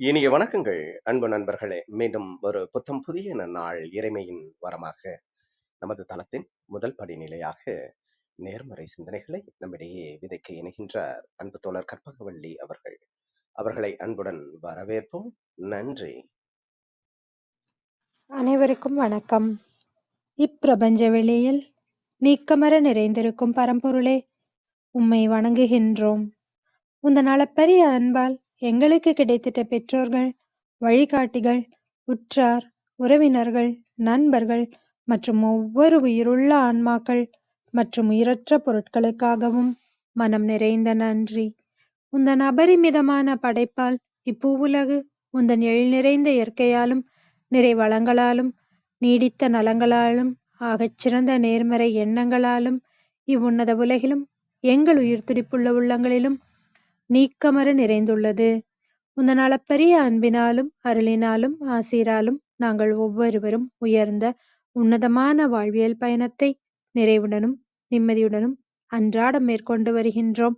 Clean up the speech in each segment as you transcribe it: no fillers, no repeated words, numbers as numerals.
இனிய வணக்கங்கள், அன்பு நண்பர்களே. மீண்டும் ஒரு புத்தம் புதிய நாள் இறைமையின் வரமாக நமது தளத்தின் முதல் படிநிலையாக நேர்மறை சிந்தனைகளை நம்மிடையே விதைக்க இணைகின்றார் அன்பு தோழர் கற்பகவள்ளி அவர்கள். அவர்களை அன்புடன் வரவேற்போம். நன்றி. அனைவருக்கும் வணக்கம். இப்பிரபஞ்ச வெளியில் நீக்கமற நிறைந்திருக்கும் பரம்பொருளே, உம்மை வணங்குகின்றோம். உந்தன் அளப்பரிய அன்பால் எங்களுக்கு கிடைத்திட்ட பெற்றோர்கள், வழிகாட்டிகள், உற்றார், உறவினர்கள், நண்பர்கள் மற்றும் ஒவ்வொரு உயிருள்ள ஆன்மாக்கள் மற்றும் உயிரற்ற பொருட்களுக்காகவும் மனம் நிறைந்த நன்றி. உந்தன் அபரிமிதமான படைப்பால் இப்பூவுலகு உந்தன் எழில் நிறைந்த இயற்கையாலும் நிறை வளங்களாலும் நீடித்த நலங்களாலும் ஆகச்சிறந்த நேர்மறை எண்ணங்களாலும் இவ்வுன்னத உலகிலும் எங்கள் உயிர் துடிப்புள்ள உள்ளங்களிலும் நீக்கமற நிறைந்துள்ளது. உந்தன் அளப்பரிய அன்பினாலும் அருளினாலும் ஆசீராலும் நாங்கள் ஒவ்வொருவரும் உயர்ந்த உன்னதமான வாழ்வியல் பயணத்தை நிறைவுடனும் நிம்மதியுடனும் அன்றாடம் மேற்கொண்டு வருகின்றோம்,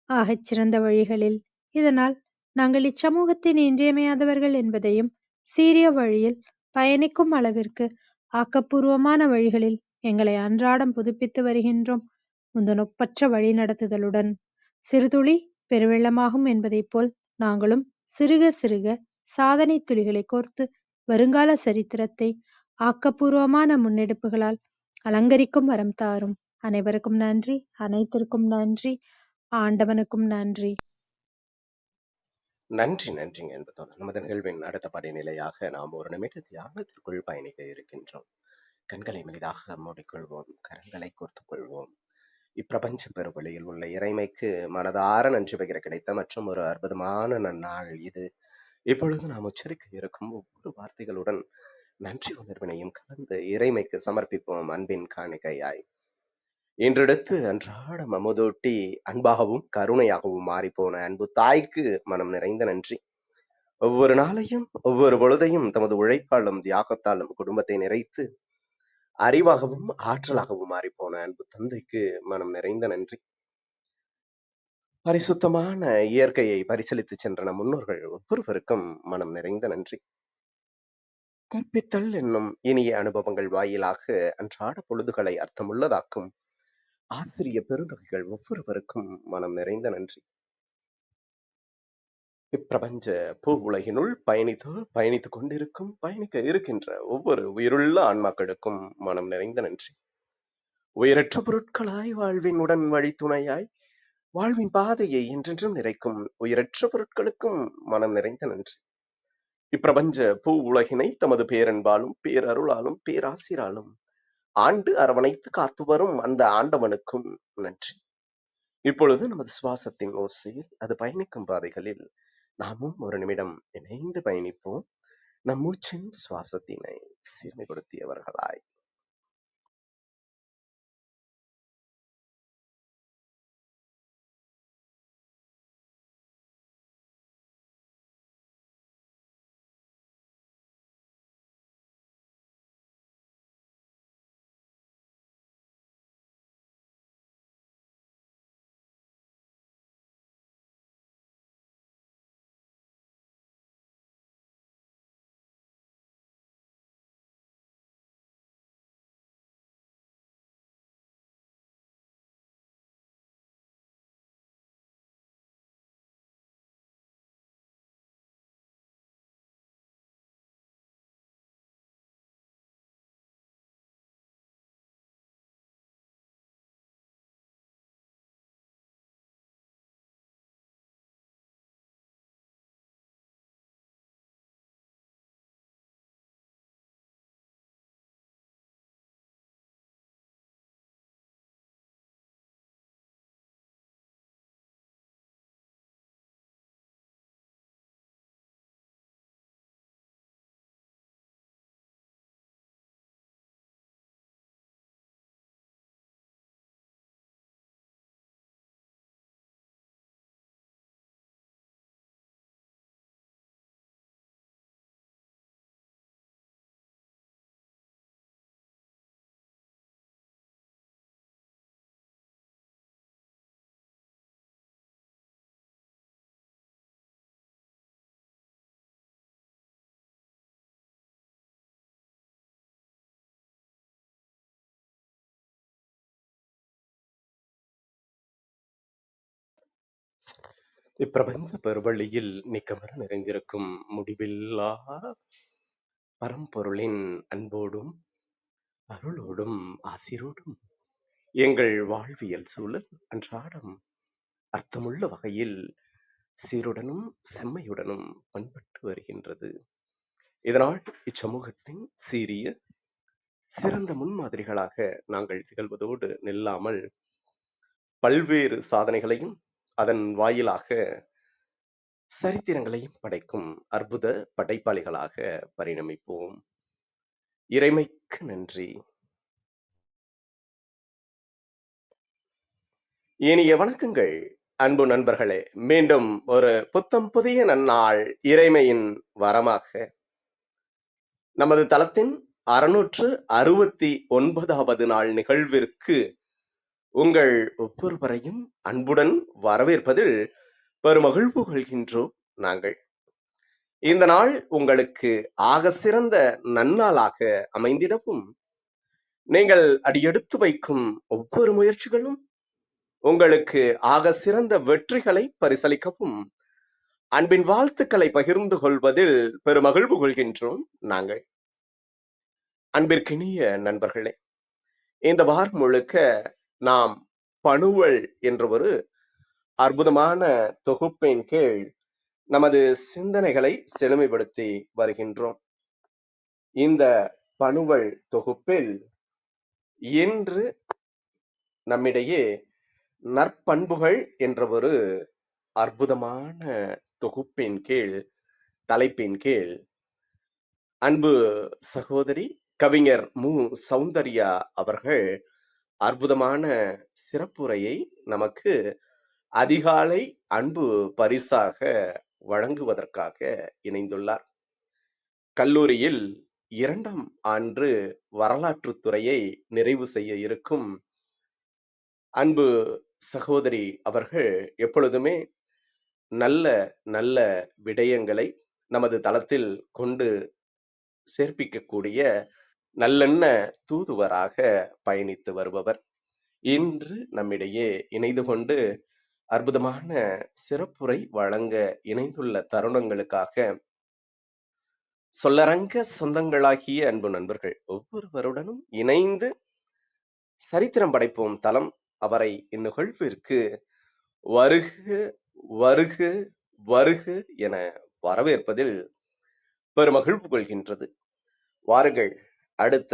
ஆகச்சிறந்த வழிகளில். இதனால் நாங்கள் இச்சமூகத்தின் இன்றியமையாதவர்கள் என்பதையும், சீரிய வழியில் பயணிக்கும் அளவிற்கு ஆக்கப்பூர்வமான வழிகளில் எங்களை அன்றாடம் புதுப்பித்து வருகின்றோம், உந்தன் ஒப்பற்ற வழி நடத்துதலுடன். சிறுதுளி பெருவெள்ளமாகும் என்பதைப் போல் நாங்களும் சிறுக சிறுக சாதனை துளிகளை கோர்த்து வருங்கால சரித்திரத்தை ஆக்கப்பூர்வமான முன்னெடுப்புகளால் அலங்கரிக்கும் வரம் தாரும். அனைவருக்கும் நன்றி, அனைத்திற்கும் நன்றி, ஆண்டவனுக்கும் நன்றி. நன்றிங்க அன்பு தோழர். நமது நிகழ்வின் அடுத்த படிநிலையாக நாம் ஒரு நிமிட தியானத்திற்குள் பயணிக்க இருக்கின்றோம். கண்களை மெலிதாக மூடிக்கொள்வோம், கரங்களை கோர்த்துக் கொள்வோம். இப்பிரபஞ்ச பெருவெளியில் உள்ள இறைமைக்கு மனதார நன்றி பகிர கிடைத்த மற்றும் ஒரு அற்புதமான நன்னாள் இது. இப்பொழுது நாம் உச்சரிக்க இருக்கும் ஒவ்வொரு வார்த்தைகளுடன் நன்றி உணர்வினையும் கலந்து இறைமைக்கு சமர்ப்பிப்போம் அன்பின் காணிக்கையாய். இன்றெடுத்து அன்றாடம் அமுதூட்டி அன்பாகவும் கருணையாகவும் மாறிப்போன அன்பு தாய்க்கு மனம் நிறைந்த நன்றி. ஒவ்வொரு நாளையும் ஒவ்வொரு பொழுதையும் தமது உழைப்பாலும் தியாகத்தாலும் குடும்பத்தை நிறைத்து அறிவாகவும் ஆற்றலாகவும் மாறிப்போன அன்பு தந்தைக்கு மனம் நிறைந்த நன்றி. பரிசுத்தமான இயற்கையை பரிசீலித்து சென்ற நம் முன்னோர்கள் ஒவ்வொருவருக்கும் மனம் நிறைந்த நன்றி. கற்பித்தல் என்னும் இனிய அனுபவங்கள் வாயிலாக அன்றாட பொழுதுகளை அர்த்தமுள்ளதாக்கும் ஆசிரிய பெருந்தகைகள் ஒவ்வொருவருக்கும் மனம் நிறைந்த நன்றி. இப்பிரபஞ்ச பூ உலகினுள் பயணித்துக் கொண்டிருக்கும் பயணிக்க இருக்கின்ற ஒவ்வொரு உயிருள்ள ஆன்மாக்களுக்கும் மனம் நிறைந்த நன்றி. உயிரற்ற பொருட்களாய் வாழ்வின் உடன் வழித்துணையாய் வாழ்வின் பாதையை என்றென்றும் நிறைக்கும் உயிரற்ற பொருட்களுக்கும் மனம் நிறைந்த நன்றி. இப்பிரபஞ்ச பூ உலகினை தமது பேரன்பாலும் பேரருளாலும் பேராசிராலும் ஆண்டு அரவணைத்து காத்து வரும் அந்த ஆண்டவனுக்கும் நன்றி. இப்பொழுது நமது சுவாசத்தின் ஓசையில் அது பயணிக்கும் பாதைகளில் நாமும் ஒரு நிமிடம் இணைந்து பயணிப்போம், நம் மூச்சின் சுவாசத்தினை சீர்மைப்படுத்தியவர்களாய். இப்பிரபஞ்ச பெருவெளியில் நிக்கமர நிறைந்திருக்கும் முடிவில்லா பரம்பொருளின் அன்போடும் அருளோடும் ஆசிரோடும் எங்கள் வாழ்வியல் சூழல் அன்றாடம் அர்த்தமுள்ள வகையில் சீருடனும் செம்மையுடனும் பண்பட்டு வருகின்றது. இதனால் இச்சமூகத்தின் சீரிய சிறந்த முன்மாதிரிகளாக நாங்கள் திகழ்வதோடு நில்லாமல் பல்வேறு சாதனைகளையும் அதன் வாயிலாக சரித்திரங்களையும் படைக்கும் அற்புத படைப்பாளிகளாக பரிணமிப்போம். இறைமைக்கு நன்றி. இனிய வணக்கங்கள் அன்பு நண்பர்களே. மீண்டும் ஒரு புத்தம் புதிய நன்னாள் இறைமையின் வரமாக நமது தளத்தின் 669வது நாள் நிகழ்விற்கு உங்கள் ஒவ்வொருவரையும் அன்புடன் வரவேற்பதில் பெருமகிழ்வு கொள்கின்றோம். நாங்கள் இந்த நாள் உங்களுக்கு ஆக சிறந்த நன்னாளாக அமைந்திடவும், நீங்கள் அடியெடுத்து வைக்கும் ஒவ்வொரு முயற்சிகளும் உங்களுக்கு ஆக சிறந்த வெற்றிகளை பரிசளிக்கவும் அன்பின் வாழ்த்துக்களை பகிர்ந்து கொள்வதில் பெருமகிழ்வு கொள்கின்றோம். நாங்கள் அன்பிற்கினிய நண்பர்களே, இந்த வாரம் முழுக்க நாம் பணுவல் என்ற ஒரு அற்புதமான தொகுப்பின் கீழ் நமது சிந்தனைகளை செழுமைப்படுத்தி வருகின்றோம். இந்த பணுவல் தொகுப்பில் இன்று நம்மிடையே நற்பண்புகள் என்ற ஒரு அற்புதமான தொகுப்பின் கீழ் தலைப்பின் கீழ் அன்பு சகோதரி கவிஞர் மு. சௌந்தர்யா அவர்கள் அற்புதமான சிறப்புரையை நமக்கு அதிகாலை அன்பு பரிசாக வழங்குவதற்காக இணைந்துள்ளார். கல்லூரியில் 2ஆம் ஆண்டு வரலாற்று துறையை நிறைவு செய்ய இருக்கும் அன்பு சகோதரி அவர்கள் எப்பொழுதுமே நல்ல நல்ல விடயங்களை நமது தளத்தில் கொண்டு சேர்ப்பிக்கக்கூடிய நல்லெண்ண தூதுவராக பயணித்து வருபவர். இன்று நம்மிடையே இணைந்து கொண்டு அற்புதமான சிறப்புரை வழங்க இணைந்துள்ள தருணங்களுக்காக சொல்லரங்க சொந்தங்களாகிய அன்பு நண்பர்கள் ஒவ்வொருவருடனும் இணைந்து சரித்திரம் படைப்போம் தளம் அவரை இந்நிகழ்விற்கு வருக வருக வருக என வரவேற்பதில் பெருமகிழ்வு கொள்கின்றது. வாருங்கள், அடுத்த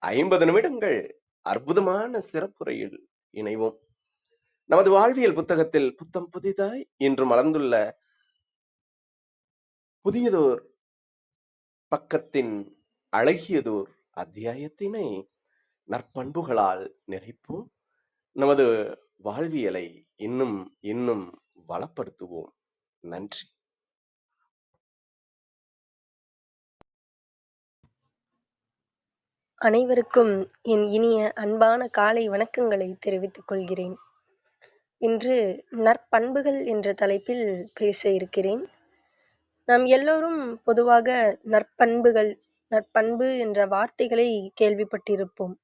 50 நிமிடங்கள் அற்புதமான சிறப்புரையில் இணைவோம். நமது வாழ்வியல் புத்தகத்தில் புத்தம் புதிதாய் இன்று மலர்ந்துள்ள புதியதோர் பக்கத்தின் அழகியதோர் அத்தியாயத்தினை நற்பண்புகளால் நிறைப்போம். நமது வாழ்வியலை இன்னும் இன்னும் வளப்படுத்துவோம். நன்றி. அனைவருக்கும் என் இனிய அன்பான காலை வணக்கங்களை தெரிவித்துக் கொள்கிறேன். இன்று நற்பண்புகள் என்ற தலைப்பில் பேச இருக்கிறேன். நாம் எல்லோரும் பொதுவாக நற்பண்பு என்ற வார்த்தைகளை கேள்விப்பட்டிருப்போம்.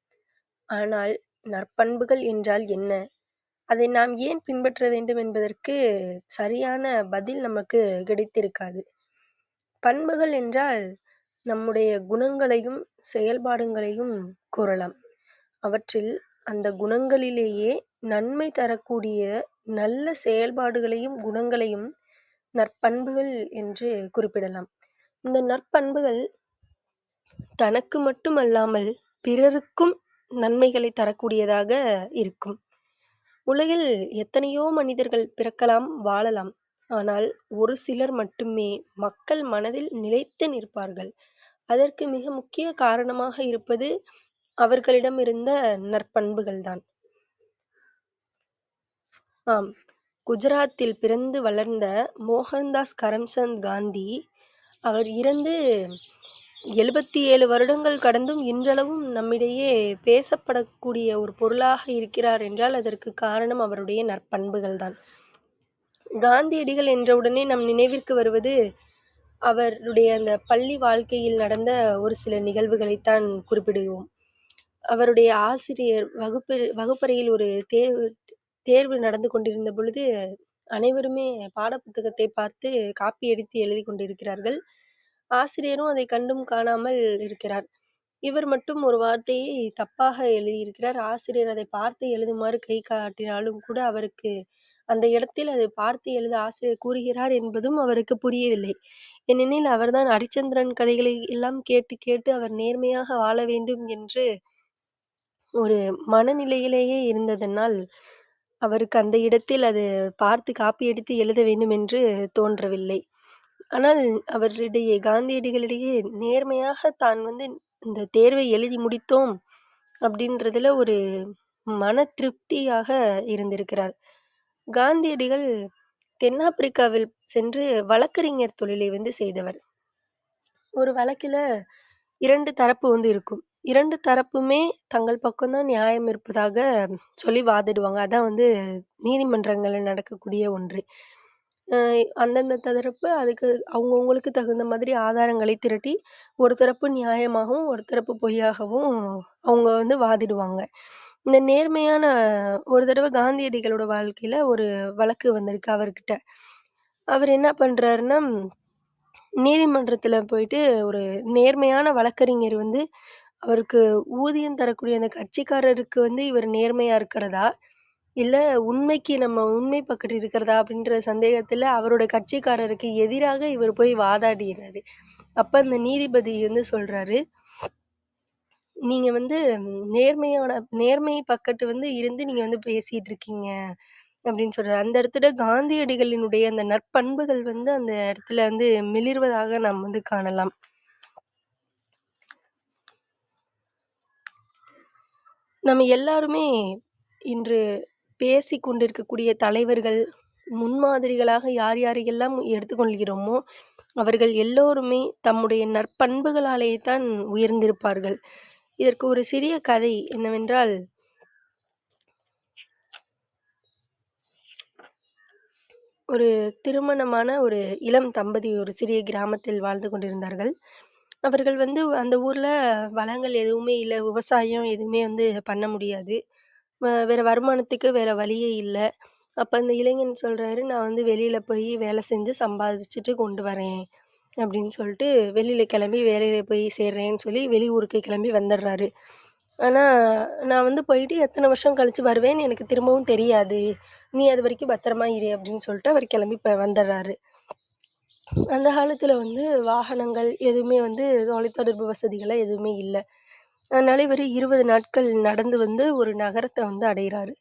ஆனால் நற்பண்புகள் என்றால் என்ன, அதை நாம் ஏன் பின்பற்ற வேண்டும் என்பதற்கு சரியான பதில் நமக்கு கிடைத்திருக்காது. பண்புகள் என்றால் நம்முடைய குணங்களையும் செயல்பாடுகளையும் கூறலாம். அவற்றில் அந்த குணங்களிலேயே நன்மை தரக்கூடிய நல்ல செயல்பாடுகளையும் குணங்களையும் நற்பண்புகள் என்று குறிப்பிடலாம். இந்த நற்பண்புகள் தனக்கு மட்டுமல்லாமல் பிறருக்கும் நன்மைகளை தரக்கூடியதாக இருக்கும். உலகில் எத்தனையோ மனிதர்கள் பிறக்கலாம், வாழலாம். ஆனால் ஒரு சிலர் மட்டுமே மக்கள் மனதில் நிலைத்து நிற்பார்கள். அதற்கு மிக முக்கிய காரணமாக இருப்பது அவர்களிடம் இருந்த நற்பண்புகள்தான். ஆம், குஜராத்தில் பிறந்து வளர்ந்த மோகன்தாஸ் கரம்சந்த் காந்தி அவர் இறந்து 77 வருடங்கள் கடந்தும் இன்றளவும் நம்மிடையே பேசப்படக்கூடிய ஒரு பொருளாக இருக்கிறார் என்றால் அதற்கு காரணம் அவருடைய நற்பண்புகள்தான். காந்தியடிகள் என்றவுடனே நம் நினைவிற்கு வருவது அவருடைய அந்த பள்ளி வாழ்க்கையில் நடந்த ஒரு சில நிகழ்வுகளைத்தான் குறிப்பிடுவோம். அவருடைய ஆசிரியர் வகுப்பறையில் ஒரு தேர்வு நடந்து கொண்டிருந்த பொழுது அனைவருமே பாடப்புத்தகத்தை பார்த்து காப்பி அடித்து எழுதிக் கொண்டிருக்கிறார்கள். ஆசிரியரும் அதை கண்டும் காணாமல் இருக்கிறார். இவர் மட்டும் ஒரு வார்த்தையை தப்பாக எழுதியிருக்கிறார். ஆசிரியர் அதை பார்த்து எழுதுமாறு கை காட்டினாலும் கூட அவருக்கு அந்த இடத்தில் அதை பார்த்து எழுத ஆசிரியர் கூறுகிறார் என்பதும் அவருக்கு புரியவில்லை. ஏனெனில் அவர்தான் ஹரிச்சந்திரன் கதைகளை எல்லாம் கேட்டு கேட்டு அவர் நேர்மையாக வாழ வேண்டும் என்று ஒரு மனநிலையிலேயே இருந்ததனால், அவருக்கு அந்த இடத்தில் அது பார்த்து காப்பி அடித்து எழுத வேண்டும் என்று தோன்றவில்லை. ஆனால் அவரிடையே காந்தியடிகளிடையே நேர்மையாக தான் வந்து இந்த தேர்வை எழுதி முடித்தோம் அப்படின்றதுல ஒரு மன திருப்தியாக இருந்திருக்கிறார். காந்தியடிகள் தென்னாப்பிரிக்காவில் சென்று வழக்கறிஞர் தொழிலை வந்து செய்தவர். ஒரு வழக்கில 2 தரப்பு வந்து இருக்கும். 2 தரப்புமே தங்கள் பக்கம் தான் நியாயம் இருப்பதாக சொல்லி வாதிடுவாங்க. அதான் வந்து நீதிமன்றங்கள்ல நடக்கக்கூடிய ஒன்று. அ அந்தந்த தரப்பு அதுக்கு அவங்கவங்களுக்கு தகுந்த மாதிரி ஆதாரங்களை திரட்டி, ஒரு தரப்பு நியாயமாகவும், ஒரு தரப்பு பொய்யாகவும் அவங்க வந்து வாதிடுவாங்க. இந்த நேர்மையான ஒரு தடவ காந்தியடிகளோட வாழ்க்கையில ஒரு வழக்கு வந்திருக்கு அவர்கிட்ட. அவர் என்ன பண்றாருன்னா, நீதிமன்றத்தில போயிட்டு ஒரு நேர்மையான வழக்கறிஞர் வந்து அவருக்கு ஊதியம் தரக்கூடிய அந்த கட்சிக்காரருக்கு வந்து இவர் நேர்மையா இருக்கிறதா? இல்ல உண்மைக்கு நம்ம உண்மை பக்கம் இருக்கிறதா? அப்படின்ற சந்தேகத்தில அவரோட கட்சிக்காரருக்கு எதிராக இவர் போய் வாதாடிறாரு. அப்ப அந்த நீதிபதி வந்து சொல்றாரு, "நீங்க வந்து நேர்மை பக்கத்து வந்து இருந்து நீங்க வந்து பேசிட்டு இருக்கீங்க." அப்படின்னு சொல்றாரு. அந்த இடத்துல காந்தியடிகளினுடைய அந்த நற்பண்புகள் வந்து அந்த இடத்துல வந்து மிளிர்வதாக நாம் வந்து காணலாம். நம்ம எல்லாருமே இன்று பேசிக் கொண்டிருக்கக்கூடிய தலைவர்கள், முன்மாதிரிகளாக யார் யாரையெல்லாம் எடுத்துக்கொள்கிறோமோ, அவர்கள் எல்லோருமே தம்முடைய நற்பண்புகளாலே தான் உயர்ந்திருப்பார்கள். இதற்கு ஒரு சிறிய கதை என்னவென்றால், ஒரு திருமணமான ஒரு இளம் தம்பதி ஒரு சிறிய கிராமத்தில் வாழ்ந்து கொண்டிருந்தார்கள். அவர்கள் வந்து அந்த ஊர்ல வளங்கள் எதுவுமே இல்ல. விவசாயம் எதுவுமே வந்து பண்ண முடியாது. வேற வருமானத்துக்கு வேற வழியே இல்ல. அப்ப அந்த இளைஞன் சொல்றாரு, "நான் வந்து வெளியில போய் வேலை செஞ்சு சம்பாதிச்சுட்டு கொண்டு வரேன்." அப்படின்னு சொல்லிட்டு வெளியில கிளம்பி வேலையில போய் சேர்றேன்னு சொல்லி வெளியூருக்கு கிளம்பி வந்துடுறாரு. ஆனா, "நான் வந்து போயிட்டு எத்தன வருஷம் கழிச்சு வருவேன்னு எனக்கு திரும்பவும் தெரியாது. நீ அதுவரைக்கும் பத்திரமா இரு." அப்படின்னு சொல்லிட்டு அவர் கிளம்பி வந்துடுறாரு. அந்த காலத்துல வந்து வாகனங்கள் எதுவுமே வந்து தொலைத்தொடர்பு வசதிகள்லாம் எதுவுமே இல்ல. அதனால இவரு 20 நாட்கள் நடந்து வந்து ஒரு நகரத்த வந்து அடையிறாரு.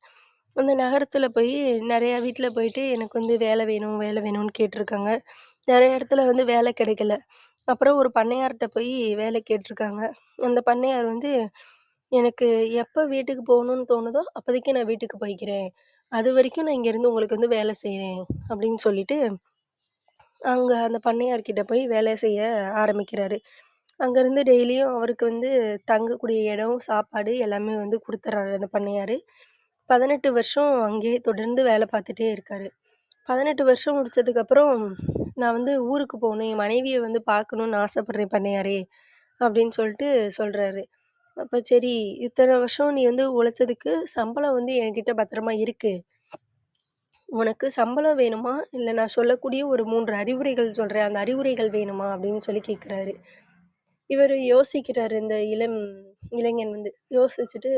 அந்த நகரத்துல போய் நெறைய வீட்ல போயிட்டு எனக்கு வந்து வேலை வேணும், வேலை வேணும்னு கேட்டுருக்காங்க. நெறைய இடத்துல வந்து வேலை கிடைக்கல. அப்புறம் ஒரு பண்ணையார்ட்ட போய் வேலை கேட்டுருக்காங்க. அந்த பண்ணையார் வந்து, "எனக்கு எப்ப வீட்டுக்கு போகணும்னு தோணுதோ, அப்போதைக்கு நான் வீட்டுக்கு போய்க்கிறேன். அதுவரைக்கும் நான் இங்கேருந்து உங்களுக்கு வந்து வேலை செய்றேன்." அப்படின்னு சொல்லிட்டு அங்க அந்த பண்ணையார்கிட்ட போய் வேலை செய்ய ஆரம்பிக்கிறாரு. அங்கருந்து டெய்லியும் அவருக்கு வந்து தங்கக்கூடிய இடம், சாப்பாடு எல்லாமே வந்து குடுத்துர்றாரு அந்த பண்ணையாரு. 18 வருஷம் அங்கேயே தொடர்ந்து வேலை பார்த்துட்டே இருக்காரு. 18 வருஷம் முடிச்சதுக்கப்புறம், "நான் வந்து ஊருக்கு போணும். என் மனைவிய வந்து பார்க்கணும்னு ஆசைப்படுறேன் பண்ணையாரே" அப்படின்னு சொல்லிட்டு சொல்றாரு. அப்ப சரி, "இத்தன வருஷம் நீ வந்து உழைச்சதுக்கு சம்பளம் வந்து என்கிட்ட பத்திரமா இருக்கு. உனக்கு சம்பளம் வேணுமா? இல்ல நான் சொல்லக்கூடிய ஒரு 3 அறிவுரைகள் சொல்றேன். அந்த அறிவுரைகள் வேணுமா?" அப்படின்னு சொல்லி கேட்கிறாரு. இவரு யோசிக்கிறாரு இந்த இளைஞன் வந்து. யோசிச்சுட்டு,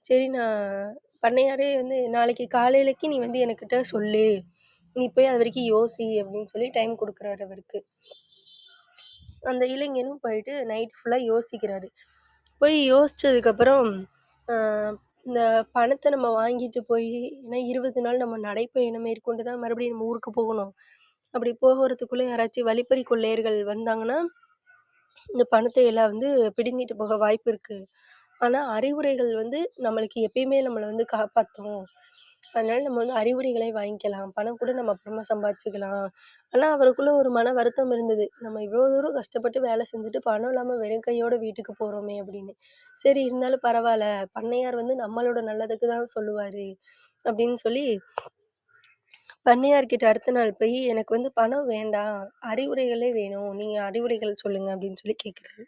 "சரி நான் பண்ணையாரே வந்து நாளைக்கு காலையிலக்கு நீ வந்து எனக்கிட்ட சொல்லு. நீ போய் அது வரைக்கும் யோசி" அப்படின்னு சொல்லி டைம் குடுக்குறாரு அவருக்கு. அந்த இளைஞனும் போயிட்டு நைட் ஃபுல்லா யோசிக்கிறாரு. போய் யோசிச்சதுக்கப்புறம், அ இந்த பணத்த நம்ம வாங்கிட்டு போயி ஏன்னா 20 நாள் நம்ம நடைப்பயணம் மேற்கொண்டு தான் மறுபடியும் நம்ம ஊருக்கு போகணும். அப்படி போகறதுக்குள்ள யாராச்சும் வழிப்பறி கொள்ளையர்கள் வந்தாங்கன்னா, இந்த பணத்த எல்லாம் வந்து பிடுங்கிட்டு போக வாய்ப்பு இருக்கு. ஆனா, அறிவுரைகள் வந்து நம்மளுக்கு எப்பயுமே நம்மள வந்து காப்பாத்தும். அதனால நம்ம வந்து அறிவுரைகளை வாங்கிக்கலாம். பணம் கூட நம்ம அப்புறமா சம்பாதிச்சுக்கலாம். ஆனா, அவருக்குள்ள ஒரு மன வருத்தம் இருந்தது. நம்ம இவ்வளோ தூரம் கஷ்டப்பட்டு வேலை செஞ்சுட்டு பணம் இல்லாம வெறும் கையோட வீட்டுக்கு போறோமே அப்படின்னு. சரி இருந்தாலும் பரவால்ல. பண்ணையார் வந்து நம்மளோட நல்லதுக்கு தான் சொல்லுவாரு. அப்படின்னு சொல்லி பண்ணையார்கிட்ட அடுத்த நாள் போய் எனக்கு வந்து பணம் வேண்டாம். அறிவுரைகளே வேணும். நீங்க அறிவுரைகள் சொல்லுங்க அப்படின்னு சொல்லி கேட்கிறாரு.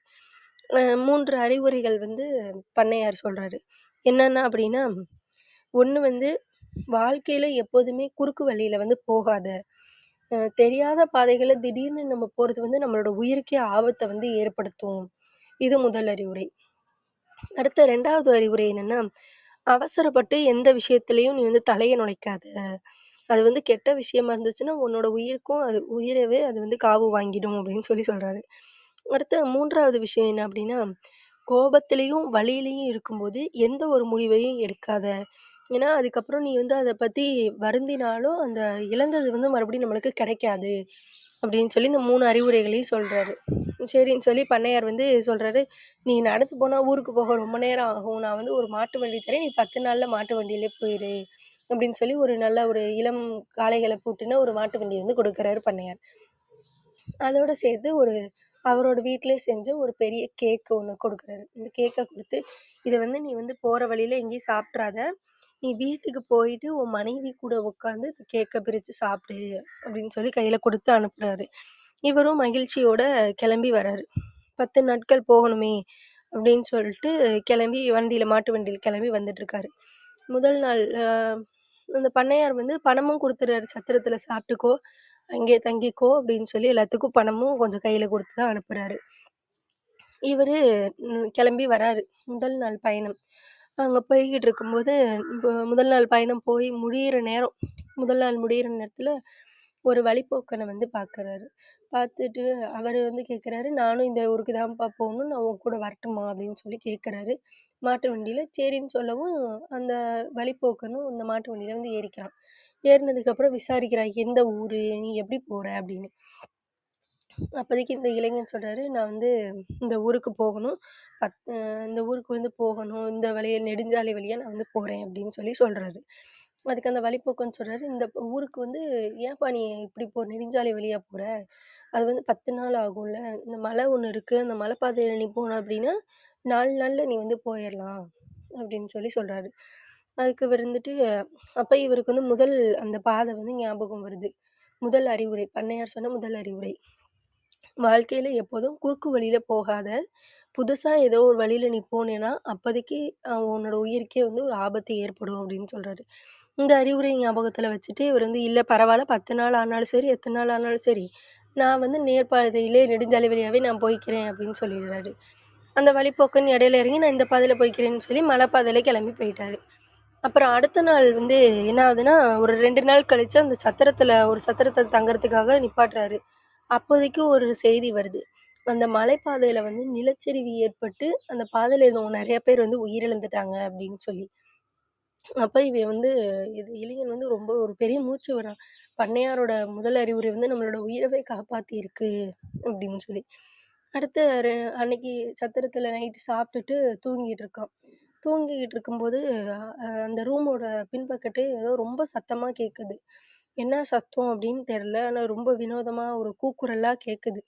3 அறிவுரைகள் வந்து பண்ணையார் சொல்றாரு. என்னென்ன அப்படின்னா, 1 வந்து வாழ்க்கையில எப்போதுமே குறுக்கு வழியில வந்து போகாத. தெரியாத பாதைகள்ல திடீர்னு நம்ம போறது வந்து நம்மளோட உயிருக்கே ஆபத்த வந்து ஏற்படுத்தும். இது முதல் அறிவுரை. அடுத்த 2வது அறிவுரை என்னன்னா, அவசரப்பட்டு எந்த விஷயத்திலயும் நீ வந்து தலைய நுழைக்காத. அது வந்து கெட்ட விஷயமா இருந்துச்சுன்னா, உன்னோட உயிருக்கும் அது உயிரவே அது வந்து காவு வாங்கிடும் அப்படின்னு சொல்றாரு. அடுத்து 3வது விஷயம் என்ன அப்படின்னா, கோபத்திலயும், வலியிலயும் இருக்கும்போது எந்த ஒரு முடிவையும் எடுக்காத. ஏன்னா, அதுக்கப்புறம் நீ வந்து அத பத்தி வருந்தினாலும், அந்த இழந்தது வந்து மறுபடியும் நம்மளுக்கு கிடைக்காது. அப்படின்னு சொல்லி இந்த 3 அறிவுரைகளையும் சொல்றாரு. சரின்னு சொல்லி பண்ணையார் வந்து சொல்றாரு, "நீ நடந்து போனா ஊருக்கு போக ரொம்ப நேரம் ஆகும். நான் வந்து ஒரு மாட்டு வண்டி தரேன். நீ 10 நாள்ல மாட்டு வண்டியிலே போயிரு." அப்படின்னு சொல்லி ஒரு நல்ல ஒரு இளம் காளைகள பூட்டின ஒரு மாட்டு வண்டி வந்து குடுக்குறாரு பண்ணையார். அதோட சேர்த்து அவரோட வீட்லயே செஞ்ச ஒரு பெரிய கேக் ஒண்ணு குடுக்குறாரு. இந்த கேக்க குடுத்து, "இத வந்து நீ வந்து போற வழியில எங்கேயும் சாப்ட்றாத. நீ வீட்டுக்கு போயிட்டு உன் மனைவி கூட உட்காந்து இந்த கேக்க பிரிச்சு சாப்பிடு." அப்படின்னு சொல்லி கையில குடுத்து அனுப்புறாரு. இவரும் மகிழ்ச்சியோட கிளம்பி வராரு. 10 நாட்கள் போகணுமே அப்படின்னு சொல்லிட்டு கிளம்பி மாட்டு வண்டியில கிளம்பி வந்துட்டுருக்காரு. முதல் நாள் அந்த பண்ணையார் வந்து பணமும் குடுத்துறாரு. "சத்திரத்தில சாப்பிட்டுக்கோ, அங்கே தங்கிக்கோ" அப்படின்னு சொல்லி எல்லாத்துக்கும் பணமும் கொஞ்சம் கையில குடுத்து தான் அனுப்புறாரு. இவரு கிளம்பி வராரு. முதல் நாள் பயணம். அங்க போய்க்கிட்டு இருக்கும்போது, முதல் நாள் பயணம் போய் முடியிற நேரம். முதல் நாள் முடியிற நேரத்தில ஒரு வழிப்போக்கன வந்து பார்க்குறாரு. பார்த்துட்டு அவரு வந்து கேட்குறாரு, "நானும் இந்த ஊருக்கு தான்ப்பா போணும். நான் உன் கூட வரட்டுமா?" அப்படின்னு சொல்லி கேட்குறாரு. மாட்டு வண்டியில. சரின்னு சொல்லவும், அந்த வழிப்போக்கனும் இந்த மாட்டு வண்டியில வந்து ஏறிக்கிறான். ஏறுனதுக்கப்புறம் விசாரிக்கிறான், "எந்த ஊரு? நீ எப்படி போற?" அப்படின்னு. அப்போதைக்கு இந்த இளைஞன் சொல்றாரு, "நான் வந்து இந்த ஊருக்கு போகணும். பத் அ இந்த ஊருக்கு வந்து போகணும். இந்த வழியா நெடுஞ்சாலை வழியா நான் வந்து போறேன்." அப்படின்னு சொல்றாரு. அதுக்கு அந்த வழிப்போக்கன் சொல்றாரு, "இந்த ஊருக்கு வந்து ஏன்பா நீ இப்படி நெடுஞ்சாலை வழியா போற? அது வந்து 10 நாள் ஆகும்ல. இந்த மலை ஒண்ணு இருக்கு. அந்த மலை பாதையில நீ போன அப்படின்னா, 4 நாள்ல நீ வந்து போயிரலாம்." அப்படின்னு சொல்றாரு. அதுக்கு இவர் வந்துட்டு அப்ப இவருக்கு வந்து முதல் அந்த பாதை வந்து ஞாபகம் வருது. முதல் அறிவுரை, பண்ணையார் சொன்ன முதல் அறிவுரை. வாழ்க்கையில எப்போதும் குறுக்கு வழியில போகாத. புதுசா ஏதோ ஒரு வழியில நீ போனேன்னா, அப்போதைக்கு உன்னோட உயிருக்கே வந்து ஒரு ஆபத்து ஏற்படும் அப்படின்னு சொல்றாரு. இந்த அறிவுரைய ஞாபகத்துல வச்சுட்டு இவர் வந்து, "இல்ல பரவால்ல 10 நாள் ஆனாலும் சரி, எத்தன நாள் ஆனாலும் சரி, நான் வந்து நேர்பாதையிலே நெடுஞ்சாலை வழியாவே நான் போய்க்கிறேன்" அப்படின்னு சொல்லிடுறாரு. அந்த வழிப்போக்கன் இடையில இறங்கி, "நான் இந்த பாதையில போய்க்கிறேன்னு" சொல்லி மலை பாதையில கிளம்பி போயிட்டாரு. அப்புறம் அடுத்த நாள் வந்து என்ன ஆகுதுன்னா, ஒரு 2 நாள் கழிச்சு அந்த ஒரு சத்திரத்துல தங்கறதுக்காக நிப்பாட்டுறாரு. அப்போதைக்கு ஒரு செய்தி வருது. அந்த மலைப்பாதையில வந்து நிலச்சரிவு ஏற்பட்டு, அந்த பாதையில இருந்தவங்க நெறைய பேர் வந்து உயிரிழந்துட்டாங்க அப்படின்னு சொல்லி. அப்ப இவன் வந்து இது இளைஞன் வந்து ரொம்ப ஒரு பெரிய மூச்சு விடுறான். பண்ணையாரோட முதல் அறிவுரை வந்து நம்மளோட உயிரவே காப்பாத்தியிருக்கு அப்படின்னு சொல்லி. அடுத்த அன்னைக்கு சத்திரத்தில நைட்டு சாப்பிட்டுட்டு தூங்கிட்டு இருக்கான். தூங்கிக்கிட்டு இருக்கும்போது, அந்த ரூமோட பின்பக்கட்டு ஏதோ ரொம்ப சத்தமா கேட்குது. என்ன சத்தம் அப்படின்னு தெரியல. ஆனா ரொம்ப வினோதமா ஒரு கூக்குரலா கேட்குது.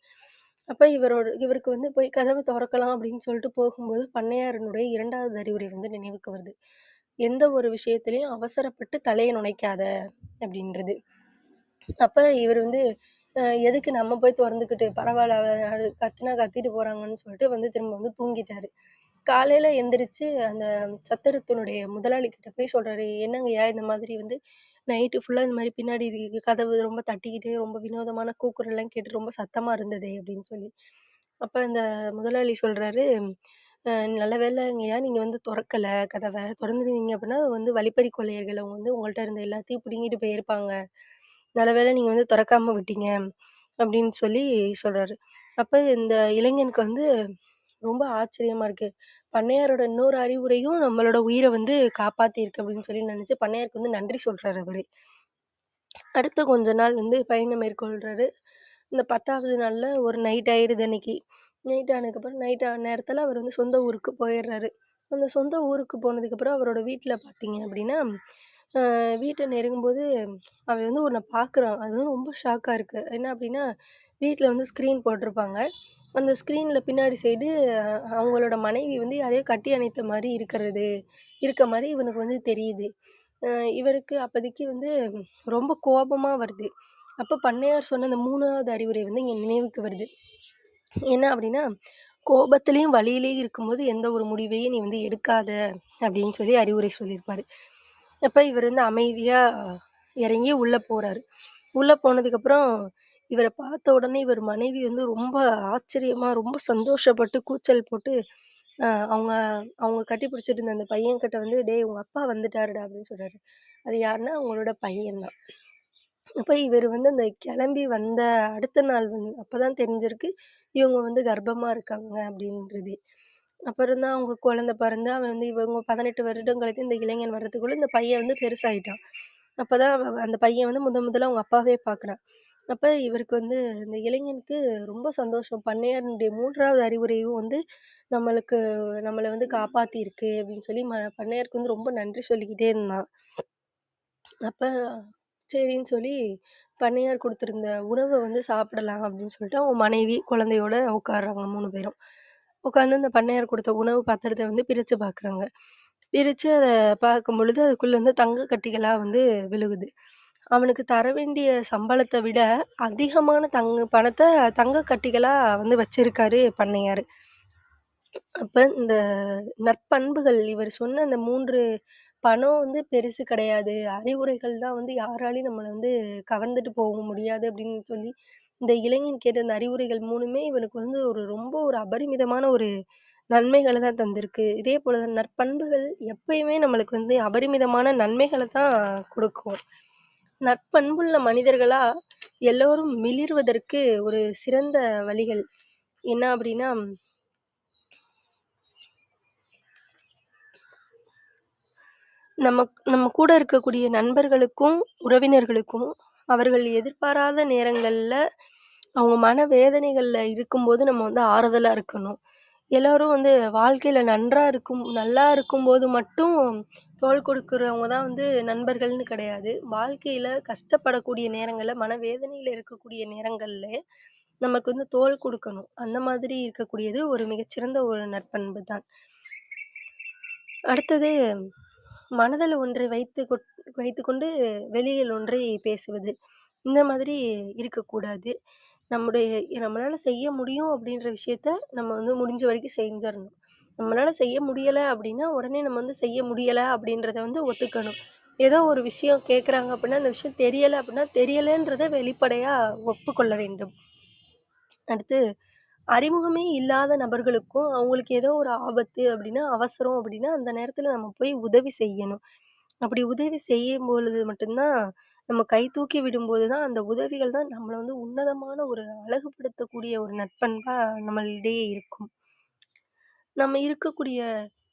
அப்ப இவருக்கு வந்து போய் கதவ தொறக்கலாம் அப்படின்னு சொல்லிட்டு போகும்போது, பண்ணையாரனுடைய 2வது அறிவுரை வந்து நினைவுக்கு வருது. எந்த ஒரு விஷயத்திலயும் அவசரப்பட்டு தலைய நுழைக்காத அப்படின்றது. அப்ப இவரு வந்து எதுக்கு நம்ம போய் தொறந்துக்கிட்டு, பரவால்ல அது கத்துனா கத்திட்டு போறாங்கன்னு சொல்லிட்டு வந்து திரும்ப வந்து தூங்கிட்டாரு. காலையில எந்திரிச்சு அந்த சத்திரத்தினுடைய முதலாளி கிட்ட போய் சொல்றாரு, "என்னங்கய்யா இந்த மாதிரி வந்து நைட்டு ஃபுல்லா இந்த மாரி பின்னாடி கதவு ரொம்ப தட்டிக்கிட்டு, ரொம்ப வினோதமான கூக்குரல்லாம் கேட்டு ரொம்ப சத்தமா இருந்ததே!" அப்படின்னு சொல்லி. அப்ப அந்த முதலாளி சொல்றாரு, நல்ல வேளைங்கய்யா நீங்க வந்து தொறக்கல கதவ. தொறந்திருந்தீங்க அப்படின்னா வந்து வழிப்பறி கொள்ளையர்கள் அவங்க வந்து உங்கள்ட்ட இருந்த எல்லாத்தையும் பிடுங்கிட்டு போயிருப்பாங்க. நல்ல வேளை நீங்க வந்து தொறக்காம விட்டீங்க." அப்படின்னு சொல்லி சொல்றாரு. அப்ப இந்த இளைஞனுக்கு வந்து ரொம்ப ஆச்சரியமா இருக்கு. பண்ணையாரோட இன்னொரு அறிவுரையும் நம்மளோட உயிர வந்து காப்பாத்தியிருக்கு அப்படின்னு சொல்லி நெனச்சு பண்ணையாருக்கு வந்து நன்றி சொல்றாரு அவரு. அடுத்த கொஞ்ச நாள் வந்து பயணம் மேற்கொள்றாரு. இந்த 10வது நாள்ல ஒரு நைட் ஆயிருது அன்னைக்கு. நைட் ஆனதுக்கப்புறம் நைட் ஆன நேரத்துல அவர் வந்து சொந்த ஊருக்கு போயிர்றாரு. அந்த சொந்த ஊருக்கு போனதுக்கப்புறம் அவரோட வீட்ல பார்த்தீங்க அப்படின்னா, அ வீட்ட நெருங்கும்போது அவன் வந்து ஒண்ண பார்க்குறான். அது வந்து ரொம்ப ஷாக்கா இருக்கு. என்ன அப்படின்னா, வீட்ல வந்து ஸ்க்ரீன் போட்டிருப்பாங்க. அந்த ஸ்க்ரீன்ல பின்னாடி சைடு அவங்களோட மனைவி வந்து யாரையோ கட்டி அணைத்த மாரி இருக்க மாரி இவனுக்கு வந்து தெரியுது. அ இவருக்கு அப்போதைக்கு வந்து ரொம்ப கோபமா வருது. அப்ப பண்ணையார் சொன்ன அந்த 3வது அறிவுரை வந்து இங்க நினைவுக்கு வருது. என்ன அப்டின்னா, "கோபத்திலயும், வலியிலயும் இருக்கும்போது எந்த ஒரு முடிவையும் நீ வந்து எடுக்காத" அப்டின்னு சொல்லி அறிவுரை சொல்லியிருப்பாரு. அப்ப இவரு வந்து அமைதியா இறங்கி உள்ள போறாரு. உள்ள போனதுக்கப்புறம், இவர பார்த்த உடனே இவர் மனைவி வந்து ரொம்ப ஆச்சரியமா, ரொம்ப சந்தோஷப்பட்டு கூச்சல் போட்டு, அ அவங்க அவங்க கட்டி பிடிச்சிட்டு இருந்த அந்த பையன்கிட்ட வந்து, "டேய் உங்க அப்பா வந்துட்டாருடா" அப்படின்னு சொல்றாரு. அது யாருன்னா, அவங்களோட பையன் தான். அப்ப இவரு வந்து அந்த கிளம்பி வந்த அடுத்த நாள் அப்பதான் தெரிஞ்சிருக்கு, இவங்க வந்து கர்ப்பமா இருக்காங்க அப்படின்றதே. அப்புறம் தான் அவங்க குழந்தை பிறந்து, அவன் வந்து இவங்க 18 வருடம் கழித்து இந்த இளைஞன் வர்றதுக்குள்ள இந்த பையன் வந்து பெருசாயிட்டான். அப்பதான் அந்த பையன் வந்து முதல்ல அவங்க அப்பாவே பார்க்குறான். அப்ப இவருக்கு வந்து இந்த இளைஞனுக்கு ரொம்ப சந்தோஷம். பண்ணையாரனுடைய 3வது அறிவுரையும் வந்து நம்மளுக்கு நம்மள வந்து காப்பாத்தியிருக்கு அப்படின்னு சொல்லி பண்ணையாருக்கு வந்து ரொம்ப நன்றி சொல்லிக்கிட்டே இருந்தான். அப்ப சரின்னு சொல்லி பண்ணையார் குடுத்திருந்த உணவ வந்து சாப்பிடலாம் அப்படின்னு சொல்லிட்டு அவங்க மனைவி, குழந்தையோட உட்கார்றாங்க 3 பேரும். உட்கார்ந்து அந்த பண்ணையார் குடுத்த உணவு பாத்திரத்த வந்து பிரிச்சு பார்க்குறாங்க. பிரிச்சு அத பார்க்கும்பொழுது அதுக்குள்ள இருந்து தங்க கட்டிகளா வந்து விழுகுது. அவனுக்கு தர வேண்டிய சம்பளத்த விட அதிகமான பணத்த தங்க கட்டிகளா வந்து வச்சிருக்காரு பண்ணையாரு. அப்ப இந்த நற்பண்புகள் இவர் சொன்ன அந்த 3 பணம் வந்து பெருசு கிடையாது. அறிவுரைகள் தான் வந்து யாராலயும் நம்மள வந்து கவர்ந்துட்டு போக முடியாது அப்படின்னு சொல்லி, இந்த இளைஞன் கேட்ட அந்த அறிவுரைகள் 3மே இவனுக்கு வந்து ரொம்ப ஒரு அபரிமிதமான ஒரு நன்மைகள தான் தந்திருக்கு. இதே போல தான் நற்பண்புகள் எப்பயுமே நம்மளுக்கு வந்து அபரிமிதமான நன்மைகள தான் குடுக்கும். நற்பண்புள்ள மனிதர்களா எல்லோரும் மிளிர்வதற்கு ஒரு சிறந்த வழிகள் என்ன அப்படின்னா நம்ம நம்ம கூட இருக்கக்கூடிய நண்பர்களுக்கும், உறவினர்களுக்கும் அவர்கள் எதிர்பாராத நேரங்கள்ல, அவங்க மனவேதனைகள்ல இருக்கும்போது நம்ம வந்து ஆறுதலா இருக்கணும். எல்லாரும் வந்து வாழ்க்கையில நல்லா இருக்கும்போது மட்டும் தோள் கொடுக்கிறவங்க தான் வந்து நண்பர்கள்னு கிடையாது. வாழ்க்கையில கஷ்டப்படக்கூடிய நேரங்கள்ல, மனவேதனையில இருக்கக்கூடிய நேரங்கள்ல, நமக்கு வந்து தோள் குடுக்கணும். அந்த மாதிரி இருக்கக்கூடியது ஒரு மிகச்சிறந்த ஒரு நற்பண்பு தான். அடுத்தது மனதில் ஒன்றை வைத்துக்கொண்டு வெளியில் ஒன்றை பேசுவது. இந்த மாதிரி இருக்கக்கூடாது. நம்முடைய நம்மளால செய்ய முடியும் அப்படின்ற விஷயத்த நம்ம வந்து முடிஞ்ச வரைக்கும் செஞ்சரணும். நம்மளால செய்ய முடியல அப்படின்னா, உடனே நம்ம வந்து செய்ய முடியல அப்படின்றத வந்து ஒத்துக்கணும். ஏதோ ஒரு விஷயம் கேட்குறாங்க அப்படின்னா, அந்த விஷயம் தெரியல அப்படின்னா, தெரியலன்றத வெளிப்படையா ஒப்புக்கொள்ள வேண்டும். அடுத்து அறிமுகமே இல்லாத நபர்களுக்கும், அவங்களுக்கு ஏதோ ஒரு ஆபத்து அப்படின்னா, அவசரம் அப்படின்னா, அந்த நேரத்துல நம்ம போய் உதவி செய்யணும். அப்படி உதவி செய்யும் பொழுது மட்டும் தான், நம்ம கை தூக்கி விடும்போது தான், அந்த உதவிகள் தான் நம்மள வந்து உன்னதமான ஒரு அழகுபடுத்தக்கூடிய ஒரு நற்பண்பா நம்மளிடையே இருக்கும். நம்ம இருக்கக்கூடிய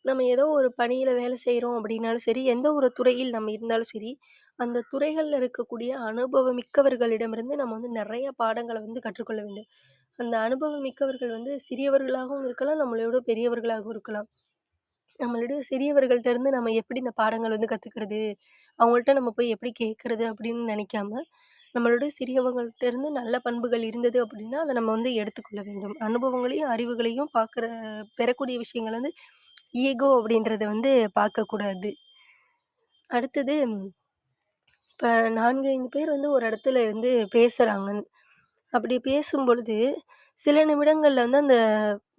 நம்ம ஏதோ ஒரு பணியில வேலை செய்றோம் அப்படின்னாலும் சரி, எந்த ஒரு துறையில் நம்ம இருந்தாலும் சரி, அந்த துறைகள்ல இருக்கக்கூடிய அனுபவமிக்கவர்களிடமிருந்து நம்ம வந்து நெறைய பாடங்கள வந்து கற்றுக்கொள்ள வேண்டும். அந்த அனுபவம் மிக்கவர்கள் வந்து சிறியவர்களாகவும் இருக்கலாம், நம்மளை விட பெரியவர்களாகவும் இருக்கலாம். நம்மளோட சிறியவர்கள்ட்ட இருந்து நம்ம எப்படி இந்த பாடங்கள் வந்து கத்துக்கிறது? அவங்கள்ட்ட நம்ம போய் எப்படி கேட்கறது? அப்படின்னு நினைக்காம, நம்மளோட சிறியவங்கள்ட்ட இருந்து நல்ல பண்புகள் இருந்தது அப்படின்னா, அத நம்ம வந்து எடுத்துக்கொள்ள வேண்டும். அனுபவங்களையும், அறிவுகளையும் பெறக்கூடிய விஷயங்கள் வந்து ஈகோ அப்படின்றத வந்து பார்க்கக்கூடாது. அடுத்தது இப்ப 4, 5 பேர் வந்து ஒரு இடத்துல இருந்து பேசுறாங்க. அப்படி பேசும்பொழுது, சில நிமிடங்கள்ல வந்து அந்த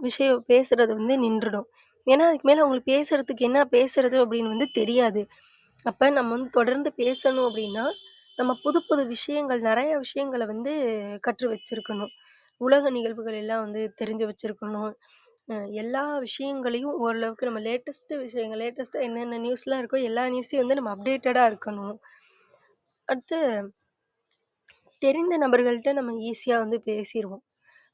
விஷயம் பேசுறது வந்து நின்றுடும். ஏன்னா, அதுக்கு மேல அவங்களுக்கு பேசுறதுக்கு என்ன பேசுறது அப்படின்னு வந்து தெரியாது. அப்ப நம்ம வந்து தொடர்ந்து பேசணும் அப்படின்னா, நம்ம புது புது விஷயங்கள் நெறைய விஷயங்கள வந்து கற்று வச்சிருக்கணும். உலக நிகழ்வுகள் எல்லாம் வந்து தெரிஞ்சு வச்சிருக்கணும். எல்லா விஷயங்களையும் ஓரளவுக்கு நம்ம லேட்டஸ்ட்டா என்னென்ன நியூஸ்லாம் இருக்கோ எல்லா நியூஸையும் வந்து நம்ம அப்டேட்டடா இருக்கணும். அடுத்து தெரிந்த நபர்கள்ட்ட நம்ம ஈஸியா வந்து பேசிருவோம்.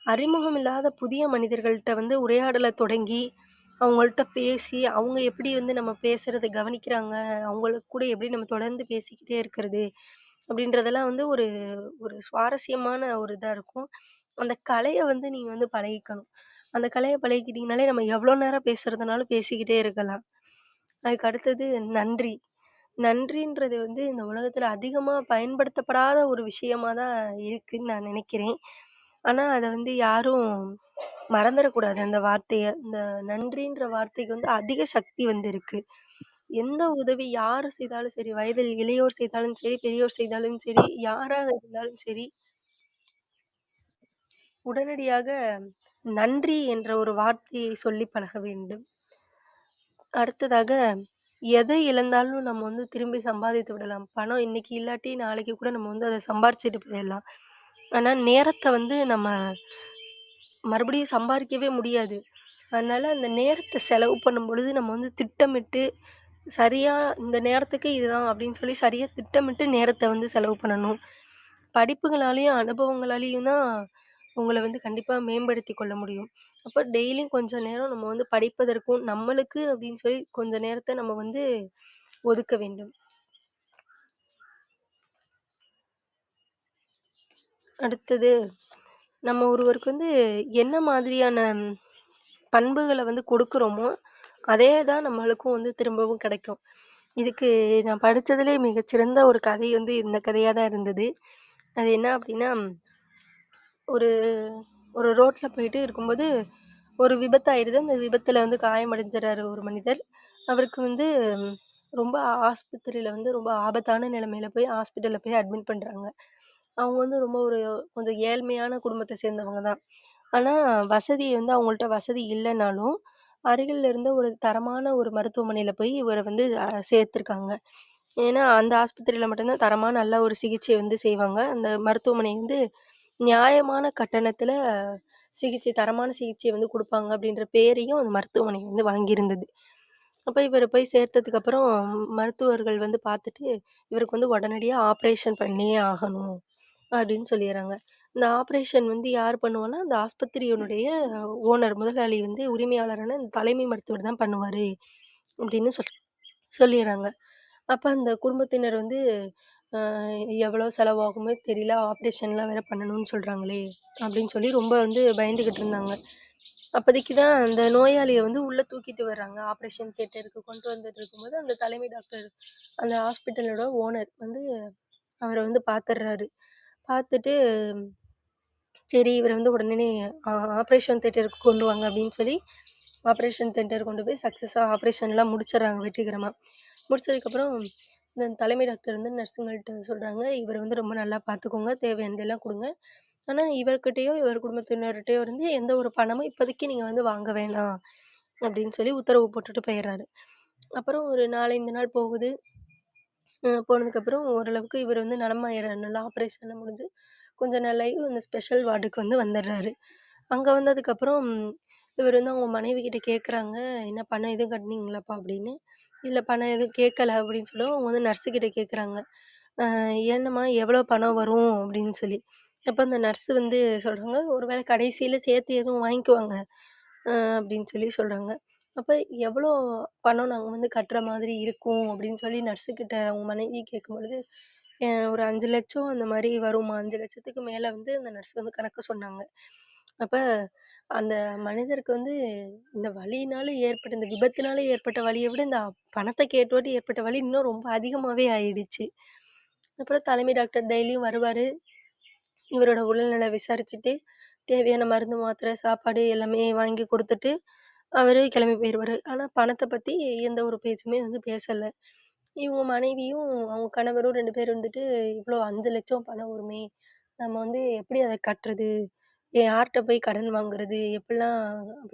அறிமுகம் இல்லாத புதிய மனிதர்கள்ட்ட வந்து உரையாடல தொடங்கி, அவங்கள்ட்ட பேசி, அவங்க எப்படி வந்து நம்ம பேசுறத கவனிக்கிறாங்க, அவங்களுக்கு கூட எப்படி நம்ம தொடர்ந்து பேசிக்கிட்டே இருக்கிறது, அப்படின்றதெல்லாம் வந்து ஒரு ஒரு சுவாரஸ்யமான ஒரு இதா இருக்கும். அந்த கலைய வந்து நீங்க வந்து பழகிக்கணும். அந்த கலைய பழகிக்கிட்டீங்கனாலே, நம்ம எவ்வளோ நேரம் பேசுறதுனாலும் பேசிக்கிட்டே இருக்கலாம். அதுக்கு அடுத்தது நன்றி. நன்றின்றது வந்து இந்த உலகத்துல அதிகமா பயன்படுத்தப்படாத ஒரு விஷயமா தான் இருக்குன்னு நான் நினைக்கிறேன். ஆனா, அத வந்து யாரும் மறந்துறக்கூடாது அந்த வார்த்தைய. இந்த நன்றின்ற வார்த்தைக்கு வந்து அதிக சக்தி வந்து இருக்கு. எந்த உதவி யாரு செய்தாலும் சரி, வயதில் இளையோர் செய்தாலும் சரி, பெரியோர் செய்தாலும் சரி, யாராக இருந்தாலும் சரி, உடனடியாக நன்றி என்ற ஒரு வார்த்தையை சொல்லி பழக வேண்டும். அடுத்ததாக எதை இழந்தாலும் நம்ம வந்து திரும்பி சம்பாதித்து விடலாம். பணம் இன்னைக்கு இல்லாட்டி நாளைக்கு கூட நம்ம வந்து அத சம்பாரிச்சுட்டு போயிடலாம். ஆனா நேரத்த வந்து நம்ம மறுபடியும் சம்பாரிக்கவே முடியாது. அதனால அந்த நேரத்த செலவு பண்ணும்பொழுது நம்ம வந்து திட்டமிட்டு, சரியா இந்த நேரத்துக்கு இதுதான் அப்படின்னு சொல்லி சரியா திட்டமிட்டு நேரத்த வந்து செலவு பண்ணணும். படிப்புகளாலயும், அனுபவங்களாலயும் தான் உங்கள வந்து கண்டிப்பா மேம்படுத்திக் கொள்ள முடியும். அப்ப டெய்லியும் கொஞ்ச நேரம் நம்ம வந்து படிப்பதற்கும், நம்மளுக்கு அப்படின்னு சொல்லி கொஞ்ச நேரத்த நம்ம வந்து ஒதுக்க வேண்டும். அடுத்தது நம்ம ஒருவருக்கு வந்து என்ன மாதிரியான பண்புகள வந்து கொடுக்குறோமோ, அதே தான் நம்மளுக்கும் வந்து திரும்பவும் கிடைக்கும். இதுக்கு நான் படிச்சதிலே மிகச்சிறந்த ஒரு கதை வந்து இந்த கதையா தான் இருந்தது. அது என்ன அப்டின்னா, ஒரு ஒரு ரோட்ல போயிட்டு இருக்கும்போது, ஒரு விபத்து ஆயிடுது. அந்த விபத்துல வந்து காயமடைஞ்சுறாரு ஒரு மனிதர். அவருக்கு வந்து ரொம்ப ஆஸ்பத்திரியில வந்து ரொம்ப ஆபத்தான நிலைமையில போய் ஹாஸ்பிட்டல்ல போய் அட்மிட் பண்றாங்க. அவங்க வந்து ரொம்ப ஒரு கொஞ்சம் ஏழ்மையான குடும்பத்த சேர்ந்தவங்க தான். ஆனா, வசதி வந்து அவங்கள்ட்ட வசதி இல்லனாலும், அருகில் இருந்த ஒரு தரமான ஒரு மருத்துவமனையில போய் இவர வந்து சேர்த்துருக்காங்க. ஏன்னா, அந்த ஆஸ்பத்திரியில மட்டும் தான் தரமான நல்ல ஒரு சிகிச்சை வந்து செய்வாங்க. அந்த மருத்துவமனை வந்து நியாயமான கட்டணத்தில தரமான சிகிச்சை வந்து குடுப்பாங்க அப்படின்ற பேரையும் அந்த மருத்துவமனை வந்து வாங்கியிருந்தது. அப்ப இவர போய் சேர்த்ததுக்கப்புறம் மருத்துவர்கள் வந்து பார்த்துட்டு, இவருக்கு வந்து உடனடியா ஆப்ரேஷன் பண்ணியே ஆகணும் அப்படின்னு சொல்லிர்றாங்க. இந்த ஆப்ரேஷன் வந்து யார் பண்ணுவான்னா, அந்த ஆஸ்பத்திரியினுடைய ஓனர் முதலாளி வந்து உரிமையாளரான அந்த தலைமை மருத்துவர் தான் பண்ணுவாரு அப்படின்னு சொல்லிர்றாங்க. அப்ப அந்த குடும்பத்தினர் வந்து அ எவ்வளோ செலவாகுமோ தெரியல. ஆப்ரேஷன்லாம் வேற பண்ணணும்னு சொல்றாங்களே! அப்படின்னு சொல்லி ரொம்ப வந்து பயந்துகிட்டு இருந்தாங்க. அப்போதைக்கு தான் அந்த நோயாளிய வந்து உள்ள தூக்கிட்டு வர்றாங்க. ஆப்ரேஷன் தியேட்டருக்கு கொண்டு வந்துட்டு இருக்கும்போது, அந்த தலைமை டாக்டர் அந்த ஹாஸ்பிட்டலோட ஓனர் வந்து அவர வந்து பார்த்துடுறாரு. பார்த்துட்டு, சரி இவர வந்து உடனே ஆ ஆப்ரேஷன் தியேட்டருக்கு கொண்டு வாங்க அப்படின்னு சொல்லி, ஆப்ரேஷன் தியேட்டர் கொண்டு போய் சக்சஸா ஆப்ரேஷன்லாம் முடிச்சிடுறாங்க வெற்றிகரமா. முடிச்சதுக்கப்புறம் இந்த தலைமை டாக்டர் வந்து நர்ஸுங்கள்ட்ட சொல்றாங்க, "இவர வந்து ரொம்ப நல்லா பார்த்துக்கோங்க. தேவையானதெல்லாம் குடுங்க. ஆனா இவர்கிட்டயோ, இவர் குடும்பத்தினர்கிட்டயோ இருந்து எந்த ஒரு பணமும் இப்போதைக்கு நீங்க வந்து வாங்க வேணாம்." அப்படின்னு சொல்லி உத்தரவு போட்டுட்டு போயிர்றாரு. அப்புறம் ஒரு 4, 5 நாள் போகுது. போனதுக்கப்புறம் ஓரளவுக்கு இவர் வந்து நலமாயிர்றாரு. நல்லா ஆப்ரேஷன்லாம் முடிஞ்சு, கொஞ்சம் நல்லாயி அந்த ஸ்பெஷல் வார்டுக்கு வந்து வந்துர்றாரு. அங்க வந்ததுக்கப்புறம் இவர் வந்து அவங்க மனைவி கிட்ட கேட்குறாங்க, "என்ன பணம் எதுவும் கட்டுனீங்களாப்பா?" அப்படின்னு. "இல்ல பணம் எதுவும் கேட்கல" அப்படின்னு சொல்லவும், அவங்க வந்து நர்ஸு கிட்ட கேட்குறாங்க. "என்னம்மா எவ்வளோ பணம் வரும்?" அப்படின்னு சொல்லி. அப்ப அந்த நர்ஸ் வந்து சொல்றாங்க, "ஒரு வேளை கடைசியில சேர்த்து எதுவும் வாங்கிக்குவாங்க." அப்படின்னு சொல்லி சொல்றாங்க. அப்ப எவ்வளோ பணம் நாங்க வந்து கட்டுற மாதிரி இருக்கும் அப்படின்னு சொல்லி நர்ஸுகிட்ட அவங்க மனைவி கேட்கும்பொழுது, ஒரு 5,00,000 அந்த மாரி வருமா, 5,00,000க்கு மேல வந்து அந்த நர்ஸ் வந்து கணக்கு சொன்னாங்க. அப்ப அந்த மனிதருக்கு வந்து இந்த வலியினால ஏற்பட்ட இந்த விபத்தினால ஏற்பட்ட வலிய விட, இந்த பணத்த கேட்டோட்டி ஏற்பட்ட வலி இன்னும் ரொம்ப அதிகமாவே ஆயிடுச்சு. அப்புறம் தலைமை டாக்டர் டெய்லியும் வருவாரு. இவரோட உடல்நல விசாரிச்சுட்டு, தேவையான மருந்து, மாத்திரை, சாப்பாடு எல்லாமே வாங்கி குடுத்துட்டு, அவரு கிளம்பி போயிருவாரு. ஆனா பணத்த பத்தி எந்த ஒரு பேச்சுமே வந்து பேசல. இவங்க மனைவியும், அவங்க கணவரும் 2 பேரும் வந்துட்டு, "இவ்ளோ 5,00,000 பணம் வருமே! நம்ம வந்து எப்படி அத கட்டுறது? யார்ட்ட போய் கடன் வாங்குறது?" அப்படிலாம்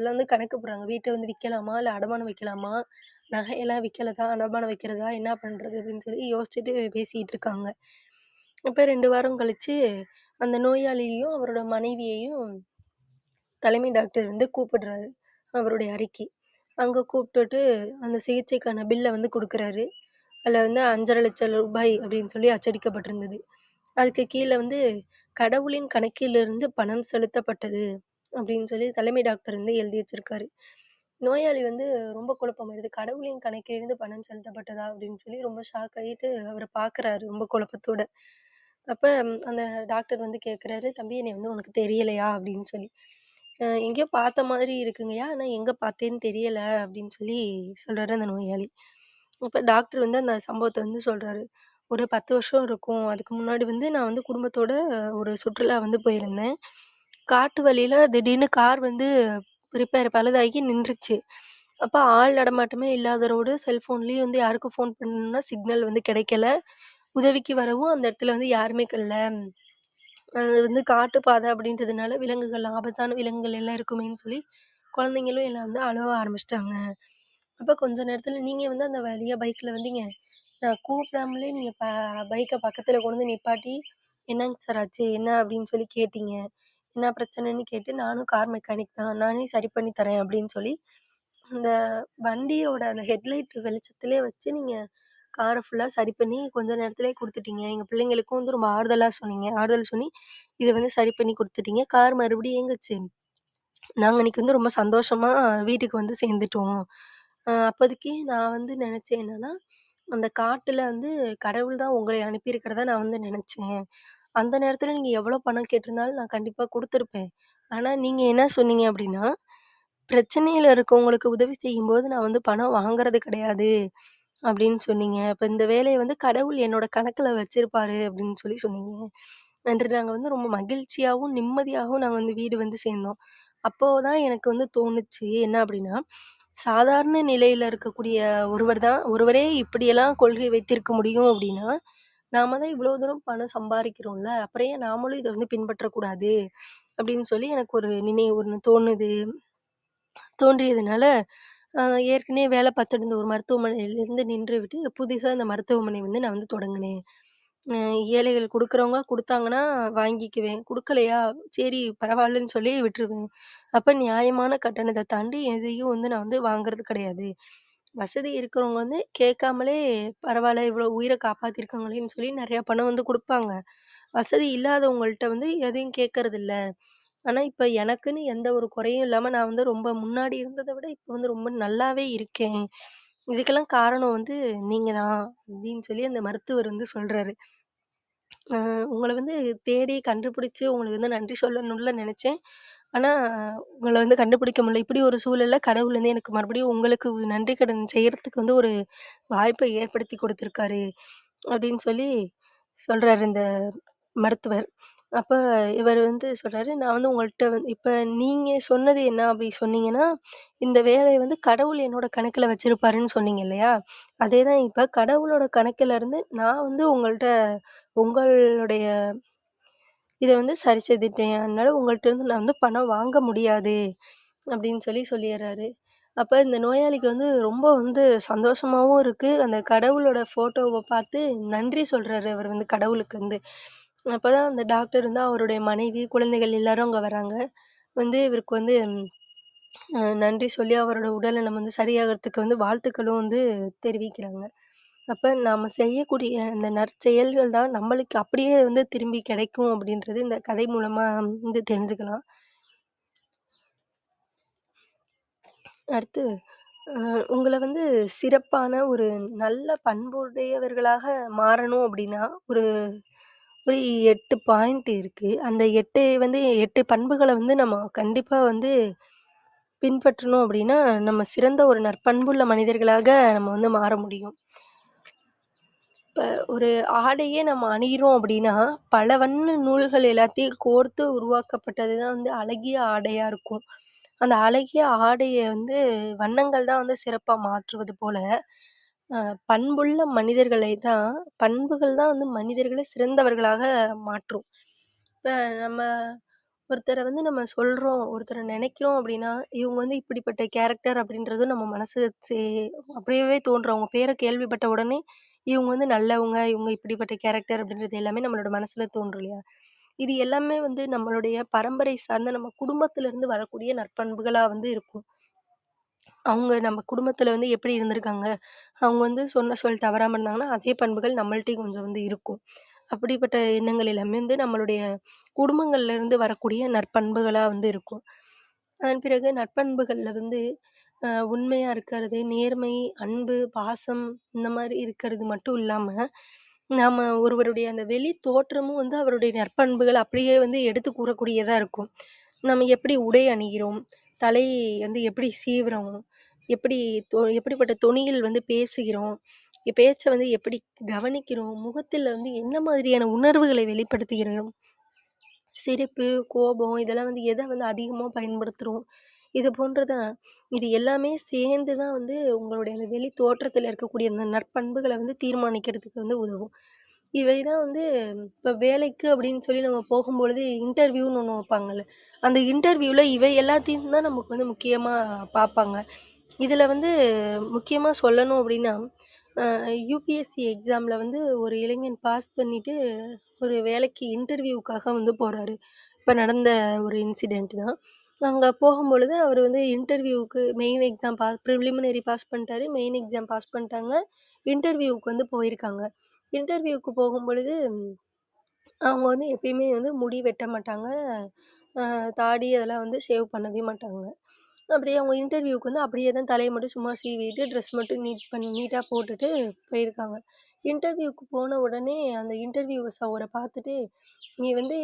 வந்து கணக்கு போடுறாங்க. வீட்ட வந்து விக்கலாமா? இல்ல அடமானம் வைக்கலாமா? நகையெல்லாம் விக்கிறதா? அடமானம் வைக்கிறதா? என்ன பண்றது? அப்படின்னு சொல்லி யோசிச்சுட்டு பேசிட்டு இருக்காங்க. அப்ப 2 வாரம் கழிச்சு, அந்த நோயாளியையும், அவரோட மனைவியையும் தலைமை டாக்டர் வந்து கூப்பிடுறாரு, அவருடைய அறைக்கு. அங்க கூப்ட்டுட்டு அந்த சிகிச்சைக்கான பில்ல வந்து குடுக்குறாரு. அதுல வந்து ரூ. 5,50,000 அப்படின்னு சொல்லி அச்சடிக்கப்பட்டிருந்தது. அதுக்கு கீழ வந்து கடவுளின் கணக்கிலிருந்து பணம் செலுத்தப்பட்டது அப்படின்னு சொல்லி தலைமை டாக்டர் வந்து எழுதி வச்சிருக்காரு. நோயாளி வந்து ரொம்ப குழப்பமாயிடுது. கடவுளின் கணக்கிலிருந்து பணம் செலுத்தப்பட்டதா? அப்படின்னு சொல்லி ரொம்ப ஷாக் ஆயிட்டு அவர பார்க்குறாரு ரொம்ப குழப்பத்தோட. அப்ப அந்த டாக்டர் வந்து கேட்குறாரு, "தம்பி என்னைய வந்து உனக்கு தெரியலையா?" அப்படின்னு சொல்லி. எங்கேயோ பார்த்த மாதிரி இருக்குங்கய்யா. ஆனா எங்க பார்த்தேன்னு தெரியல." அப்படின்னு சொல்லி சொல்றாரு அந்த நோயாளி. அப்ப டாக்டர் வந்து அந்த சம்பவத்த வந்து சொல்றாரு. "ஒரு 10 வருஷம் இருக்கும். அதுக்கு முன்னாடி வந்து நான் வந்து குடும்பத்தோட ஒரு சுற்றுலா வந்து போயிருந்தேன். காட்டு வழியில திடீர்னு கார் வந்து பழுதாகி நின்றுச்சு. அப்ப ஆள் நடமாட்டமே இல்லாத ரோடு. செல்ஃபோன்லயும் வந்து யாருக்கும் ஃபோன் பண்ணணும்னா சிக்னல் வந்து கிடைக்கல. உதவிக்கு வரவும் அந்த இடத்துல வந்து யாருமே இல்ல. அது வந்து காட்டுப்பாதை அப்படின்றதுனால விலங்குகள் ஆபத்தான விலங்குகள் எல்லாம் இருக்குமேன்னு சொல்லி, குழந்தைங்களும் எல்லாம் வந்து அழுவ ஆரம்பிச்சுட்டாங்க. அப்ப கொஞ்ச நேரத்துல நீங்க வந்து அந்த வழியா பைக்ல வந்தீங்க. நான் கூப்பிடாமலே நீங்க பைக்க பக்கத்துல கொண்டு வந்து நிப்பாட்டி, "என்னங்க சார் ஆச்சு? என்ன?" அப்படின்னு சொல்லி கேட்டீங்க. என்ன பிரச்சனைன்னு கேட்டு, "நானும் கார் மெக்கானிக் தான். நானே சரி பண்ணி தரேன்." அப்படின்னு சொல்லி, அந்த வண்டியோட அந்த ஹெட்லைட் வெளிச்சத்திலே வச்சு நீங்க கார ஃபுல்லா சரி பண்ணி கொஞ்ச நேரத்திலேயே குடுத்துட்டீங்க. எங்க பிள்ளைங்களுக்கும் வந்து ரொம்ப ஆறுதலா சொன்னீங்க. ஆறுதல் சொல்லி, இத வந்து சரி பண்ணி குடுத்துட்டீங்க. கார் மறுபடியும் இயங்குச்சு. நாங்க அன்னைக்கு வந்து ரொம்ப சந்தோஷமா வீட்டுக்கு வந்து சேர்ந்துட்டோம். அப்போதைக்கு நான் வந்து நெனச்சேன் என்னன்னா, அந்த காட்டுல வந்து கடவுள் தான் உங்களை அனுப்பியிருக்கிறதா நான் வந்து நெனச்சேன். அந்த நேரத்துல நீங்க எவ்வளோ பணம் கேட்டிருந்தாலும் நான் கண்டிப்பா குடுத்துருப்பேன். ஆனா நீங்க என்ன சொன்னீங்க அப்டின்னா, "பிரச்சனையில இருக்கவங்களுக்கு உதவி செய்யும்போது நான் வந்து பணம் வாங்குறது கிடையாது." அப்டின்னு சொன்னீங்க. "அப்ப இந்த வேலைய வந்து கடவுள் என்னோட கணக்குல வச்சிருப்பாரு." அப்டின்னு சொல்லி சொன்னீங்க. அன்று நாங்க வந்து ரொம்ப மகிழ்ச்சியாவும், நிம்மதியாகவும் நாங்க வந்து வீடு வந்து சேர்ந்தோம். அப்போ தான் எனக்கு வந்து தோணுச்சு என்ன அப்டின்னா, சாதாரண நிலையில இருக்கக்கூடிய ஒருவரே இப்படியெல்லாம் கொள்கை வைத்திருக்க முடியும் அப்டின்னா, நாம தான் இவ்ளோ தூரம் பணம் சம்பாரிக்கிறோம்ல. அப்புறம் ஏன் நாமளும் இத வந்து பின்பற்றக்கூடாது? அப்டின்னு சொல்லி எனக்கு ஒரு நினைவு ஒண்ணு தோன்றியதுனால, அ ஏற்கனவே வேல பார்த்துட்டு இருந்த ஒரு மருத்துவமனையிலிருந்து நின்றுவிட்டு, புதிசா இந்த மருத்துவமனை வந்து நான் வந்து தொடங்குனேன். அ ஏழைகள் குடுக்குறவங்க குடுத்தாங்கன்னா வாங்கிக்குவேன். குடுக்கலையா, சரி பரவாயில்லன்னு சொல்லி விட்டுருவேன். அப்ப நியாயமான கட்டணத்த தாண்டி எதையும் வந்து நான் வந்து வாங்குறது கிடையாது. வசதி இருக்கிறவங்க வந்து கேட்காமலே பரவால்ல இவ்வளோ உயிர காப்பாத்தியிருக்காங்களேன்னு சொல்லி நெறைய பணம் வந்து குடுப்பாங்க. வசதி இல்லாதவங்கள்ட்ட வந்து எதையும் கேட்கறதில்ல. ஆனா, இப்ப எனக்குன்னு எந்த ஒரு குறையும் இல்லாம நான் வந்து ரொம்ப முன்னாடி இருந்தத விட இப்ப வந்து ரொம்ப நல்லாவே இருக்கேன். இதுக்கெல்லாம் காரணம் வந்து நீங்க தான் அப்படின்னு சொல்லி அந்த மருத்துவர் வந்து சொல்றாரு. உங்கள வந்து தேடி கண்டுபிடிச்சு உங்களுக்கு வந்து நன்றி சொல்லணும்ல நெனச்சேன். ஆனா, உங்கள வந்து கண்டுபிடிக்க முடியல. இப்படி ஒரு சூழல்ல கடவுள் வந்து எனக்கு மறுபடியும் உங்களுக்கு நன்றி கடன் செய்யறதுக்கு வந்து ஒரு வாய்ப்ப ஏற்படுத்தி குடுத்துருக்காரு. அப்படின்னு சொல்லி சொல்றாரு இந்த மருத்துவர். அப்ப இவரு வந்து சொல்றாரு, "நான் வந்து உங்கள்ட்ட வந்து இப்ப நீங்க சொன்னது என்ன அப்படி சொன்னீங்கன்னா, இந்த வேலைய வந்து கடவுள் என்னோட கணக்குல வச்சிருப்பாருன்னு சொன்னீங்க இல்லையா? அதேதான் இப்ப கடவுளோட கணக்குல இருந்து நான் வந்து உங்களுடைய இத வந்து சரி செய்துட்டேன். அதனால உங்கள்ட்ட இருந்து நான் வந்து பணம் வாங்க முடியாது." அப்படின்னு சொல்லி சொல்லிர்றாரு. அப்ப இந்த நோயாளிக்கு வந்து ரொம்ப வந்து சந்தோஷமாவும் இருக்கு. அந்த கடவுளோட ஃபோட்டோவ பார்த்து நன்றி சொல்றாரு அவரு வந்து கடவுளுக்கு வந்து. அப்பதான் அந்த டாக்டர் வந்து அவருடைய மனைவி, குழந்தைகள் எல்லாரும் அங்க வராங்க. வந்து இவருக்கு வந்து நன்றி சொல்லி அவரோட உடல்நலம் வந்து சரியாகறதுக்கு வந்து வாழ்த்துக்களும் வந்து தெரிவிக்கிறாங்க. அப்ப நாம செய்யக்கூடிய அந்த நற்செயல்கள் தான் நம்மளுக்கு அப்படியே வந்து திரும்பி கிடைக்கும் அப்படின்றது இந்த கதை மூலமா வந்து தெரிஞ்சுக்கலாம். அடுத்து அ உங்கள வந்து சிறப்பான ஒரு நல்ல பண்புடையவர்களாக மாறணும் அப்படின்னா, ஒரு ஒரு 8 பாயிண்ட் இருக்கு. அந்த 8 பண்புகள வந்து நம்ம கண்டிப்பா வந்து பின்பற்றணும் அப்படின்னா, நம்ம சிறந்த ஒரு நற்பண்புள்ள மனிதர்களாக நம்ம வந்து மாற முடியும். இப்ப ஒரு ஆடையே நம்ம அணியிறோம் அப்படின்னா, பல வண்ண நூல்கள் எல்லாத்தையும் கோர்த்து உருவாக்கப்பட்டது தான் வந்து அழகிய ஆடையா இருக்கும். அந்த அழகிய ஆடைய வந்து வண்ணங்கள் தான் வந்து சிறப்பா மாற்றுவது போல, அ பண்புள்ள மனிதர்களை தான் பண்புகள் தான் வந்து மனிதர்கள சிறந்தவர்களாக மாற்றும். இப்ப நம்ம ஒருத்தர வந்து நம்ம சொல்றோம், ஒருத்தர நெனைக்கிறோம் அப்டின்னா, இவங்க வந்து இப்படிப்பட்ட கேரக்டர் அப்படின்றது நம்ம மனசு அப்படியே தோன்றும். அவங்க பேர கேள்விப்பட்ட உடனே, இவங்க வந்து நல்லவங்க, இவங்க இப்படிப்பட்ட கேரக்டர் அப்படின்றது எல்லாமே நம்மளோட மனசுல தோன்றும் இல்லையா? இது எல்லாமே வந்து நம்மளுடைய பரம்பரை சார்ந்த நம்ம குடும்பத்திலிருந்து வரக்கூடிய நற்பண்புகளா வந்து இருக்கும். அவங்க நம்ம குடும்பத்துல வந்து எப்படி இருந்திருக்காங்க? அவங்க வந்து சொன்ன சொல் தவறாம இருந்தாங்கன்னா, அதே பண்புகள் நம்மள்ட்டயும் கொஞ்சம் வந்து இருக்கும். அப்படிப்பட்ட எண்ணங்கள் எல்லாமே வந்து நம்மளுடைய குடும்பங்கள்ல இருந்து வரக்கூடிய நற்பண்புகளா வந்து இருக்கும். அதன் பிறகு நற்பண்புகள்ல வந்து உண்மையா இருக்கிறது, நேர்மை, அன்பு, பாசம் இந்த மாரி இருக்கிறது மட்டும் இல்லாம, நாம ஒருவருடைய அந்த வெளி தோற்றமும் வந்து அவருடைய நற்பண்புகள் அப்படியே வந்து எடுத்து கூறக்கூடியதா இருக்கும். நம்ம எப்படி உடை அணிகிறோம், தலை வந்து எப்படி சீவுறோம், எப்படி எப்படிப்பட்ட தொனியில் வந்து பேசுகிறோம், பேச்ச வந்து எப்படி கவனிக்கிறோம், முகத்தில வந்து என்ன மாதிரியான உணர்வுகளை வெளிப்படுத்துகிறோம், சிரிப்பு, கோபம் இதெல்லாம் வந்து எத வந்து அதிகமா பயன்படுத்துறோம். இது போன்றதான் இது எல்லாமே சேர்ந்து தான் வந்து உங்களுடைய அந்த வெளி தோற்றத்தில இருக்கக்கூடிய அந்த நற்பண்புகள வந்து தீர்மானிக்கிறதுக்கு வந்து உதவும். இவை தான் வந்து இப்ப வேலைக்கு அப்படின்னு சொல்லி நம்ம போகும்பொழுது இன்டர்வியூன்னு ஒண்ணு வைப்பாங்கல்ல. அந்த இன்டர்வியூல இவை எல்லாத்தையும் தான் நமக்கு வந்து முக்கியமா பார்ப்பாங்க. இதுல வந்து முக்கியமா சொல்லணும் அப்டின்னா, யுபிஎஸ்சி எக்ஸாம்ல வந்து ஒரு இளைஞன் பாஸ் பண்ணிட்டு ஒரு வேலைக்கு இன்டர்வியூக்காக வந்து போறாரு. இப்ப நடந்த ஒரு இன்சிடென்ட் தான். அங்க போகும்பொழுது அவரு வந்து இன்டர்வியூக்கு மெயின் எக்ஸாம் ப்ரிலிமினரி பாஸ் பண்ணிட்டாரு. மெயின் எக்ஸாம் பாஸ் பண்ணிட்டாங்க. இன்டர்வியூக்கு வந்து போயிருக்காங்க. இன்டர்வியூக்கு போகும்பொழுது அவங்க வந்து எப்பயுமே வந்து முடி வெட்ட மாட்டாங்க. அ தாடி அதெல்லாம் வந்து ஷேவ் பண்ணவே மாட்டாங்க. அப்படியே அவங்க இன்டர்வியூக்கு வந்து அப்படியே தான் தலைய மட்டும் சும்மா சீவிட்டு, ட்ரெஸ் மட்டும் நீட்டா போட்டுட்டு போயிருக்காங்க. இன்டர்வியூக்கு போன உடனே அந்த இன்டர்வியூவர்ஸ் அவர பார்த்துட்டு, "நீ வந்து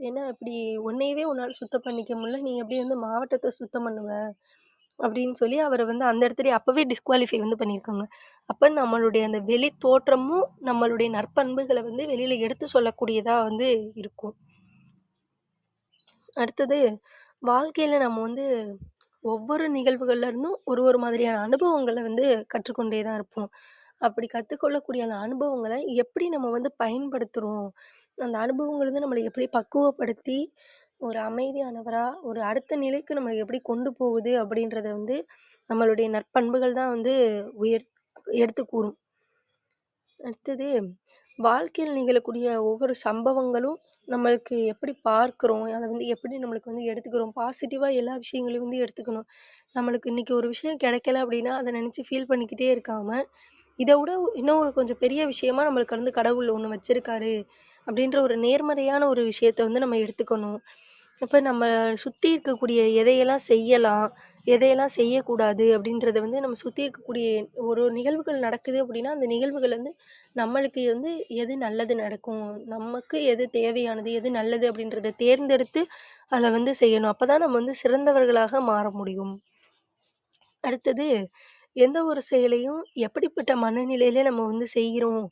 என்ன இப்படி உன்னையவே உன்னால சுத்தம் பண்ணிக்க முடியல. நீ எப்படி வந்து மாவட்டத்த சுத்தம் பண்ணுவ?" அப்படின்னு சொல்லி அவர வந்து அந்த இடத்துலயே அப்பவே டிஸ்குவாலிஃபை வந்து பண்ணியிருக்காங்க. அப்ப நம்மளுடைய அந்த வெளி தோற்றமும், நம்மளுடைய நற்பண்புகள வந்து வெளியில எடுத்து சொல்லக்கூடியதா வந்து இருக்கும். அடுத்தது வாழ்க்கையில நம்ம வந்து ஒவ்வொரு நிகழ்வுகள்ல இருந்தும் ஒரு ஒரு மாதிரியான அனுபவங்கள வந்து கற்றுக்கொண்டே தான் இருப்போம். அப்படி கத்துக்கொள்ளக்கூடிய அந்த அனுபவங்கள எப்படி நம்ம வந்து பயன்படுத்துறோம்? அந்த அனுபவங்கள் வந்து நம்மள எப்படி பக்குவப்படுத்தி, ஒரு அமைதியானவரா, ஒரு அடுத்த நிலைக்கு நம்மள எப்படி கொண்டு போகுது அப்படின்றத வந்து நம்மளுடைய நற்பண்புகள் தான் வந்து உயர் எடுத்து கூறும். அடுத்தது வாழ்க்கையில் நிகழக்கூடிய ஒவ்வொரு சம்பவங்களும் நம்மளுக்கு எப்படி பார்க்கிறோம், அத வந்து எப்படி நம்மளுக்கு வந்து எடுத்துக்கிறோம். பாசிட்டிவா எல்லா விஷயங்களையும் வந்து எடுத்துக்கணும். நம்மளுக்கு இன்னைக்கு ஒரு விஷயம் கிடைக்கல அப்படின்னா, அத நினைச்சு ஃபீல் பண்ணிக்கிட்டே இருக்காம, இத விட இன்னும் ஒரு கொஞ்சம் பெரிய விஷயமா நம்மளுக்கு வந்து கடவுள் ஒண்ணு வச்சிருக்காரு. அப்படின்ற ஒரு நேர்மறையான ஒரு விஷயத்த வந்து நம்ம எடுத்துக்கணும். அப்ப நம்ம சுத்தி இருக்கக்கூடிய எதையெல்லாம் செய்யலாம், எதையெல்லாம் செய்யக்கூடாது அப்படின்றத வந்து நம்ம சுத்தி இருக்கக்கூடிய ஒரு நிகழ்வுகள் நடக்குது அப்படின்னா, அந்த நிகழ்வுகள் வந்து நம்மளுக்கு வந்து எது நல்லது நடக்கும், நமக்கு எது தேவையானது, எது நல்லது அப்படின்றத தேர்ந்தெடுத்து அத வந்து செய்யணும். அப்பதான் நம்ம வந்து சிறந்தவர்களாக மாற முடியும். அடுத்தது எந்த ஒரு செயலையும் எப்படிப்பட்ட மனநிலையில நம்ம வந்து செய்கிறோம்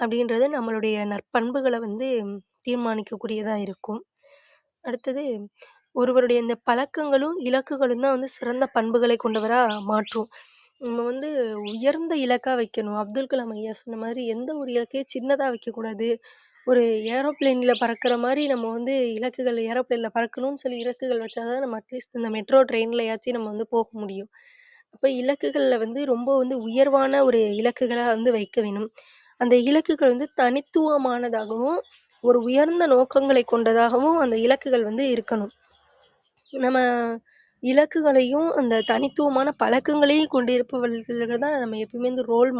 அப்படின்றது நம்மளுடைய நற்பண்புகள வந்து தீர்மானிக்கக்கூடியதா இருக்கும். அடுத்தது ஒருவருடைய இந்த பழக்கங்களும், இலக்குகளும் தான் வந்து சிறந்த பண்புகளை கொண்டவரா மாற்றும். நம்ம வந்து உயர்ந்த இலக்கா வைக்கணும். அப்துல் கலாம் ஐயா சொன்ன மாதிரி எந்த ஒரு இலக்கையும் சின்னதா வைக்கக்கூடாது. ஒரு ஏரோப்ளேன்ல பறக்கிற மாரி நம்ம வந்து இலக்குகள் ஏரோப்ளேன்ல பறக்கணும்னு சொல்லி இலக்குகள் வச்சா தான் நம்ம அட்லீஸ்ட் இந்த மெட்ரோ ட்ரெயின்லயாச்சும் நம்ம வந்து போக முடியும். அப்ப இலக்குகள்ல வந்து ரொம்ப வந்து உயர்வான ஒரு இலக்குகளா வந்து வைக்க வேணும். அந்த இலக்குகள் வந்து தனித்துவமானதாகவும், ஒரு உயர்ந்த நோக்கங்களை கொண்டதாகவும் அந்த இலக்குகள் வந்து இருக்கணும். நம்ம இலக்குகளையும், அந்த தனித்துவமான பழக்கங்களையும் கொண்டிருப்பவர்கள் தான் நம்ம எப்பயுமே வந்து ரோல்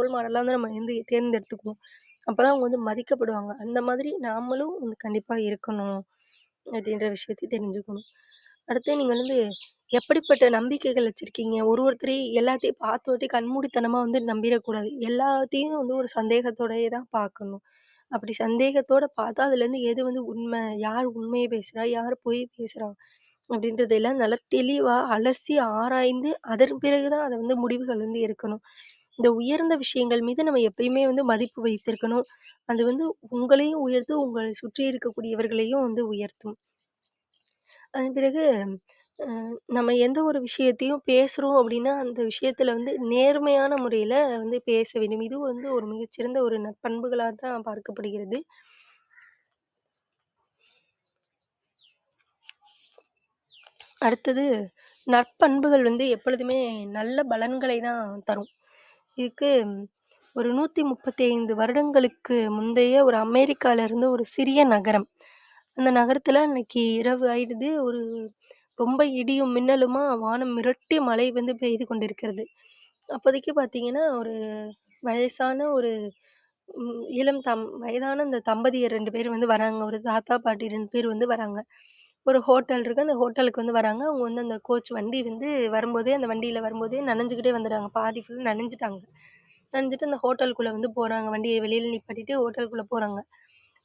மாடலா வந்து நம்ம வந்து தேர்ந்தெடுத்துக்குவோம். அப்பதான் அவங்க வந்து மதிக்கப்படுவாங்க. அந்த மாதிரி நாமளும் வந்து கண்டிப்பா இருக்கணும். அப்படின்ற விஷயத்த தெரிஞ்சுக்கணும். அடுத்து நீங்க வந்து எப்படிப்பட்ட நம்பிக்கைகள் வச்சிருக்கீங்க? ஒருத்தரையும் எல்லாத்தையும் பார்த்தோட்டி கண்மூடித்தனமா வந்து நம்பிறக்கூடாது. எல்லாத்தையும் வந்து ஒரு சந்தேகத்தோடயே தான் பார்க்கணும். அப்படி சந்தேகத்தோட பார்த்தா, அதுலேருந்து எது வந்து உண்மை? யார் உண்மைய பேசுறா? யார் பொய் பேசுறா? அப்படின்றதெல்லாம் நல்லா தெளிவா அலசி ஆராய்ந்து, அதன் பிறகு தான் அத வந்து முடிவுகள் வந்து எடுக்கணும். இந்த உயர்ந்த விஷயங்கள் மீது நம்ம எப்பயுமே வந்து மதிப்பு வைத்திருக்கணும். அது வந்து உங்களையும் உயர்த்தும், உங்களை சுற்றி இருக்கக்கூடியவர்களையும் வந்து உயர்த்தும். அதன் பிறகு அ நம்ம எந்த ஒரு விஷயத்தையும் பேசுறோம் அப்படின்னா, அந்த விஷயத்துல வந்து நேர்மையான முறையில வந்து பேச வேண்டும். இது வந்து ஒரு மிகச்சிறந்த ஒரு நற்பண்புகளா தான் பார்க்கப்படுகிறது. அடுத்தது நற்பண்புகள் வந்து எப்பொழுதுமே நல்ல பலன்களை தான் தரும். இதுக்கு ஒரு 135 வருடங்களுக்கு முந்தைய ஒரு அமெரிக்கால இருந்த ஒரு சிறிய நகரம். அந்த நகரத்துல அன்னைக்கு இரவு ஆயிடுது. ரொம்ப இடியும், மின்னலுமா வானம் மிரட்டி மழை வந்து பெய்து கொண்டிருக்கிறது. அப்போதைக்கு பார்த்தீங்கன்னா, ஒரு வயசான ஒரு வயதான அந்த தம்பதியர் 2 பேர் வந்து வராங்க. ஒரு தாத்தா, பாட்டி 2 பேர் வந்து வராங்க. ஒரு ஹோட்டல் இருக்கு. அந்த ஹோட்டலுக்கு வந்து வராங்க. அவங்க வந்து அந்த கோச் வண்டி வந்து வரும்போதே அந்த வண்டியில வரும்போதே நனைஞ்சுக்கிட்டே வந்துட்டாங்க. பாதி ஃபுல் நனைஞ்சுட்டாங்க. நனைஞ்சுட்டு அந்த ஹோட்டலுக்குள்ள வந்து போறாங்க. வண்டிய வெளியில நிப்பாட்டிட்டு ஹோட்டலுக்குள்ள போறாங்க.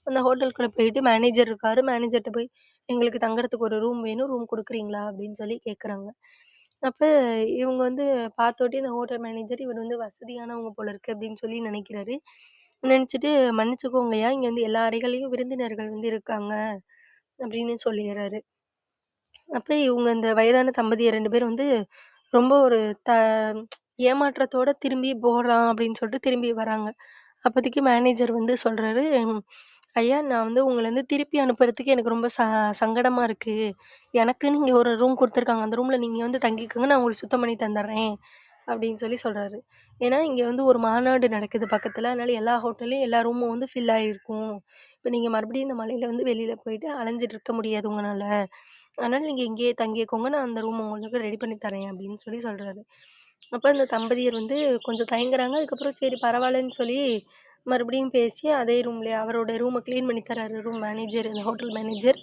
அந்த ஹோட்டலுக்குள்ள போயிட்டு மேனேஜர் இருக்காரு. மேனேஜர்ட்ட போய், "எங்களுக்கு தங்குறதுக்கு ஒரு ரூம் வேணும். ரூம் குடுக்குறீங்களா?" அப்படின்னு சொல்லி கேட்குறாங்க. அப்ப இவங்க வந்து பார்த்தோனே இந்த ஹோட்டல் மேனேஜர் இவர் வந்து வசதியானவங்க போல இருக்கு அப்படின்னு சொல்லி நினைக்கிறாரு. நினைச்சுட்டு, "மன்னிச்சுக்கோங்கய்யா, இங்க வந்து எல்லா அறைகள்லயும் விருந்தினர்கள் வந்து இருக்காங்க" அப்படின்னு சொல்லிர்றாரு. அப்ப இவங்க இந்த வயதான தம்பதியர் 2 பேரும் வந்து ரொம்ப ஒரு த ஏமாற்றத்தோட திரும்பி போலாம் அப்படின்னு சொல்லிட்டு திரும்பி வராங்க. அப்போதைக்கு மேனேஜர் வந்து சொல்றாரு, ஐயா நான் வந்து உங்கள வந்து திருப்பி அனுப்புறதுக்கு எனக்கு ரொம்ப சங்கடமா இருக்கு. எனக்குன்னு இங்க ஒரு ரூம் குடுத்துருக்காங்க. அந்த ரூம்ல நீங்க வந்து தங்கிக்கோங்க. நான் உங்களுக்கு சுத்தம் பண்ணி தந்துர்றேன்." அப்படின்னு சொல்லி சொல்றாரு. ஏன்னா, இங்க வந்து ஒரு மாநாடு நடக்குது பக்கத்துல. அதனால எல்லா ஹோட்டல்லயும் எல்லா ரூமும் வந்து ஃபில் ஆயிருக்கும். இப்ப நீங்க மறுபடியும் இந்த மழையில வந்து வெளியில போயிட்டு அலைஞ்சுட்டு இருக்க முடியாது உங்கனால. அதனால நீங்க இங்கேயே தங்கிக்கோங்க. நான் அந்த ரூம் உங்களுக்கு ரெடி பண்ணி தரேன் அப்படின்னு சொல்லி சொல்றாரு. அப்ப அந்த தம்பதியர் வந்து கொஞ்சம் தயங்குறாங்க. அதுக்கப்புறம் சரி பரவாயில்லன்னு சொல்லி மறுபடியும் பேசி அதே ரூம்லயே அவரோட ரூம கிளீன் பண்ணி தராரு ரூம் மேனேஜர், அந்த ஹோட்டல் மேனேஜர்.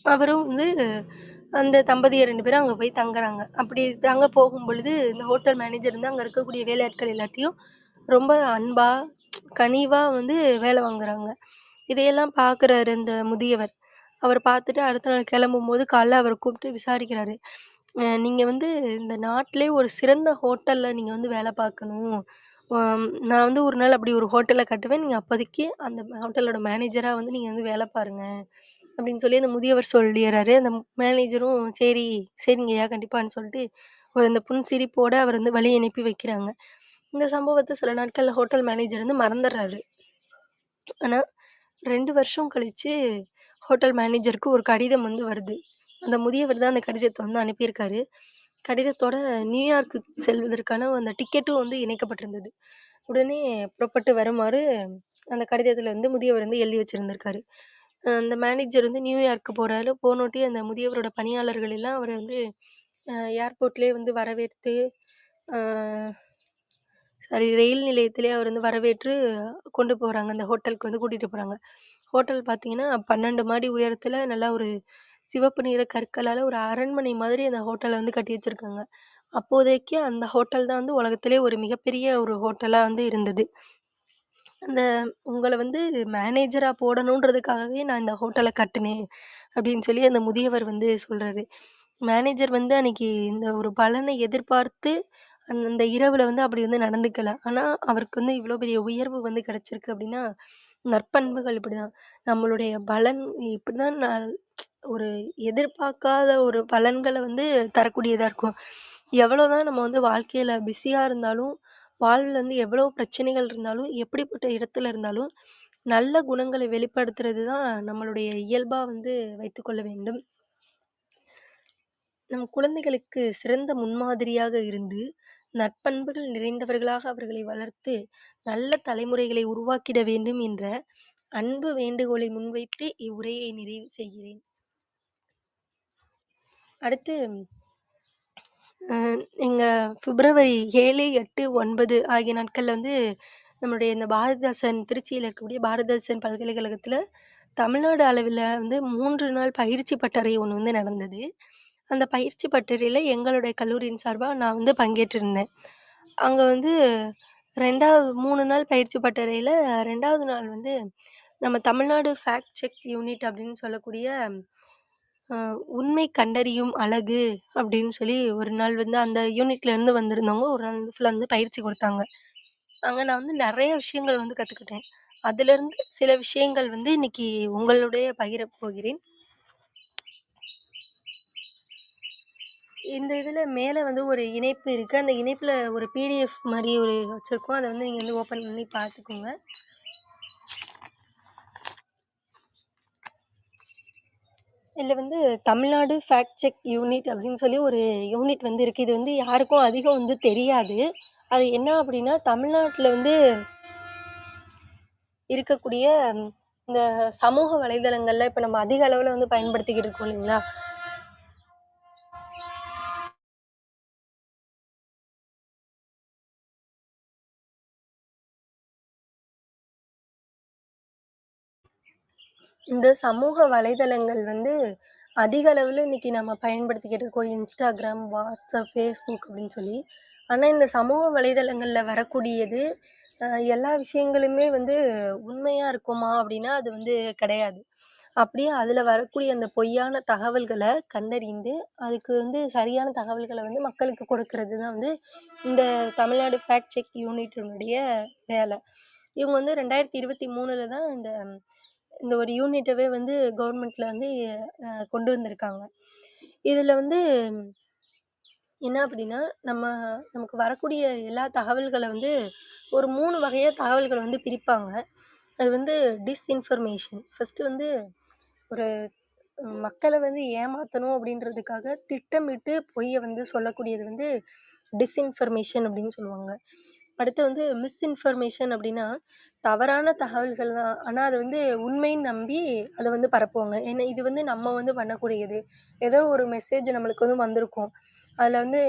அவரும் வந்து அந்த தம்பதியர் 2 பேரும் அங்க போய் தங்குறாங்க. அப்படி தங்க போகும்பொழுது, இந்த ஹோட்டல் மேனேஜர் வந்து அங்க இருக்கக்கூடிய வேலையாட்கள் எல்லாத்தையும் ரொம்ப அன்பா, கனிவா வந்து வேலை வாங்குறாங்க. இதையெல்லாம் பார்க்குறாரு இந்த முதியவர். அவர் பார்த்துட்டு அடுத்த நாள் கிளம்பும்போது காலைல அவர கூப்பிட்டு விசாரிக்கிறாரு. நீங்க வந்து இந்த நாட்டிலே ஒரு சிறந்த ஹோட்டல்ல நீங்க வந்து வேலை பார்க்கணும். நான் வந்து ஒரு நாள் அப்படி ஒரு ஹோட்டல கட்டுவேன். நீங்க அப்போதைக்கு அந்த ஹோட்டலோட மேனேஜரா வந்து நீங்க வந்து வேலை பாருங்க." அப்படின்னு சொல்லி அந்த முதியவர் சொல்லிர்றாரு. அந்த மேனேஜரும் சரி, சரிங்கய்யா கண்டிப்பான்னு சொல்லிட்டு, ஒரு அந்த புன்சிரிப்போட அவர் வந்து வழி அனுப்பி வைக்கிறாங்க. இந்த சம்பவத்த சில நாட்கள்ல ஹோட்டல் மேனேஜர் வந்து மறந்துர்றாரு. ஆனா 2 வருஷம் கழிச்சு ஹோட்டல் மேனேஜருக்கு ஒரு கடிதம் வந்து வருது. அந்த முதியவர் தான் அந்த கடிதத்த வந்து அனுப்பியிருக்காரு. கடிதத்தோட நியூயார்க்கு செல்வதற்கான அந்த டிக்கெட்டும் வந்து இணைக்கப்பட்டிருந்தது. உடனே புறப்பட்டு வருமாறு அந்த கடிதத்துல வந்து முதியவர் வந்து எழுதி வச்சிருந்திருக்காரு. அந்த மேனேஜர் வந்து நியூயார்க் போறாரு. போனோட்டி அந்த முதியவரோட பணியாளர்கள் எல்லாம் அவர வந்து அ ஏர்போர்ட்லயே வந்து வரவேற்று, அ சாரி ரயில் நிலையத்திலேயே அவர் வந்து வரவேற்று கொண்டு போறாங்க. அந்த ஹோட்டலுக்கு வந்து கூட்டிட்டு போறாங்க. ஹோட்டல் பார்த்தீங்கன்னா, 12 மாடி உயரத்தில நல்லா ஒரு சிவப்பு நிற கற்களால ஒரு அரண்மனை மாதிரி அந்த ஹோட்டல வந்து கட்டி வச்சிருக்காங்க. அப்போதைக்கு அந்த ஹோட்டல் தான் வந்து உலகத்திலே ஒரு மிகப்பெரிய ஒரு ஹோட்டலா வந்து இருந்தது. அந்த உங்கள வந்து மேனேஜரா போடணுன்றதுக்காகவே நான் இந்த ஹோட்டல கட்டுனேன். அப்படின்னு சொல்லி அந்த முதியவர் வந்து சொல்றாரு. மேனேஜர் வந்து அன்னைக்கு இந்த ஒரு பலனை எதிர்பார்த்து அந்த இரவுல வந்து அப்படி வந்து நடந்துக்கல. ஆனா, அவருக்கு வந்து இவ்ளோ பெரிய உயர்வு வந்து கிடைச்சிருக்கு அப்படின்னா, நற்பண்புகள் இப்படிதான். நம்மளுடைய பலன் இப்படிதான் ஒரு எதிர்பார்க்காத ஒரு பலன்கள வந்து தரக்கூடியதா இருக்கும். எவ்வளோதான் நம்ம வந்து வாழ்க்கையில பிஸியா இருந்தாலும், வாழ்வுல வந்து எவ்வளோ பிரச்சனைகள் இருந்தாலும், எப்படிப்பட்ட இடத்துல இருந்தாலும், நல்ல குணங்களை வெளிப்படுத்துறது தான் நம்மளுடைய இயல்பா வந்து வைத்துக்கொள்ள வேண்டும். நம் குழந்தைகளுக்கு சிறந்த முன்மாதிரியாக இருந்து, நற்பண்புகள் நிறைந்தவர்களாக அவர்களை வளர்த்து, நல்ல தலைமுறைகளை உருவாக்கிட வேண்டும் என்ற அன்பு வேண்டுகோளை முன்வைத்து இவ்வுரையை நிறைவு செய்கிறேன். அடுத்து அ எங்க பிப்ரவரி 7, 8, 9 ஆகிய நாட்கள்ல வந்து நம்மளுடைய இந்த பாரதிதாசன் திருச்சியில இருக்கக்கூடிய பாரதிதாசன் பல்கலைக்கழகத்துல தமிழ்நாடு அளவில வந்து 3 நாள் பயிற்சி பட்டறை ஒண்ணு வந்து நடந்தது. அந்த பயிற்சி பட்டறையில எங்களுடைய கல்லூரியின் சார்பா நான் வந்து பங்கேற்றிருந்தேன். அங்க வந்து 2வது 3 நாள் பயிற்சி பட்டறையில 2வது நாள் வந்து நம்ம தமிழ்நாடு ஃபேக்ட் செக் யூனிட் அப்படின்னு சொல்லக்கூடிய அ உண்மை கண்டறியும் அலகு அப்படின்னு சொல்லி ஒரு நாள் வந்து அந்த யூனிட்ல இருந்து வந்திருந்தவங்க ஒரு நாள் வந்து ஃபுல்லா வந்து பயிற்சி குடுத்தாங்க. அங்க நான் வந்து நெறைய விஷயங்கள் வந்து கத்துக்கிட்டேன். அதிலிருந்து சில விஷயங்கள் வந்து இன்னைக்கு உங்களுடைய பகிரப் போகிறேன். இந்த இதுல மேல வந்து ஒரு இணைப்பு இருக்கு. அந்த இணைப்புல ஒரு பிடிஎஃப் மாரி ஒரு வச்சிருக்கோம். அத வந்து நீங்க வந்து ஓப்பன் பண்ணி பார்த்துக்கோங்க. இதுல வந்து தமிழ்நாடு ஃபேக்ட் செக் யூனிட் அப்படின்னு சொல்லி ஒரு யூனிட் வந்து இருக்கு. இது வந்து யாருக்கும் அதிகம் வந்து தெரியாது. அது என்ன அப்படின்னா, தமிழ்நாட்டுல வந்து இருக்கக்கூடிய இந்த சமூக வலைதளங்கள்ல இப்ப நம்ம அதிக அளவுல வந்து பயன்படுத்திக்கிட்டு இருக்கோம் இல்லைங்களா? இந்த சமூக வலைதளங்கள் வந்து அதிக அளவுல இன்னைக்கு நம்ம பயன்படுத்திக்கிட்டு இருக்கோம். Instagram, WhatsApp, Facebook அப்படின்னு சொல்லி. ஆனா இந்த சமூக வலைதளங்கள்ல வரக்கூடியது எல்லா விஷயங்களுமே வந்து உண்மையா இருக்குமா அப்படின்னா, அது வந்து கிடையாது. அப்படியே அதுல வரக்கூடிய அந்த பொய்யான தகவல்கள கண்டறிந்து, அதுக்கு வந்து சரியான தகவல்கள வந்து மக்களுக்கு கொடுக்கிறது தான் வந்து இந்த தமிழ்நாடு ஃபேக்ட் செக் யூனிட்டினுடைய வேலை. இவங்க வந்து 2023ல தான் இந்த இந்த ஒரு யூனிட்டவே வந்து கவர்மெண்ட்ல வந்து கொண்டு வந்திருக்காங்க. இதுல வந்து என்ன அப்படின்னா, நம்ம நமக்கு வரக்கூடிய எல்லா தகவல்கள வந்து ஒரு 3 வகையா தகவல்கள வந்து பிரிப்பாங்க. அது வந்து டிஸ்இன்ஃபர்மேஷன். ஃபர்ஸ்ட்டு வந்து ஒரு மக்கள வந்து ஏமாத்தணும் அப்படின்றதுக்காக திட்டமிட்டு பொய்ய வந்து சொல்லக்கூடியது வந்து டிஸ்இன்ஃபர்மேஷன் அப்படின்னு சொல்லுவாங்க. அடுத்து வந்து மிஸ்இன்ஃபர்மேஷன் அப்படின்னா, தவறான தகவல்கள் தான். ஆனா அத வந்து உண்மைன்னு நம்பி அத வந்து பரப்புவாங்க. ஏன்னா இது வந்து நம்ம வந்து பண்ணக்கூடியது. ஏதோ ஒரு மெசேஜ் நம்மளுக்கு வந்து வந்திருக்கும். அதுல வந்து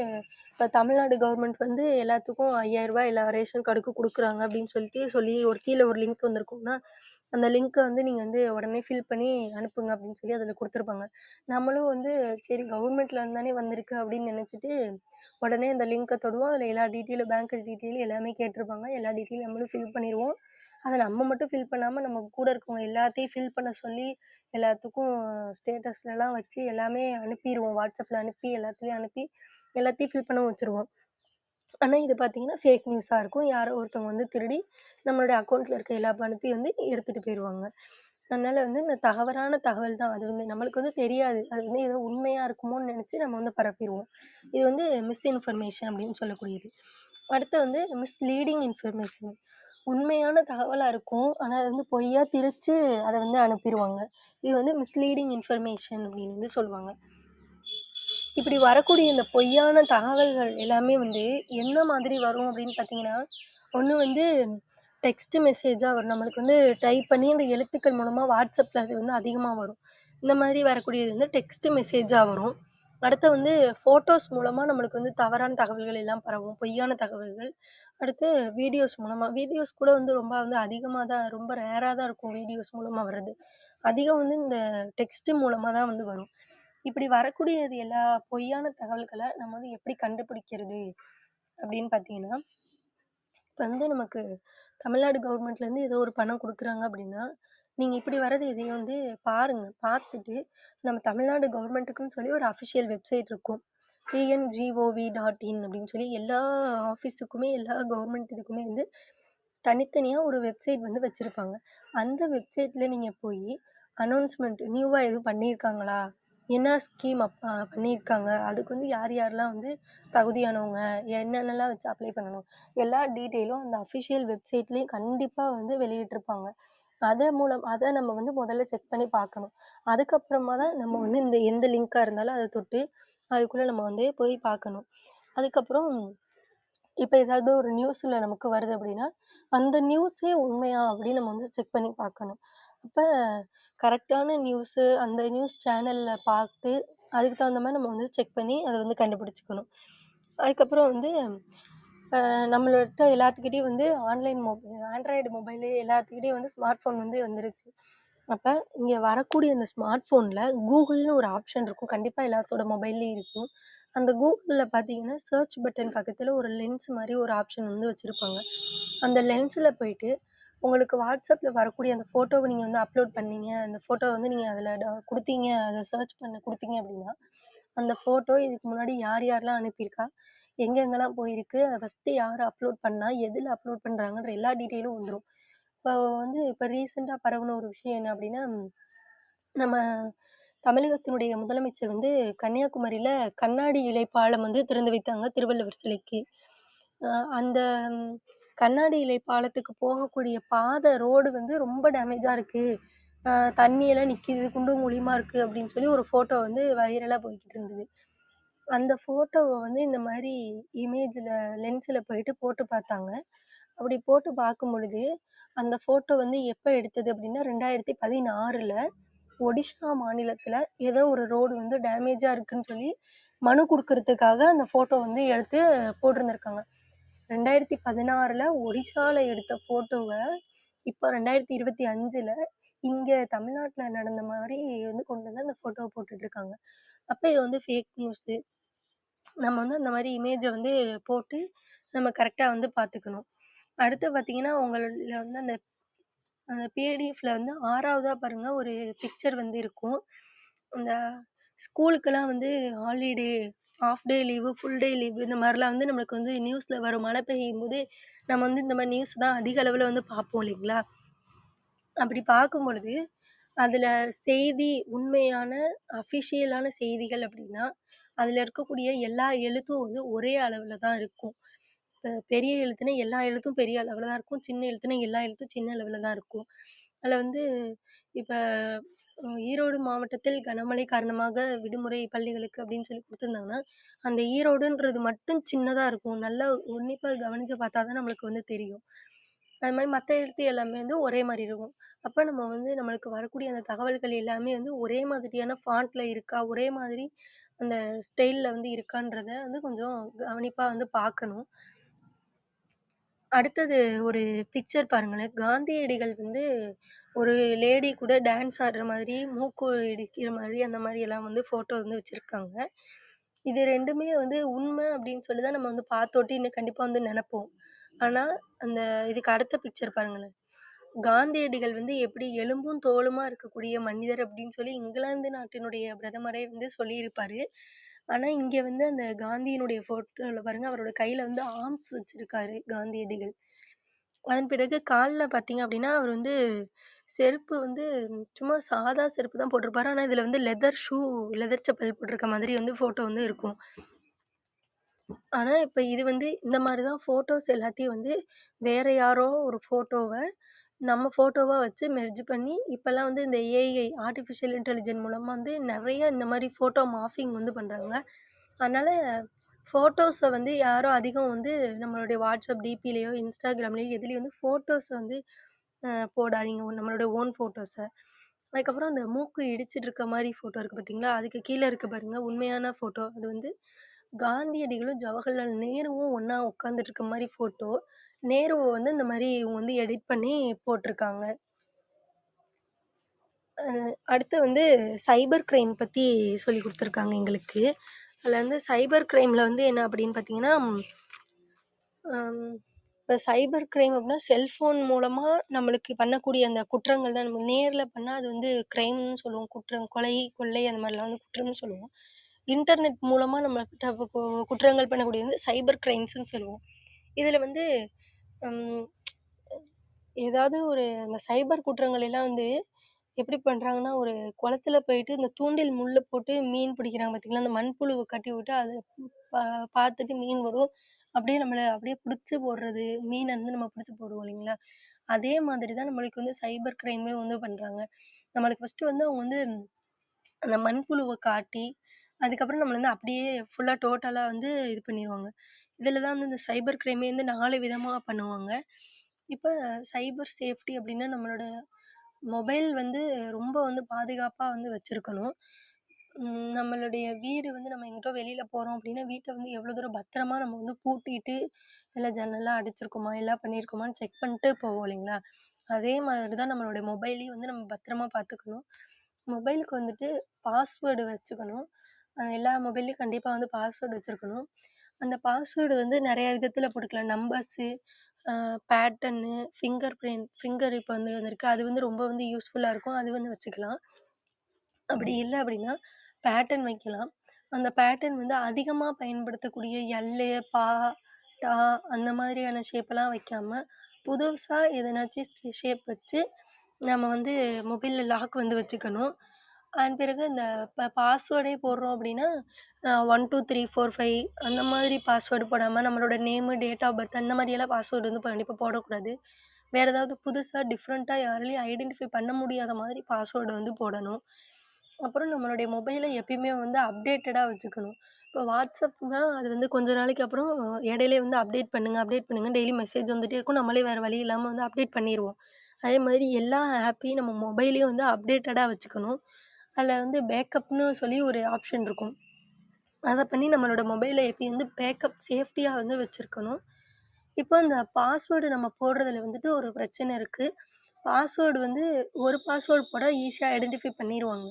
இப்ப தமிழ்நாடு கவர்மெண்ட் வந்து எல்லாத்துக்கும் ரூ. 5000 எல்லா ரேஷன் கார்டுக்கும் குடுக்குறாங்க அப்படின்னு சொல்லி ஒரு கீழ ஒரு லிங்க் வந்திருக்கும்னா, அந்த லிங்க்க வந்து நீங்க வந்து உடனே ஃபில் பண்ணி அனுப்புங்க அப்படின்னு சொல்லி அதுல குடுத்துருப்பாங்க. நம்மளும் வந்து சரி கவர்மெண்ட்ல இருந்து தானே வந்திருக்கு அப்படின்னு நினைச்சுட்டு, உடனே அந்த லிங்க்க தொடுவோம். அதுல எல்லா டீட்டெயிலும் பேங்க் டீட்டெயில் எல்லாமே கேட்டிருப்பாங்க. எல்லா டீட்டெயிலும் நம்மளும் ஃபில் பண்ணிருவோம். அத நம்ம மட்டும் ஃபில் பண்ணாம, நம்ம கூட இருக்கவங்க எல்லாத்தையும் ஃபில் பண்ண சொல்லி, எல்லாத்துக்கும் ஸ்டேட்டஸ்லலாம் வச்சு எல்லாமே அனுப்பிருவோம். WhatsAppல அனுப்பி, எல்லாத்துலயும் அனுப்பி, எல்லாத்தையும் ஃபில் பண்ண வச்சுருவோம். ஆனா இது பார்த்தீங்கன்னா, ஃபேக் நியூஸா இருக்கும். யாரோ ஒருத்தவங்க வந்து திருடி, நம்மளுடைய அக்கவுண்ட்ல இருக்க எல்லா பணத்தையும் வந்து எடுத்துட்டு போயிருவாங்க. அதனால வந்து இந்த தவறான தகவல் தான். அது வந்து நம்மளுக்கு வந்து தெரியாது. அது வந்து ஏதோ உண்மையா இருக்குமோன்னு நெனச்சு நம்ம வந்து பரப்பிருவோம். இது வந்து மிஸ்இன்ஃபர்மேஷன் அப்படின்னு சொல்லக்கூடியது. அடுத்து வந்து மிஸ்லீடிங் இன்ஃபர்மேஷன். உண்மையான தகவலா இருக்கும். ஆனா அது வந்து பொய்யா திரிச்சு அத வந்து அனுப்பிருவாங்க. இது வந்து மிஸ்லீடிங் இன்ஃபர்மேஷன் அப்படின்னு வந்து சொல்லுவாங்க. இப்படி வரக்கூடிய இந்த பொய்யான தகவல்கள் எல்லாமே வந்து எந்த மாதிரி வரும் அப்படின்னு பார்த்தீங்கன்னா, ஒண்ணு வந்து டெக்ஸ்ட் மெசேஜா வரும். நம்மளுக்கு வந்து டைப் பண்ணி அந்த எழுத்துக்கள் மூலமா WhatsAppல அது வந்து அதிகமா வரும். இந்த மாதிரி வரக்கூடியது வந்து டெக்ஸ்ட் மெசேஜா வரும். அடுத்து வந்து ஃபோட்டோஸ் மூலமா நம்மளுக்கு வந்து தவறான தகவல்கள் எல்லாம் பரவும். பொய்யான தகவல்கள். அடுத்து வீடியோஸ் மூலமா வீடியோஸ் கூட வந்து ரொம்ப வந்து அதிகமா தான் ரொம்ப ரேரா தான் இருக்கும் வீடியோஸ் மூலமா வர்றது. அதிகம் வந்து இந்த டெக்ஸ்ட் மூலமா தான் வந்து வரும். இப்படி வரக்கூடியது எல்லா பொய்யான தகவல்கள நம்ம வந்து எப்படி கண்டுபிடிக்கிறது அப்படின்னு பார்த்தீங்கன்னா, இப்ப வந்து நமக்கு தமிழ்நாடு கவர்மெண்ட்லேருந்து ஏதோ ஒரு பணம் குடுக்குறாங்க அப்படின்னா, நீங்க இப்படி வர்றது எதையும் வந்து பாருங்க. பார்த்துட்டு நம்ம தமிழ்நாடு கவர்மெண்ட்டுக்குன்னு சொல்லி ஒரு அஃபிஷியல் வெப்சைட் இருக்கும். PNGOV.in அப்படின்னு சொல்லி எல்லா ஆஃபீஸுக்குமே, எல்லா கவர்மெண்ட் இதுக்குமே வந்து தனித்தனியா ஒரு வெப்சைட் வந்து வச்சிருப்பாங்க. அந்த வெப்சைட்ல நீங்க போயி அனௌன்ஸ்மென்ட் நியூவா எதுவும் பண்ணியிருக்காங்களா? என்ன ஸ்கீம் பண்ணியிருக்காங்க? அதுக்கு வந்து யார் யாரெல்லாம் வந்து தகுதியானவங்க? என்னென்னலாம் வச்சு அப்ளை பண்ணணும்? எல்லா டீட்டெயிலும் அந்த அஃபிஷியல் வெப்சைட்லயும் கண்டிப்பா வந்து வெளியிட்டிருப்பாங்க. அத நம்ம வந்து முதல்ல செக் பண்ணி பார்க்கணும். அதுக்கப்புறமா தான் நம்ம வந்து இந்த எந்த லிங்க்கா இருந்தாலும் அத தொட்டு, அதுக்குள்ள நம்ம வந்து போய் பார்க்கணும். அதுக்கப்புறம் இப்ப ஏதாவது ஒரு நியூஸ்ல நமக்கு வருது அப்படின்னா, அந்த நியூஸே உண்மையா அப்படின்னு நம்ம வந்து செக் பண்ணி பார்க்கணும். அப்ப கரெக்ட்டான நியூஸு அந்த நியூஸ் சேனல்ல பார்த்து, அதுக்கு தகுந்த மாரி நம்ம வந்து செக் பண்ணி அத வந்து கண்டுபிடிச்சுக்கணும். அதுக்கப்புறம் வந்து நம்மள்ட்ட எல்லாத்துக்கிட்டயும் வந்து ஆண்ட்ராய்டு மொபைலு எல்லாத்துக்கிட்டயும் வந்து ஸ்மார்ட் ஃபோன் வந்து வந்துருச்சு. அப்ப இங்க வரக்கூடிய இந்த ஸ்மார்ட் ஃபோன்ல கூகுள்னு ஒரு ஆப்ஷன் இருக்கும். கண்டிப்பா எல்லாத்தோட மொபைல்லயும் இருக்கும். அந்த கூகுள்ல பார்த்தீங்கன்னா, சர்ச் பட்டன் பக்கத்துல ஒரு லென்ஸ் மாரி ஒரு ஆப்ஷன் வந்து வச்சிருப்பாங்க. அந்த லென்ஸ்ல போயிட்டு, உங்களுக்கு WhatsAppல வரக்கூடிய அந்த ஃபோட்டோவ நீங்க வந்து அப்லோட் பண்ணீங்க. அந்த ஃபோட்டோவ வந்து நீங்க அதுல குடுத்தீங்க. அத சர்ச் பண்ண குடுத்தீங்க அப்டின்னா, அந்த ஃபோட்டோ இதுக்கு முன்னாடி யார் யாரெல்லாம் அனுப்பியிருக்கா? எங்கெங்கலாம் போயிருக்கு? அத ஃபர்ஸ்ட்டு யார் அப்லோட் பண்ணா? எதுல அப்லோட் பண்றாங்கன்ற எல்லா டீட்டெயிலும் வந்துரும். இப்ப ரீசென்ட்டா பரவுன ஒரு விஷயம் என்ன அப்டின்னா, நம்ம தமிழகத்தினுடைய முதலமைச்சர் வந்து கன்னியாகுமரியில கண்ணாடி இலை பாலம் வந்து திறந்து வைத்தாங்க திருவள்ளுவர் சிலைக்கு. அ அந்த ம், கண்ணாடி இலை பாலத்துக்கு போகக்கூடிய ரோடு வந்து ரொம்ப டேமேஜா இருக்கு. அ தண்ணியெல்லாம் நிக்கிது, குண்டும் குழியுமா இருக்கு அப்படின்னு சொல்லி ஒரு ஃபோட்டோ வந்து வைரலா போய்க்கிட்டு இருந்தது. அந்த ஃபோட்டோவ வந்து இந்த மாரி இமேஜ்ல லென்ஸ்ல போயிட்டு போட்டு பார்த்தாங்க. அப்படி போட்டு பார்க்கும்பொழுது, அந்த ஃபோட்டோ வந்து எப்ப எடுத்தது அப்படின்னா 2016ல ஒடிஷா மாநிலத்தில ஏதோ ஒரு ரோடு வந்து டேமேஜா இருக்குன்னு சொல்லி மனு குடுக்கறதுக்காக அந்த ஃபோட்டோ வந்து எடுத்து போட்டிருந்திருக்காங்க. 2016ல ஒடிஷால எடுத்த ஃபோட்டோவ, இப்ப 2025ல இங்க தமிழ்நாட்டுல நடந்த மாரி வந்து கொண்டு வந்து அந்த ஃபோட்டோவ போட்டுட்டு இருக்காங்க. அப்ப இது வந்து ஃபேக் நியூஸு. நம்ம வந்து அந்த மாரி இமேஜ வந்து போட்டு, நம்ம கரெக்ட்டா வந்து பார்த்துக்கணும். அடுத்து பார்த்தீங்கன்னா, உங்கள்ல வந்து அந்த அந்த பிடிஎஃப்ல வந்து 6வதா பாருங்க ஒரு பிக்சர் வந்து இருக்கும். இந்த ஸ்கூலுக்கெல்லாம் வந்து holiday, half day leave, full day leave இந்த மாரிலாம் வந்து நம்மளுக்கு வந்து நியூஸ்ல வரும். மழை பெய்யும்போது நம்ம வந்து இந்த மாரி நியூஸ் தான் அதிக அளவுல வந்து பார்ப்போம் இல்லைங்களா? அப்படி பார்க்கும் பொழுது, அதுல செய்தி உண்மையான அஃபிஷியலான செய்திகள் அப்படின்னா, அதுல இருக்கக்கூடிய எல்லா எழுத்தும் வந்து ஒரே அளவுல தான் இருக்கும். பெரிய எழுத்துனா எல்லா எழுத்தும் பெரிய அளவுல தான் இருக்கும். சின்ன எழுத்துனா எல்லா எழுத்தும் சின்ன அளவுல தான் இருக்கும். அதுல வந்து இப்ப ஈரோடு மாவட்டத்தில் கனமழை காரணமாக விடுமுறை பள்ளிகளுக்கு அப்படின்னு சொல்லி குடுத்துருந்தாங்கன்னா, அந்த ஈரோடுன்றது மட்டும் சின்னதா இருக்கும். நல்லா உன்னிப்பா கவனிச்சு பார்த்தா தான் நம்மளுக்கு வந்து தெரியும். அது மாரி மத்த எழுத்து எல்லாமே வந்து ஒரே மாரி இருக்கும். அப்ப நம்ம வந்து நம்மளுக்கு வரக்கூடிய அந்த தகவல்கள் எல்லாமே வந்து ஒரே மாதிரியான ஃபாண்ட்ல இருக்கா? ஒரே மாதிரி அந்த ஸ்டைல்ல வந்து இருக்கான்றத வந்து கொஞ்சம் கவனிப்பா வந்து பார்க்கணும். அடுத்தது ஒரு பிக்சர் பாருங்களேன். காந்தியடிகள் வந்து ஒரு லேடி கூட டான்ஸ் ஆடுற மாதிரி, மூக்கு இடிக்கிற மாரி, அந்த மாரியெல்லாம் வந்து ஃபோட்டோ வந்து வச்சிருக்காங்க. இது 2மே வந்து உண்மை அப்படின்னு சொல்லி தான் நம்ம வந்து பார்த்தோட்டி இன்னும் கண்டிப்பா வந்து நெனப்போம். ஆனா, அந்த இதுக்கு அடுத்த பிக்சர் பாருங்களேன். காந்தியடிகள் வந்து எப்படி எலும்பும் தோலுமா இருக்கக்கூடிய மனிதர் அப்படின்னு சொல்லி இங்கிலாந்து நாட்டினுடைய பிரதமரே வந்து சொல்லியிருப்பாரு. ஆனா, இங்க வந்து அந்த காந்தியினுடைய ஃபோட்டோல பாருங்க, அவரோட கையில வந்து ஆர்ம்ஸ் வச்சிருக்காரு காந்தியடிகள். அதன் பிறகு கால்ல பார்த்தீங்க அப்படின்னா, அவர் வந்து செருப்பு வந்து சும்மா சாதா செருப்பு தான் போட்டிருப்பாரு. ஆனா, இதுல வந்து லெதர் செப்பல் போட்டிருக்க மாதிரி வந்து ஃபோட்டோ வந்து இருக்கும். ஆனா, இப்ப இது வந்து இந்த மாரி தான் ஃபோட்டோஸ் எல்லாத்தையும் வந்து வேற யாரோ ஒரு ஃபோட்டோவ நம்ம ஃபோட்டோவா வச்சு மெர்ஜ் பண்ணி, இப்பலாம் வந்து இந்த ஏஐ ஆர்டிஃபிஷியல் இன்டெலிஜென்ட் மூலமா வந்து நெறைய இந்த மாரி ஃபோட்டோ மார்ஃபிங் வந்து பண்றாங்க. அதனால ஃபோட்டோஸ வந்து யாரும் அதிகம் வந்து நம்மளுடைய WhatsApp டிபிலயோ, Instagramலயோ எதுலயும் வந்து ஃபோட்டோஸ வந்து போடாதீங்க. நம்மளோட ஓன் ஃபோட்டோஸ. அதுக்கப்புறம் அந்த மூக்கு இடிச்சிட்டு இருக்க மாரி ஃபோட்டோ இருக்கு பார்த்தீங்களா? அதுக்கு கீழ இருக்கு பாருங்க உண்மையான ஃபோட்டோ. அது வந்து காந்தியடிகளும், ஜவஹர்லால் நேருவும் ஒண்ணா உட்கார்ந்துட்டு இருக்க மாரி ஃபோட்டோ. நேருவ வந்து இந்த மாரி இவங்க வந்து எடிட் பண்ணி போட்டுருக்காங்க. அடுத்து வந்து சைபர் கிரைம் பத்தி சொல்லிக் குடுத்துருக்காங்க எங்களுக்கு. அதுல வந்து சைபர் கிரைம்ல வந்து என்ன அப்படின்னு பார்த்தீங்கன்னா, அம் இப்ப சைபர் கிரைம் அப்படின்னா, செல்ஃபோன் மூலமா நம்மளுக்கு பண்ணக்கூடிய அந்த குற்றங்கள் தான். நம்ம நேர்ல பண்ணா அது வந்து கிரைம்ன்னு சொல்லுவோம். குற்றம், கொலை, கொள்ளை அந்த மாரிலாம் வந்து குற்றம்னு சொல்லுவோம். இன்டர்நெட் மூலமா நம்மகிட்ட குற்றங்கள் பண்ணக்கூடியது வந்து சைபர் கிரைம்ஸ்ன்னு சொல்லுவோம். இதுல வந்து ம் ஏதாவது ஒரு அந்த சைபர் குற்றங்கள் எல்லாம் வந்து எப்படி பண்றாங்கன்னா, ஒரு குளத்துல போயிட்டு இந்த தூண்டில் முள்ள போட்டு மீன் பிடிக்கிறாங்க பார்த்தீங்களா? அந்த மண்புழுவ கட்டி விட்டு அத பா பார்த்துட்டு மீன் வரும். அப்படியே நம்மள அப்படியே புடிச்சு போடுறது. மீன வந்து நம்ம புடிச்சு போடுவோம் இல்லைங்களா? அதே மாதிரி தான் நம்மளுக்கு வந்து சைபர் கிரைம்லயும் வந்து பண்றாங்க. நம்மளுக்கு ஃபர்ஸ்ட்டு வந்து அவங்க வந்து அந்த மண்புழுவ காட்டி, அதுக்கப்புறம் நம்மள வந்து அப்படியே ஃபுல்லா டோட்டலா வந்து இது பண்ணிருவாங்க. இதில தான் வந்து இந்த சைபர் கிரைமே வந்து 4 விதமா பண்ணுவாங்க. இப்ப சைபர் சேஃப்டி அப்டின்னா, நம்மளோட மொபைல் வந்து ரொம்ப வந்து பாதுகாப்பா வந்து வச்சிருக்கணும். நம்மளுடைய வீடு வந்து நம்ம எங்கிட்டோ வெளியில போறோம் அப்டின்னா, வீட்ட வந்து எவ்வளோ தூரம் பத்திரமா நம்ம வந்து பூட்டிட்டு, இல்ல ஜன்னல்லாம் அடிச்சிருக்கோமா, எல்லாம் பண்ணியிருக்கோமான்னு செக் பண்ணிட்டு போவோம் இல்லைங்களா? அதே மாதிரி தான் நம்மளுடைய மொபைலையும் வந்து நம்ம பத்திரமா பார்த்துக்கணும். மொபைலுக்கு வந்துட்டு பாஸ்வேர்டு வச்சுக்கணும். எல்லா மொபைல்லயும் கண்டிப்பா வந்து பாஸ்வேர்டு வச்சிருக்கணும். அந்த பாஸ்வேர்டு வந்து நெறைய விதத்துல போட்டுக்கலாம். நம்பர்ஸு, பேட்டர்னு, ஃபிங்கர் இப்ப வந்து வந்திருக்கு. அது வந்து ரொம்ப வந்து யூஸ்ஃபுல்லா இருக்கும். அது வந்து வச்சுக்கலாம். அப்படி இல்ல அப்படின்னா, பேட்டர்ன் வைக்கலாம். அந்த பேட்டர்ன் வந்து அதிகமா பயன்படுத்தக்கூடிய எல்லு, பா, டா அந்த மாதிரியான ஷேப்லாம் வைக்காம, புதுசா எதனாச்சும் ஷேப் வச்சு நம்ம வந்து மொபைல்ல லாக் வந்து வச்சுக்கணும். அதன் பிறகு இந்த பாஸ்வேர்டே போடுறோம் அப்படின்னா, 1, 2, 3, 4, 5 அந்த மாதிரி பாஸ்வேர்டு போடாம, நம்மளோட நேமு, டேட் ஆஃப் பர்த் அந்த மாரியெல்லாம் பாஸ்வேர்டு வந்து கண்டிப்பா போடக்கூடாது. வேற ஏதாவது புதுசா டிஃப்ரெண்ட்டா யாராலயும் ஐடென்டிஃபை பண்ண முடியாத மாதிரி பாஸ்வேர்டு வந்து போடணும். அப்புறம் நம்மளுடைய மொபைல எப்பயுமே வந்து அப்டேட்டடா வச்சுக்கணும். இப்போ WhatsAppனா அது வந்து கொஞ்ச நாளைக்கு அப்புறம் இடையிலயே வந்து அப்டேட் பண்ணுங்கன்னு டெய்லி மெசேஜ் வந்துட்டே இருக்கும். நம்மளே வேற வழி இல்லாம வந்து அப்டேட் பண்ணிருவோம். அதே மாதிரி எல்லா ஆப்பையும் நம்ம மொபைல்லயும் வந்து அப்டேட்டடா வச்சுக்கணும். அதில வந்து பேக்கப்ன்னு சொல்லி ஒரு ஆப்ஷன் இருக்கும். அத பண்ணி நம்மளோட மொபைல எப்பயும் வந்து பேக்கப் சேஃப்டியா வந்து வச்சிருக்கணும். இப்போ அந்த பாஸ்வேர்டு நம்ம போடுறதுல வந்துட்டு ஒரு பிரச்சனை இருக்கு. பாஸ்வேர்டு வந்து ஒரு பாஸ்வேர்ட் போட்டா ஈஸியா ஐடென்டிஃபை பண்ணிருவாங்க.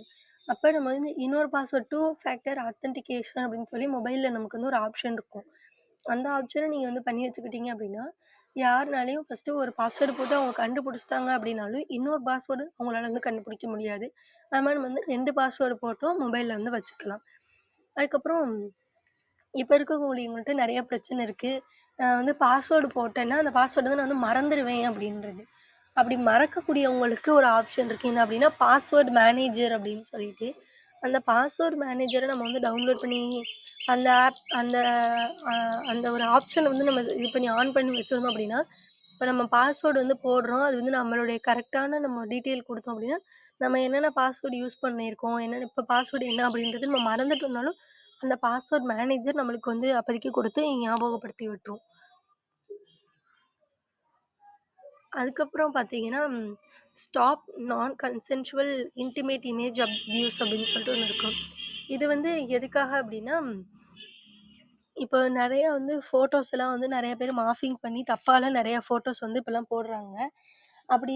அப்ப நம்ம வந்து இன்னொரு பாஸ்வேர்ட் 2 ஃபேக்டர் ஆத்தென்டிகேஷன் அப்படின்னு சொல்லி மொபைல்ல நமக்கு வந்து ஒரு ஆப்ஷன் இருக்கும். அந்த ஆப்ஷன நீங்க வந்து பண்ணி வச்சுக்கிட்டீங்க அப்படின்னா, யாருனாலயும் ஃபர்ஸ்ட்டு ஒரு பாஸ்வேர்டு போட்டு அவங்க கண்டுபிடிச்சுட்டாங்க அப்படின்னாலும், இன்னொரு பாஸ்வேர்டு அவங்களால வந்து கண்டுபிடிக்க முடியாது. அது மாரி நம்ம வந்து 2 பாஸ்வேர்டு போட்டும் மொபைல்ல வந்து வச்சுக்கலாம். அதுக்கப்புறம் இப்ப இருக்கக்கூடியவங்கள்ட்ட நெறைய பிரச்சனை இருக்கு. நான் வந்து பாஸ்வேர்டு போட்டேன்னா, அந்த பாஸ்வேர்டு வந்து நான் வந்து மறந்துருவேன் அப்படின்றது. அப்படி மறக்கக்கூடியவங்களுக்கு ஒரு ஆப்ஷன் இருக்கு. என்ன அப்படின்னா, பாஸ்வேர்ட் மேனேஜர் அப்படின்னு சொல்லிட்டு, அந்த பாஸ்வேர்ட் மேனேஜர நம்ம வந்து டவுன்லோட் பண்ணி அந்த ஆப் அந்த அந்த ஒரு ஆப்ஷனை வந்து நம்ம இது பண்ணி ஆன் பண்ணி வச்சிருந்தோம் அப்படின்னா, இப்போ நம்ம பாஸ்வேர்டு வந்து போடுறோம். அது வந்து நம்மளுடைய கரெக்டான நம்ம டீட்டெயில் குடுத்தோம் அப்படின்னா, நம்ம என்னென்ன பாஸ்வேர்டு யூஸ் பண்ணியிருக்கோம், என்னென்ன இப்போ பாஸ்வேர்டு என்ன அப்படின்றது நம்ம மறந்துட்டோம்னாலும், அந்த பாஸ்வேர்ட் மேனேஜர் நம்மளுக்கு வந்து அப்போதைக்கு குடுத்து ஞாபகப்படுத்தி விட்டுரும். அதுக்கப்புறம் பார்த்தீங்கன்னா, ஸ்டாப் நான் கன்சென்சுவல் இன்டிமேட் இமேஜ் அப்யூஸ் அப்படின்னு சொல்லிட்டு ஒண்ணு இருக்கும். இது வந்து எதுக்காக அப்படின்னா, இப்போ நெறைய வந்து ஃபோட்டோஸ் எல்லாம் வந்து நெறைய பேர் மார்ஃபிங் பண்ணி தப்பாலாம் நெறைய ஃபோட்டோஸ் வந்து இப்பலாம் போடுறாங்க. அப்படி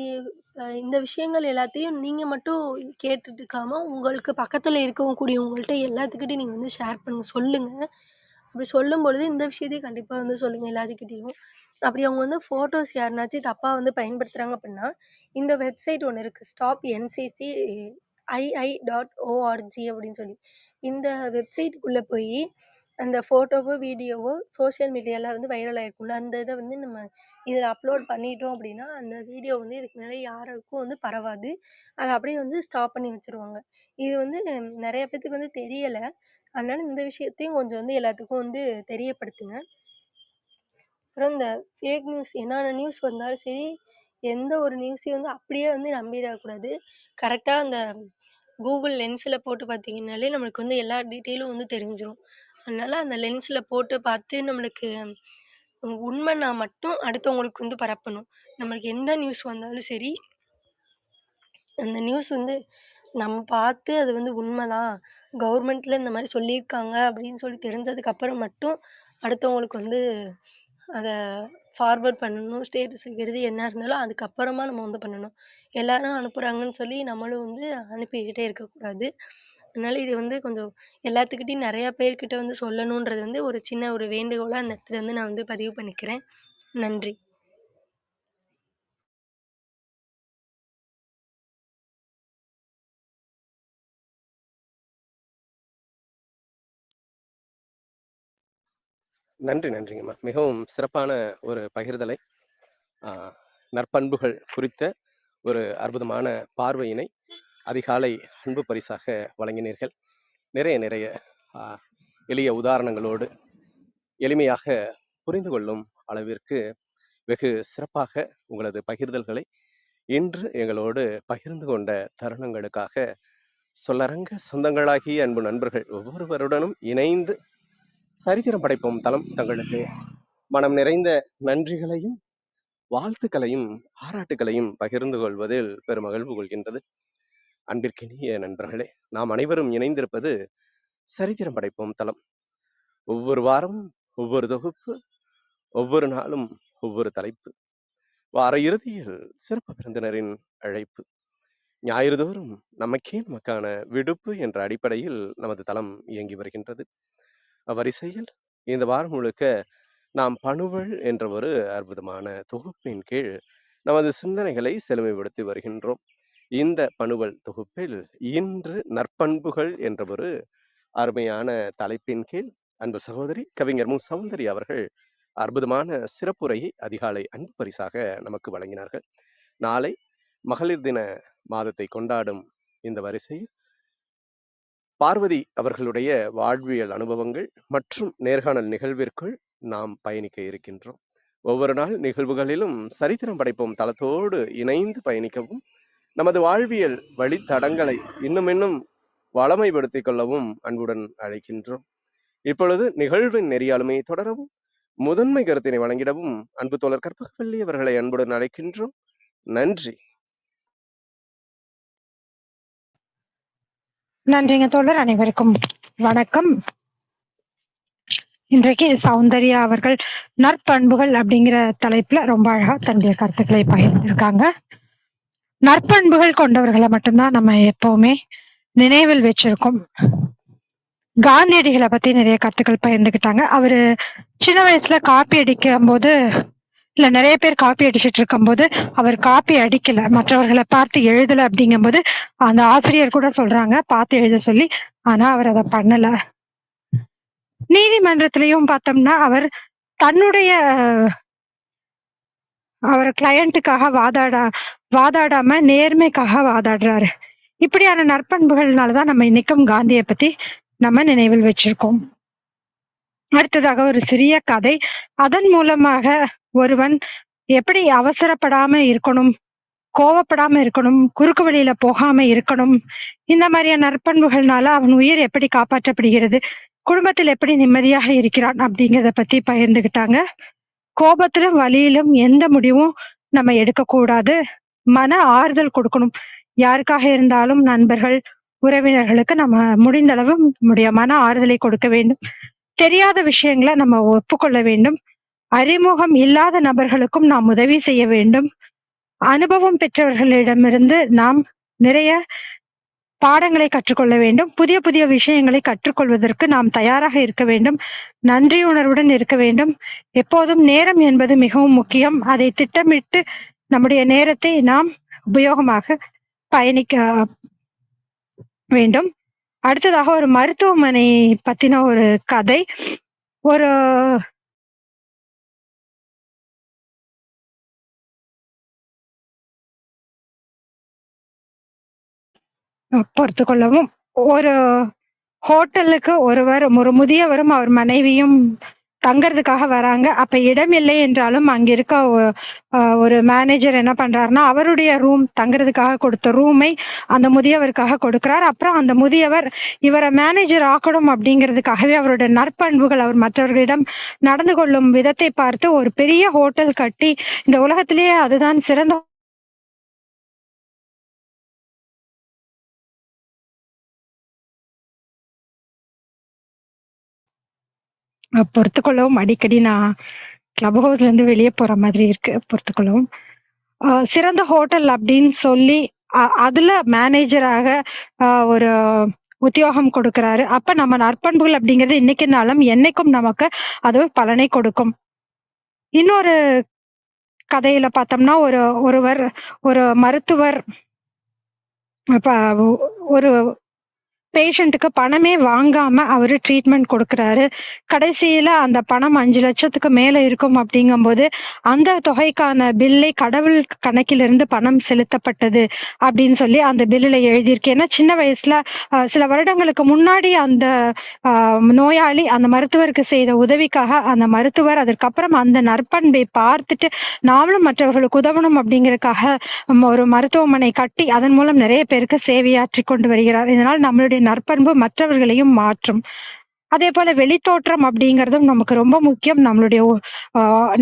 இந்த விஷயங்கள் எல்லாத்தையும் நீங்க மட்டும் கேட்டுட்டு இருக்காம, உங்களுக்கு பக்கத்துல இருக்கக்கூடியவங்கள்ட்ட எல்லாத்துக்கிட்டயும் நீங்க வந்து ஷேர் சொல்லுங்க. அப்படி சொல்லும்பொழுது இந்த விஷயத்தையும் கண்டிப்பா வந்து சொல்லுங்க எல்லாத்துக்கிட்டயும். அப்படி அவங்க வந்து ஃபோட்டோஸ் யாருனாச்சும் தப்பா வந்து பயன்படுத்துறாங்க அப்படின்னா, இந்த வெப்சைட் ஒண்ணு இருக்கு. ஸ்டாப் என்சிசி ii.org அப்படின்னு சொல்லி. இந்த வெப்சைட்குள்ள போயி அந்த ஃபோட்டோவோ, வீடியோவோ சோசியல் மீடியால வந்து வைரல் ஆயிருக்கும்ல, அந்த இத வந்து நம்ம இதில அப்லோட் பண்ணிட்டோம் அப்படின்னா, அந்த வீடியோ வந்து இதுக்கு மேல யாருக்கும் வந்து பரவாது. அத அப்படியே வந்து ஸ்டாப் பண்ணி வச்சுருவாங்க. இது வந்து நெறைய பேத்துக்கு வந்து தெரியல. அதனால இந்த விஷயத்தையும் கொஞ்சம் வந்து எல்லாத்துக்கும் வந்து தெரியப்படுத்துங்க. அப்புறம் இந்த ஃபேக் நியூஸ் என்னென்ன நியூஸ் வந்தாலும் சரி, எந்த ஒரு நியூஸையும் வந்து அப்படியே வந்து நம்பிறக்கூடாது. கரெக்ட்டா அந்த கூகுள் லென்ஸ்ல போட்டு பார்த்தீங்கன்னாலே, நம்மளுக்கு வந்து எல்லா டீட்டெயிலும் வந்து தெரிஞ்சிரும். அதனால அந்த லென்ஸ்ல போட்டு பார்த்து நம்மளுக்கு உண்மைனா மட்டும் அடுத்தவங்களுக்கு வந்து பரப்பணும். நம்மளுக்கு எந்த நியூஸ் வந்தாலும் சரி, அந்த நியூஸ் வந்து நம்ம பார்த்து அது வந்து உண்மைதான். கவர்மெண்ட்ல இந்த மாரி சொல்லியிருக்காங்க அப்படின்னு சொல்லி தெரிஞ்சதுக்கு அப்புறம் மட்டும் அடுத்தவங்களுக்கு வந்து அத ஃபார்வர்ட் பண்ணணும். ஸ்டேட்டஸ் வைக்கிறது என்ன இருந்தாலும் அதுக்கப்புறமா நம்ம வந்து பண்ணணும். எல்லாரும் அனுப்புறாங்கன்னு சொல்லி நம்மளும் வந்து அனுப்பிக்கிட்டே இருக்கக்கூடாது. அதனால இது வந்து கொஞ்சம் எல்லாத்துக்கிட்டயும் நெறையா பேர்கிட்ட வந்து சொல்லணுன்றது வந்து ஒரு சின்ன ஒரு வேண்டுகோளா அந்த இடத்துல வந்து நான் வந்து பதிவு பண்ணிக்கிறேன். நன்றி. நன்றிங்கம்மா. மிகவும் சிறப்பான ஒரு பகிர்தலை, ஆ நற்பண்புகள் குறித்த ஒரு அற்புதமான பார்வையினை அதிகாலை அன்பு பரிசாக வழங்கினீர்கள். நிறைய ஆ எளிய உதாரணங்களோடு எளிமையாக புரிந்து கொள்ளும் அளவிற்கு வெகு சிறப்பாக உங்களது பகிர்தல்களை இன்று எங்களோடு பகிர்ந்து கொண்ட தருணங்களுக்காக சொல்லரங்க சொந்தங்களாகிய அன்பு நண்பர்கள் ஒவ்வொருவருடனும் இணைந்து சரித்திரம் படைப்போம் தளம் தங்களுக்கு மனம் நிறைந்த நன்றிகளையும் வாழ்த்துக்களையும் பாராட்டுகளையும் பகிர்ந்து கொள்வதில் பெருமகிழ்வு கொள்கின்றது. அன்பிற்கினிய நண்பர்களே, நாம் அனைவரும் இணைந்திருப்பது சரித்திரம் படைப்போம் தளம். ஒவ்வொரு வாரமும் ஒவ்வொரு தொகுப்பு, ஒவ்வொரு நாளும் ஒவ்வொரு தலைப்பு, வார இறுதியில் சிறப்பு விருந்தினரின் அழைப்பு, ஞாயிறுதோறும் நமக்கே நமக்கான விடுப்பு என்ற அடிப்படையில் நமது தளம் இயங்கி வருகின்றது. அவ்வரிசையில் இந்த வாரம் முழுக்க நாம் பணுவல் என்ற ஒரு அற்புதமான தொகுப்பின் கீழ் நமது சிந்தனைகளை செழுமைப்படுத்தி வருகின்றோம். இந்த பணுவல் தொகுப்பில் இன்று நற்பண்புகள் என்ற ஒரு அருமையான தலைப்பின் கீழ் அன்பு சகோதரி கவிஞர் மு சௌந்தரி அவர்கள் அற்புதமான சிறப்புரையை அதிகாலை அன்பு பரிசாக நமக்கு வழங்கினார்கள். நாளை மகளிர் தின மாதத்தை கொண்டாடும் இந்த வரிசையில் பார்வதி அவர்களுடைய வாழ்வியல் அனுபவங்கள் மற்றும் நேர்காணல் நிகழ்விற்குள் நாம் பயணிக்க இருக்கின்றோம். ஒவ்வொரு நாள் நிகழ்வுகளிலும் சரித்திரம் படைப்போம் தளத்தோடு இணைந்து பயணிக்கவும், நமது வாழ்வியல் வழித்தடங்களை இன்னும் வளமைப்படுத்திக் கொள்ளவும் அன்புடன் அழைக்கின்றோம். இப்பொழுது நிகழ்வின் நெறியாளுமையை தொடரவும் முதன்மை கருத்தினை வழங்கிடவும் அன்பு தோழர் கற்பகவல்லி அவர்களை அன்புடன் அழைக்கின்றோம். நன்றி. நன்றிங்க தோழர். அனைவருக்கும் வணக்கம். இன்றைக்கு சௌந்தர்யா அவர்கள் நற்பண்புகள் அப்படிங்கிற தலைப்புல ரொம்ப அழகா தன்னுடைய கருத்துக்களை பகிர்ந்திருக்காங்க. நற்பண்புகள் கொண்டவர்களை மட்டும்தான் நம்ம எப்பவுமே நினைவில் வச்சிருக்கோம். காந்தியடிகளை பத்தி நிறைய கருத்துக்கள் பகிர்ந்துக்கிட்டாங்க. அவரு சின்ன வயசுல காப்பி அடிக்கும் போது, இல்ல நிறைய பேர் காப்பி அடிச்சிட்டு இருக்கும் போது அவர் காப்பி அடிக்கல, மற்றவர்களை பார்த்து எழுதல. அப்படிங்கும்போது அந்த ஆசிரியர் கூட சொல்றாங்க பார்த்து எழுத சொல்லி, ஆனா அவர் அதை பண்ணல. நீதிமன்றத்திலையும் பார்த்தோம்னா அவர் தன்னுடைய அவர் கிளையண்ட்டுக்காக வாதாடாம நேர்மைக்காக வாதாடுறாரு. இப்படியான நற்பண்புகள்னாலதான் நம்ம இன்னைக்கும் காந்தியை பத்தி நம்ம நினைவில் வச்சிருக்கோம். அடுத்ததாக ஒரு சிறிய கதை. அதன் மூலமாக ஒருவன் எப்படி அவசரப்படாம இருக்கணும், கோவப்படாம இருக்கணும், குறுக்கு வழியில போகாம இருக்கணும், இந்த மாதிரியான நற்பண்புகள்னால அவன் உயிர் எப்படி காப்பாற்றப்படுகிறது, குடும்பத்தில் எப்படி நிம்மதியாக இருக்கிறான் அப்படிங்கிறத பத்தி பகிர்ந்துகிட்டாங்க. கோபத்திலும் வலியிலும் எந்த முடிவும் நம்ம எடுக்கக்கூடாது. மன ஆறுதல் கொடுக்கணும். யாருக்காக இருந்தாலும் நண்பர்கள், உறவினர்களுக்கு நம்ம முடிந்த அளவு மன ஆறுதலை கொடுக்க வேண்டும். தெரியாத விஷயங்கள நம்ம ஒப்புக்கொள்ள வேண்டும். அறிமுகம் இல்லாத நபர்களுக்கும் நாம் உதவி செய்ய வேண்டும். அனுபவம் பெற்றவர்களிடமிருந்து நாம் நிறைய பாடங்களை கற்றுக்கொள்ள வேண்டும். புதிய புதிய விஷயங்களை கற்றுக்கொள்வதற்கு நாம் தயாராக இருக்க வேண்டும். நன்றியுணர்வுடன் இருக்க வேண்டும். எப்போதும் நேரம் என்பது மிகவும் முக்கியம். அதை திட்டமிட்டு நம்முடைய நேரத்தை நாம் உபயோகமாக பயணிக்க வேண்டும். அடுத்ததாக ஒரு மருத்துவமனை பத்தின ஒரு கதை. ஒரு பொறுத்துக்கொள்ளவும், ஒரு ஹோட்டலுக்கு ஒரு முதியவரும் அவர் மனைவியும் தங்கறதுக்காக வராங்க. அப்ப இடம் இல்லை என்றாலும் அங்க இருக்க ஒரு மேனேஜர் என்ன பண்றாருன்னா, அவருடைய ரூம் தங்கறதுக்காக கொடுத்த ரூமை அந்த முதியவருக்காக கொடுக்கிறார். அப்புறம் அந்த முதியவர் இவரை மேனேஜர் ஆக்கணும் அப்படிங்கிறதுக்காகவே அவருடைய நற்பண்புகள், அவர் மற்றவர்களிடம் நடந்து கொள்ளும் விதத்தை பார்த்து ஒரு பெரிய ஹோட்டல் கட்டி இந்த உலகத்திலேயே அதுதான் சிறந்த பொறுத்துக்கொள்ளவும். அடிக்கடி நான் கிளப் ஹவுஸ்ல இருந்து வெளியே போற மாதிரி இருக்கு. பொறுத்துக்கொள்ளவும். சிறந்த ஹோட்டல் அப்படின்னு சொல்லி அதுல மேனேஜராக ஒரு உத்தியோகம் கொடுக்கிறாரு. அப்ப நம்ம நற்பண்புகள் அப்படிங்கிறது இன்னைக்குனாலும் என்னைக்கும் நமக்கு அது பலனை கொடுக்கும். இன்னொரு கதையில பார்த்தோம்னா, ஒரு மருத்துவர் ஒரு பேஷண்ட்டுக்கு பணமே வாங்காம அவரு ட்ரீட்மெண்ட் கொடுக்குறாரு. கடைசியில அந்த பணம் 5 லட்சத்துக்கு மேல இருக்கும் அப்படிங்கும்போது, அந்த தொகைக்கான பில்லை கடவுள் கணக்கிலிருந்து பணம் செலுத்தப்பட்டது அப்படின்னு சொல்லி அந்த பில்லுல எழுதியிருக்கு. ஏன்னா சின்ன வயசுல சில வருடங்களுக்கு முன்னாடி அந்த நோயாளி அந்த மருத்துவருக்கு செய்த உதவிக்காக அந்த மருத்துவர் அதற்கப்புறம் அந்த நற்பண்பை பார்த்துட்டு நாமளும் மற்றவர்களுக்கு உதவணும் அப்படிங்கறதுக்காக ஒரு மருத்துவமனை கட்டி அதன் மூலம் நிறைய பேருக்கு சேவையாற்றி கொண்டு வருகிறார். இதனால் நம்மளுடைய நற்பண்பு மற்றவர்களையும் மாற்றும். அதே போல வெளித்தோற்றம் அப்படிங்கிறதும் நமக்கு ரொம்ப முக்கியம். நம்மளுடைய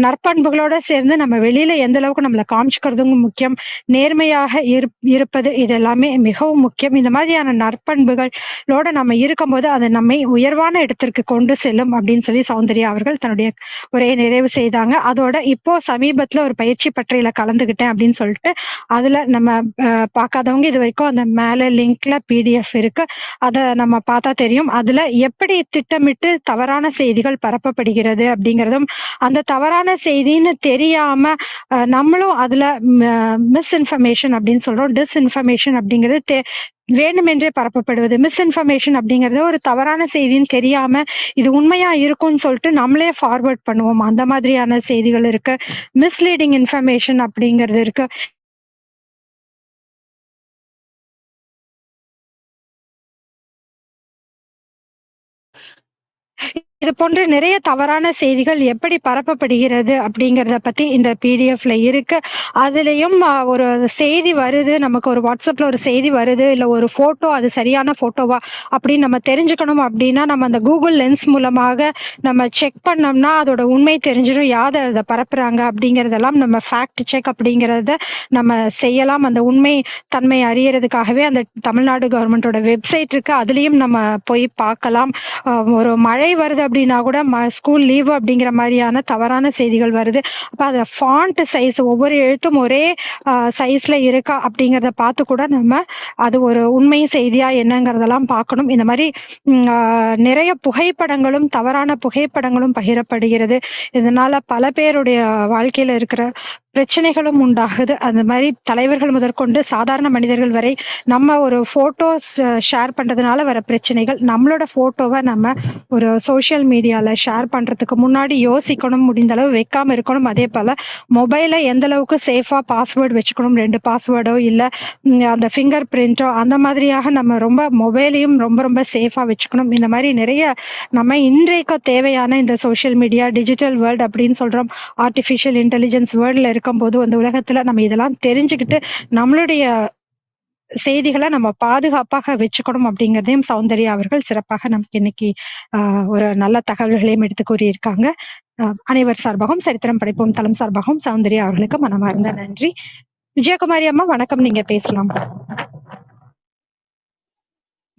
நற்பண்புகளோட சேர்ந்து நம்ம வெளியில எந்த அளவுக்கு நம்மளை காமிச்சுக்கிறதும் முக்கியம். நேர்மையாக இருப்பது இது எல்லாமே மிகவும் முக்கியம். இந்த மாதிரியான நற்பண்புகளோட நம்ம இருக்கும்போது அது நம்மை உயர்வான இடத்திற்கு கொண்டு செல்லும் அப்படின்னு சொல்லி சௌந்தர்யா அவர்கள் தன்னுடைய உரையை நிறைவு செய்தாங்க. அதோட இப்போ சமீபத்துல ஒரு பயிற்சி பட்டறையில கலந்துகிட்டேன் அப்படின்னு சொல்லிட்டு அதுல நம்ம பார்க்காதவங்க இது வரைக்கும் அந்த மேல லிங்க்ல PDF இருக்கு. அதை நம்ம பார்த்தா தெரியும். அதுல எப்படி திட்டமிட்டு தவறான செய்திகள் பரப்பப்படுகிறது அப்படிங்கிறதும், அந்த தவறான செய்தின்னு தெரியாம நம்மளும் அதுல மிஸ்இன்ஃபர்மேஷன் அப்படின்னு சொல்றோம். டிஸ்இன்ஃபர்மேஷன் அப்படிங்கிறது வேண்டுமென்றே பரப்பப்படுவது. மிஸ்இன்ஃபர்மேஷன் அப்படிங்கிறது ஒரு தவறான செய்தின்னு தெரியாம இது உண்மையா இருக்கும்னு சொல்லிட்டு நம்மளே ஃபார்வர்ட் பண்ணுவோம். அந்த மாதிரியான செய்திகள் இருக்கு. மிஸ்லீடிங் இன்ஃபர்மேஷன் அப்படிங்கிறது இருக்கு. இது போன்ற நிறைய தவறான செய்திகள் எப்படி பரப்பப்படுகிறது அப்படிங்கிறத பத்தி இந்த PDFல இருக்கு. அதுலயும் ஒரு செய்தி வருது, நமக்கு ஒரு வாட்ஸ்அப்ல ஒரு செய்தி வருது, இல்ல ஒரு போட்டோ அது சரியான போட்டோவா அப்படின்னு நம்ம தெரிஞ்சுக்கணும் அப்படின்னா நம்ம அந்த கூகுள் லென்ஸ் மூலமாக நம்ம செக் பண்ணோம்னா அதோட உண்மை தெரிஞ்சிடும். யார் அதை பரப்புறாங்க அப்படிங்கறதெல்லாம் நம்ம ஃபேக்ட் செக் அப்படிங்கறத நம்ம செய்யலாம். அந்த உண்மை தன்மை அறியறதுக்காகவே அந்த தமிழ்நாடு கவர்மெண்டோட வெப்சைட் இருக்கு. அதுலயும் நம்ம போய் பார்க்கலாம். ஒரு மழை வருது அப்படின்னா கூட ஸ்கூல் லீவு அப்படிங்கிற மாதிரியான தவறான செய்திகள் வருது. அப்ப அத ஃபாண்ட் சைஸ் ஒவ்வொரு எழுத்தும் ஒரே சைஸ்ல இருக்கா அப்படிங்கறத பார்த்து கூட நம்ம அது ஒரு உண்மை செய்தியா என்னங்கிறதெல்லாம் பார்க்கணும். இந்த மாதிரி நிறைய புகைப்படங்களும் தவறான புகைப்படங்களும் பகிரப்படுகிறது. இதனால பல பேருடைய வாழ்க்கையில இருக்கிற பிரச்சனைகளும் உண்டாகுது. அந்த மாரி தலைவர்கள் முதற்கொண்டு சாதாரண மனிதர்கள் வரை நம்ம ஒரு ஃபோட்டோஸ் ஷேர் பண்றதுனால வர பிரச்சனைகள், நம்மளோட ஃபோட்டோவ நம்ம ஒரு சோஷியல் மீடியால ஷேர் பண்றதுக்கு முன்னாடி யோசிக்கணும். முடிந்த அளவு வைக்காம இருக்கணும். அதேபோல மொபைல எந்த அளவுக்கு சேஃபா பாஸ்வேர்ட் வச்சுக்கணும். 2 பாஸ்வேர்டோ இல்ல அந்த ஃபிங்கர் பிரிண்டோ அந்த மாதிரியாக நம்ம ரொம்ப மொபைலையும் ரொம்ப ரொம்ப சேஃபா வச்சுக்கணும். இந்த மாரி நிறைய நம்ம இன்றைக்கு தேவையான இந்த சோஷியல் மீடியா, டிஜிட்டல் வேர்ல்ட் அப்படின்னு சொல்றோம். ஆர்டிஃபிஷியல் இன்டெலிஜென்ஸ் வேர்ல்ட்ல இருக்கும்போது அந்த உலகத்துல நம்ம இதெல்லாம் தெரிஞ்சுக்கிட்டு நம்மளுடைய செய்திகள நம்ம பாதுகாப்பாக வச்சுக்கணும் அப்படிங்கிறதையும் சௌந்தர்யா அவர்கள் சிறப்பாக நமக்கு இன்னைக்கு ஒரு நல்ல தகவல்களையும் எடுத்து கூறியிருக்காங்க. அனைவர் சார்பாகவும் சரித்திரம் படைப்போம் தளம் சார்பாகவும் சௌந்தர்யா அவர்களுக்கு மனமார்ந்த நன்றி. விஜயகுமாரி அம்மா வணக்கம், நீங்க பேசலாம்.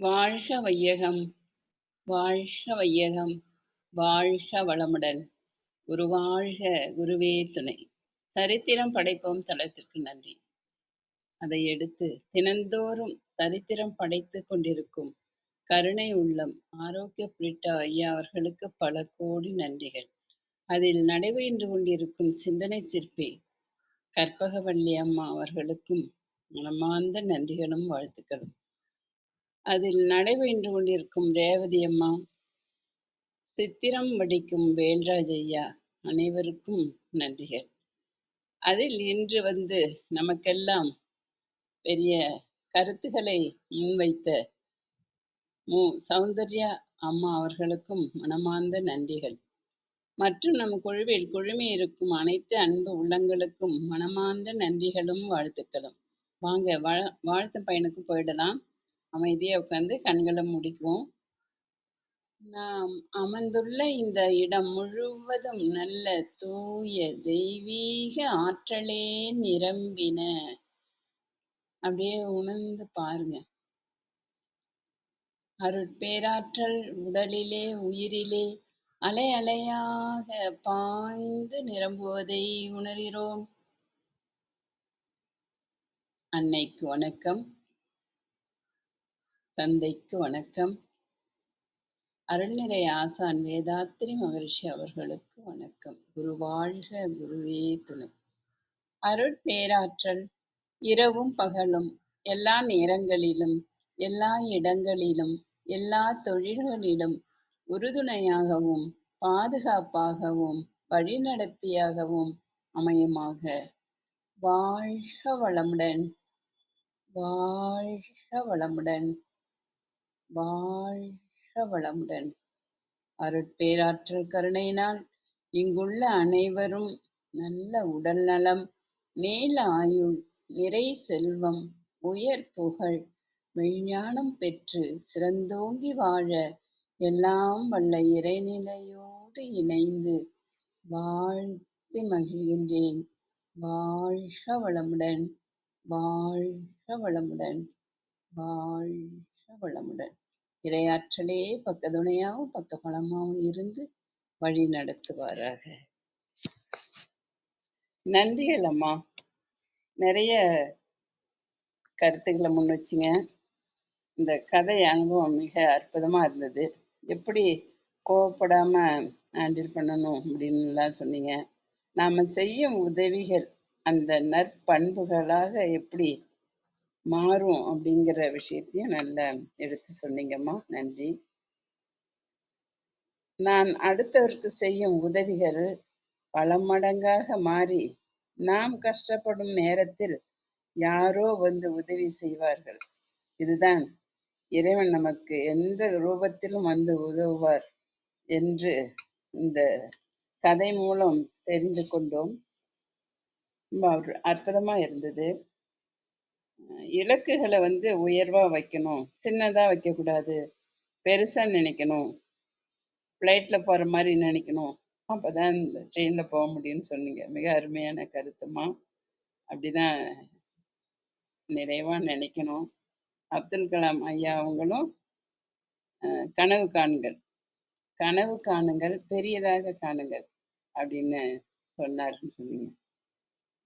வாழ்க வையகம், வாழ்க வையகம், வாழ்க வளமுடன். குருவாழ்க, குருவே துணை. சரித்திரம் படைப்போம் தளத்திற்கு நன்றி. அதை எடுத்து தினந்தோறும் சரித்திரம் படைத்து கொண்டிருக்கும் கருணை உள்ளம் ஆரோக்கிய பிரிட்டா ஐயா அவர்களுக்கு பல கோடி நன்றிகள். அதில் நடைபெற்று கொண்டிருக்கும் சிந்தனை சிற்பி கற்பகவல்லி அம்மா அவர்களுக்கும் மனமார்ந்த நன்றிகளும் வாழ்த்துக்களும். அதில் நடைபெற்று கொண்டிருக்கும் ரேவதி அம்மா, சித்திரம் வடிக்கும் வேல்ராஜ் ஐயா அனைவருக்கும் நன்றிகள். அதில் இன்று நமக்கெல்லாம் பெரிய கருத்துக்களை முன்வைத்த சௌந்தர்யா அம்மா அவர்களுக்கும் மனமார்ந்த நன்றிகள். மற்றும் நம் குழுவில் குழுமி இருக்கும் அனைத்து அன்பு உள்ளங்களுக்கும் மனமார்ந்த நன்றிகளும் வாழ்த்துக்களும். வாங்க வாழ்த்து பயனுக்கு போயிடலாம். அமைதியாக உட்காந்து கண்களை முடிக்குவோம். நாம் அமர்ந்துள்ள இந்த இடம் முழுவதும் நல்ல தூய தெய்வீக ஆற்றலே நிரம்பின. அப்படியே உணர்ந்து பாருங்க. அருட்பேராற்றல் உடலிலே உயிரிலே அலை அலையாக பாய்ந்து நிரம்புவதை உணர்கிறோம். அன்னைக்கு வணக்கம், தந்தைக்கு வணக்கம், அருள்நிறை ஆசான் வேதாத்திரி மகரிஷி அவர்களுக்கு வணக்கம். குருவாழ்க, குருவே துணை. அருட்பேராற்றல் இரவும் பகலும் எல்லா நேரங்களிலும் எல்லா இடங்களிலும் எல்லா தொழில்களிலும் உறுதுணையாகவும் பாதுகாப்பாகவும் வழிநடத்தியாகவும் அமையுமாக. வாழ்க வளமுடன், வாழ்க வளமுடன், வாழ்க வளமுடன். அருட்பேராற்றல் கருணையினால் இங்குள்ள அனைவரும் நல்ல உடல் நலம், நீல ஆயுள், நிறை செல்வம், உயர் புகழ், மெய்ஞானம் பெற்று சிறந்தோங்கி வாழ எல்லாம் வல்ல இறைநிலையோடு இணைந்து வாழ்த்தி மகிழ்கின்றேன். வாழ்க வளமுடன், வாழ்க வளமுடன், வாழ்க வளமுடன். இறையாற்றலே பக்கத்துணையாகவும் பக்க பலமாகவும் இருந்து வழி நடத்துவாராக. நன்றிகள் அம்மா. நிறைய கருத்துக்களை முன் வச்சிங்க. இந்த கதை அனுபவம் மிக அற்புதமா இருந்தது. எப்படி கோவப்படாம ஹேண்டில் பண்ணணும் அப்படின்னுலாம் சொன்னீங்க. நாம செய்யும் உதவிகள் அந்த நற்பண்புகளாக எப்படி மாறும் அப்படிங்கிற விஷயத்தையும் நல்லா எடுத்து சொன்னீங்கம்மா. நன்றி. நான் அடுத்தவருக்கு செய்யும் உதவிகள் பல மடங்காக மாறி நாம் கஷ்டப்படும் நேரத்தில் யாரோ உதவி செய்வார்கள். இதுதான் இறைவன் நமக்கு எந்த ரூபத்திலும் உதவுவார் என்று இந்த கதை மூலம் தெரிந்து கொண்டோம். ரொம்ப அற்புதமா இருந்தது. இலக்குகளை உயர்வா வைக்கணும், சின்னதா வைக்கக்கூடாது, பெருசா நினைக்கணும், ஃப்ளைட்ல போற மாதிரி நினைக்கணும், அப்பதான் இந்த ட்ரெயின்ல போக முடியும்னு சொன்னீங்க. மிக அருமையான கருத்துமா. அப்படிதான் நிறைவா நினைக்கணும். அப்துல் கலாம் ஐயா அவங்களும் கனவு காணுங்கள், கனவு காணுங்கள், பெரியதாக காணுங்கள் அப்படின்னு சொன்னாருன்னு சொன்னீங்க.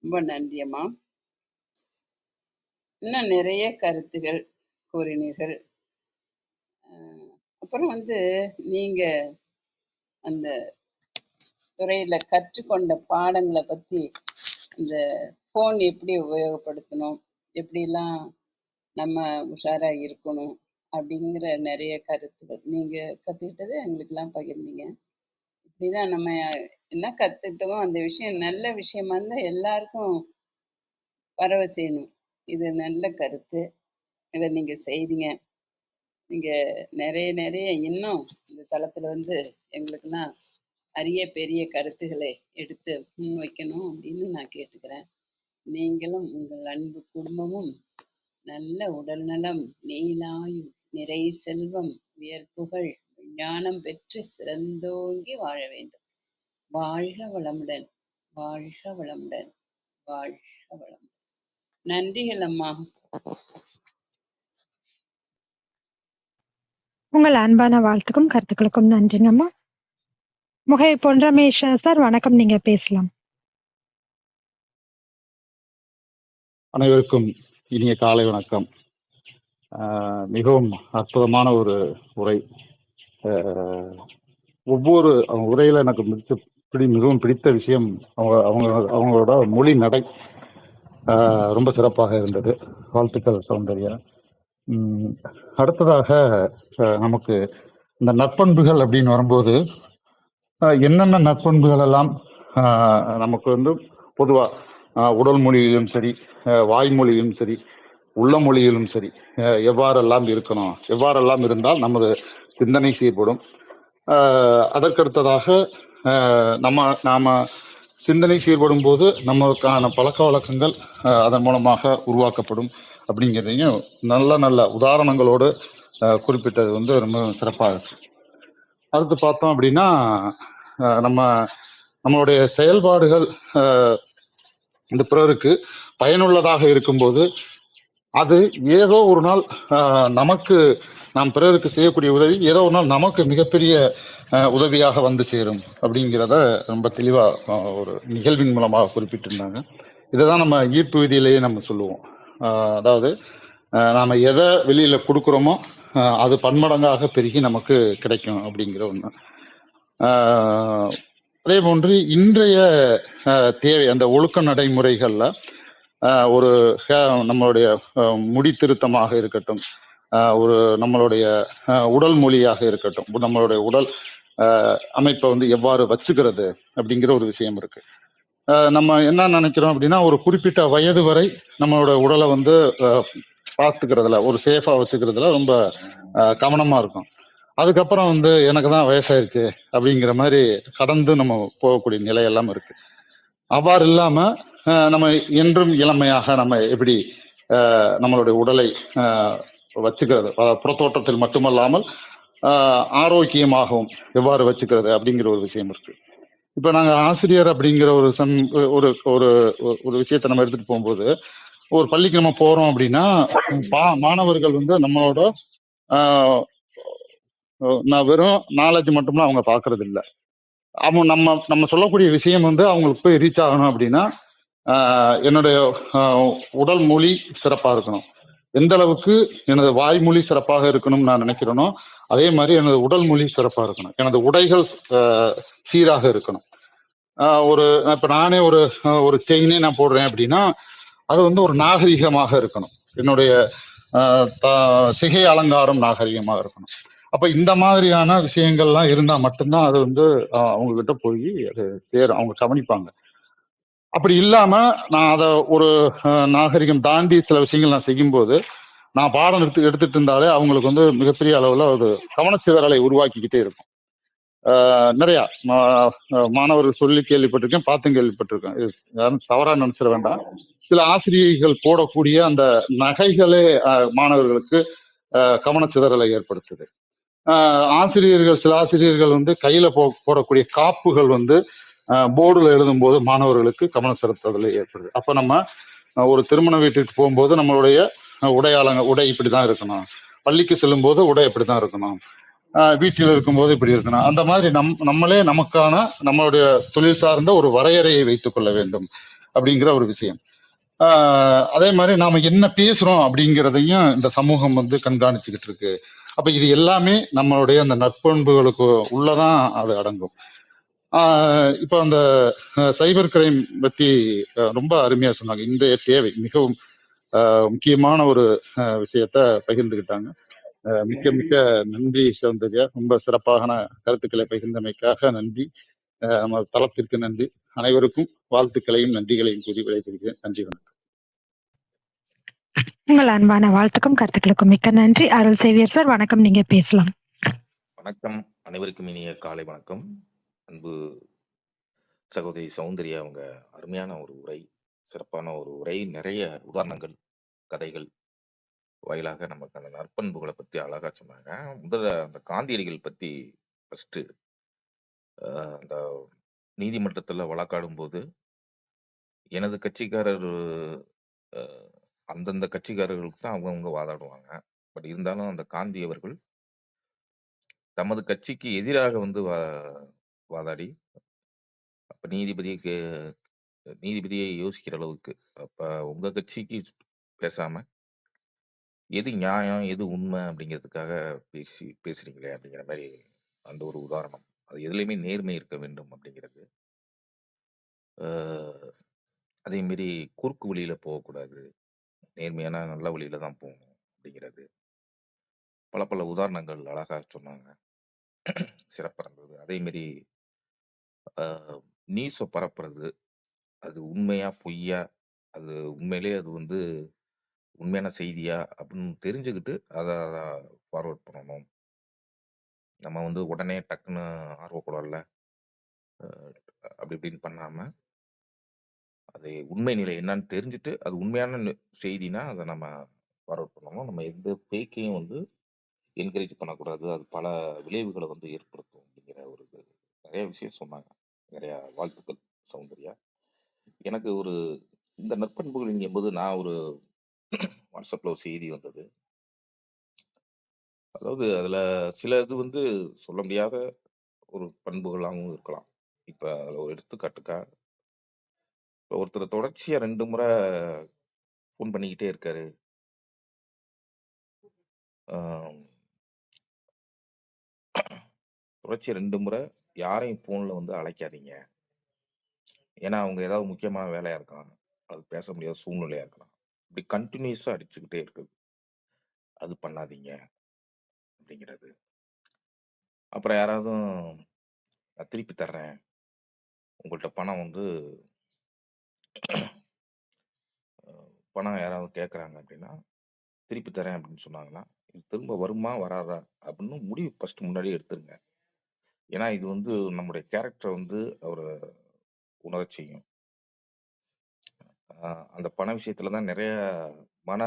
ரொம்ப நன்றியம்மா. இன்னும் நிறைய கருத்துகள் கூறினீர்கள். அப்புறம் நீங்க அந்த துறையில கற்றுக்கொண்ட பாடங்களை பத்தி இந்த ஃபோன் எப்படி உபயோகப்படுத்தணும், எப்படிலாம் நம்ம உஷாரா இருக்கணும் அப்படிங்கிற நிறைய கருத்துக்கள் நீங்க கத்துக்கிட்டதை எங்களுக்கெல்லாம் பகிர்ந்தீங்க. இப்படிதான் நம்ம என்ன கத்துக்கிட்டோமோ அந்த விஷயம் நல்ல விஷயமா இருந்தா எல்லாருக்கும் பரவ செய்யணும். இது நல்ல கருத்து. இதை நீங்க செய்றீங்க. நீங்க நிறைய நிறைய இன்னும் இந்த தளத்துல வந்து எங்களுக்கெல்லாம் அரிய பெரிய கருத்துக்களை எடுத்து முன் வைக்கணும் அப்படின்னு நான் கேட்டுக்கிறேன். நீங்களும் உங்கள் அன்பு குடும்பமும் நல்ல உடல் நலம், நீளாயுள், நிறை செல்வம், உயர் புகழ், ஞானம் பெற்று சிறந்தோங்கி வாழ வேண்டும். வாழ்க வளமுடன், வாழ்க வளமுடன், வாழ்க வளமுடன். நன்றிகள் அம்மா. உங்கள் அன்பான வாழ்த்துக்கும் கருத்துக்களுக்கும் நன்றிங்கம்மா. முகை பொன் ரமேஷ் சார் வணக்கம், நீங்க பேசலாம். அனைவருக்கும் இனிய காலை வணக்கம். மிகவும் அற்புதமான ஒரு உரை. ஒவ்வொரு உரையில எனக்கு மிகவும் பிடித்த விஷயம் அவங்களோட மொழி நடை ரொம்ப சிறப்பாக இருந்தது. வாழ்த்துக்கள் சௌந்தர்யா. அடுத்ததாக நமக்கு இந்த நற்பண்புகள் அப்படின்னு வரும்போது என்னென்ன நற்பண்புகள் எல்லாம் நமக்கு வந்து பொதுவா உடல் மொழியிலும் சரி, வாய்மொழியிலும் சரி, உள்ள மொழியிலும் சரி எவ்வாறெல்லாம் இருக்கணும், எவ்வாறெல்லாம் இருந்தால் நமது சிந்தனை சீர்படும். அதற்கடுத்ததாக நாம சிந்தனை சீர்படும் போது நம்மளுக்கான பழக்க வழக்கங்கள் அதன் மூலமாக உருவாக்கப்படும் அப்படிங்கிறதையும் நல்ல நல்ல உதாரணங்களோடு குறிப்பிட்டது வந்து ரொம்ப சிறப்பாக இருக்கு. அடுத்து பார்த்தோம் அப்படின்னா நம்மளுடைய செயல்பாடுகள் இந்த பிறருக்கு பயனுள்ளதாக இருக்கும்போது அது ஏதோ ஒரு நாள் நமக்கு நாம் பிறருக்கு செய்யக்கூடிய உதவி ஏதோ ஒரு நாள் நமக்கு மிகப்பெரிய உதவியாக வந்து சேரும் அப்படிங்கிறத ரொம்ப தெளிவா ஒரு நிகழ்வின் மூலமாக குறிப்பிட்டிருந்தாங்க. இதைதான் நம்ம ஈர்ப்பு விதியிலேயே நம்ம சொல்லுவோம். அதாவது நாம எதை வெளியில கொடுக்குறோமோ அது பன்மடங்காக பெருகி நமக்கு கிடைக்கும் அப்படிங்கிற ஒண்ணு. அதே போன்று இன்றைய தேவை அந்த ஒழுக்க நடைமுறைகள்ல ஒரு நம்மளுடைய முடி திருத்தமாக இருக்கட்டும், ஒரு நம்மளுடைய உடல் மொழியாக இருக்கட்டும், நம்மளுடைய உடல் அமைப்பை வந்து எவ்வாறு வச்சுக்கிறது அப்படிங்கிற ஒரு விஷயம் இருக்கு. நம்ம என்ன நினைக்கிறோம் அப்படின்னா ஒரு குறிப்பிட்ட வயது வரை நம்மளோட உடலை வந்து பார்த்துக்கிறதுல ஒரு சேஃபா வச்சுக்கிறதுல ரொம்ப கவனமா இருக்கும். அதுக்கப்புறம் வந்து எனக்கு தான் வயசாயிருச்சு அப்படிங்கிற மாதிரி கடந்து நம்ம போகக்கூடிய நிலையெல்லாம் இருக்கு. அவ்வாறு இல்லாம நம்ம என்றும் இளமையாக நம்ம எப்படி நம்மளுடைய உடலை வச்சுக்கிறது, புறத்தோட்டத்தில் மட்டுமல்லாமல் ஆரோக்கியமாகவும் எவ்வாறு வச்சுக்கிறது அப்படிங்கிற ஒரு விஷயம் இருக்கு. இப்ப நாங்க ஆசிரியர் அப்படிங்கிற ஒரு ஒரு விஷயத்தை நம்ம எடுத்துட்டு போகும்போது ஒரு பள்ளிக்கு நம்ம போறோம் அப்படின்னா மாணவர்கள் வந்து நம்மளோட வெறும் நாலேஜ் மட்டும்தான் அவங்க பாக்குறது இல்லை. அவங்க நம்ம சொல்லக்கூடிய விஷயம் வந்து அவங்களுக்கு போய் ரீச் ஆகணும் அப்படின்னா என்னுடைய உடல் மொழி சிறப்பா இருக்கணும். எந்த அளவுக்கு எனது வாய்மொழி சிறப்பாக இருக்கணும்னு நான் நினைக்கிறேனோ அதே மாதிரி எனது உடல் மொழி சிறப்பா இருக்கணும். எனது உடைகள் சீராக இருக்கணும். இப்ப நானே ஒரு செயினே நான் போடுறேன் அப்படின்னா அது வந்து ஒரு நாகரிகமாக இருக்கணும். என்னுடைய சிகை அலங்காரம் நாகரிகமாக இருக்கணும். அப்ப இந்த மாதிரியான விஷயங்கள்லாம் இருந்தா மட்டும்தான் அது வந்து அவங்க கிட்ட போய் அது சேரும், அவங்க கவனிப்பாங்க. அப்படி இல்லாம நான் அதை ஒரு நாகரிகம் தாண்டி சில விஷயங்கள் நான் செய்யும்போது நான் பாடம் எடுத்துட்டு இருந்தாலே அவங்களுக்கு வந்து மிகப்பெரிய அளவுல ஒரு கவனச்சிதறலை உருவாக்கிக்கிட்டே இருக்கும். நிறைய மாணவர்கள் சொல்லி கேள்விப்பட்டிருக்கேன், பார்த்தும் கேள்விப்பட்டிருக்கேன். யாரும் தவறா நினைச்சிட வேண்டாம். சில ஆசிரியர்கள் போடக்கூடிய அந்த நகைகளே மாணவர்களுக்கு கவனச்சிதறலை ஏற்படுத்துது. சில ஆசிரியர்கள் வந்து கையில போடக்கூடிய காப்புகள் வந்து போர்டுல எழுதும் போது மாணவர்களுக்கு கவனம் செலுத்துதல் ஏற்படுது. அப்ப நம்ம ஒரு திருமண வீட்டுக்கு போகும்போது நம்மளுடைய உடை இப்படிதான் இருக்கணும், பள்ளிக்கு செல்லும் போது உடை இப்படிதான் இருக்கணும், வீட்டில் இருக்கும்போது இப்படி இருக்கணும். அந்த மாதிரி நம்மளே நமக்கான நம்மளுடைய தொழில் சார்ந்த ஒரு வரையறையை வைத்துக் கொள்ள வேண்டும் அப்படிங்கிற ஒரு விஷயம். அதே மாதிரி நாம என்ன பேசுறோம் அப்படிங்கிறதையும் இந்த சமூகம் வந்து கண்காணிச்சுக்கிட்டு இருக்கு. அப்ப இது எல்லாமே நம்மளுடைய அந்த நற்பண்புகளுக்கு உள்ளதான் அது அடங்கும். இப்போ அந்த சைபர் கிரைம் பத்தி ரொம்ப அருமையா சொன்னாங்க. இன்றைய தேவை மிகவும் முக்கியமான ஒரு விஷயத்த பகிர்ந்துகிட்டாங்க. மிக்க மிக்க நன்றி சௌந்தர்யா. ரொம்ப சிறப்பான கருத்துக்களை பகிர்ந்தமைக்காக நன்றி. நம்ம தளத்திற்கு நன்றி. அனைவருக்கும் வாழ்த்துக்களையும் நன்றிகளையும் கூறி விடைபெறுகிறேன். நன்றி, வணக்கம். உங்கள் அன்பான வாழ்த்துக்கும் கருத்துக்களுக்கும் மிக்க நன்றி. அருள் சேவியர் சார், வணக்கம். நீங்க பேசலாம். வணக்கம். அனைவருக்கும் இனிய காலை வணக்கம். அன்பு சகோதரி சௌந்தர்யா அவங்க அருமையான ஒரு உரை, சிறப்பான ஒரு உரை, நிறைய உதாரணங்கள், கதைகள் வாயிலாக நமக்கு அந்த நற்பண்புகளை பத்தி அழகா சொன்னாங்க. முதல்ல அந்த காந்தியடிகள் பத்தி ஃபர்ஸ்ட் அந்த நீதிமன்றத்துல வழக்காடும் போது எனது கட்சிக்காரர் அந்தந்த கட்சிக்காரர்களுக்கு தான் அவங்கவுங்க வாதாடுவாங்க. பட் இருந்தாலும் அந்த காந்தி அவர்கள் தமது கட்சிக்கு எதிராக வந்து வாதாடி அப்ப நீதிபதியை யோசிக்கிற அளவுக்கு, அப்ப உங்க கட்சிக்கு பேசாம எது நியாயம் எது உண்மை அப்படிங்கிறதுக்காக பேசுறீங்களே அப்படிங்கிற மாதிரி அந்த ஒரு உதாரணம். அது எதுலையுமே நேர்மை இருக்க வேண்டும் அப்படிங்கிறது. அதே மாரி குறுக்கு வழியில போகக்கூடாது, நேர்மையான நல்ல வழியில தான் போகணும் அப்படிங்கிறது. பல பல உதாரணங்கள் அழகா சொன்னாங்க, சிறப்பா இருந்தது. அதே மாதிரி நியூஸை பரப்புறது, அது உண்மையா பொய்யா, அது உண்மையிலே அது வந்து உண்மையான செய்தியா அப்படின்னு தெரிஞ்சுக்கிட்டு அதை ஃபார்வர்ட் பண்ணணும். நம்ம வந்து உடனே டக்குன்னு ஆர்வக்கூடாதுல, அப்படி இப்படின்னு பண்ணாம அது உண்மை நிலை என்னன்னு தெரிஞ்சுட்டு அது உண்மையான செய்தினா அதை நம்ம ஃபார்வர்ட் பண்ணணும். நம்ம எந்த ஃபேக்கையும் வந்து என்கரேஜ் பண்ணக்கூடாது, அது பல விளைவுகளை வந்து ஏற்படுத்தும் அப்படிங்கிற ஒரு நிறைய விஷயம் சொன்னாங்க. நிறைய வாழ்த்துக்கள் சௌந்தர்யா. எனக்கு ஒரு இந்த நற்பண்புகள் என்பது நான் ஒரு வாட்ஸ்அப்ல ஒரு செய்தி வந்தது. அதாவது அதுல சில இது வந்து சொல்ல முடியாத ஒரு பண்புகளாகவும் இருக்கலாம். இப்ப அதுல ஒரு எடுத்துக்காட்டுக்கா, ஒருத்தர் தொடர்ச்சியா 2 முறை ஃபோன் பண்ணிக்கிட்டே இருக்காரு. தொடர்ச்சியா 2 முறை யாரையும் போன்ல வந்து அழைக்காதீங்க. ஏன்னா அவங்க ஏதாவது முக்கியமான வேலையா இருக்கலாம், அது பேச முடியாத சூழ்நிலையா இருக்கலாம். இப்படி கண்டினியூஸா அடிச்சுக்கிட்டே இருக்குது, அது பண்ணாதீங்க அப்படிங்கிறது. அப்புறம் யாராவது நான் திருப்பி தர்றேன், உங்கள்கிட்ட பணம் வந்து பணம் யாராவது கேட்குறாங்க அப்படின்னா திருப்பி தரேன் அப்படின்னு சொன்னாங்கன்னா, இது திரும்ப வருமா வராதா அப்படின்னு முடிவு ஃபர்ஸ்ட் முன்னாடியே எடுத்துருங்க. ஏன்னா இது வந்து நம்முடைய கேரக்டரை வந்து அவர் உணர செய்யும். அந்த பண விஷயத்துல தான் நிறைய மன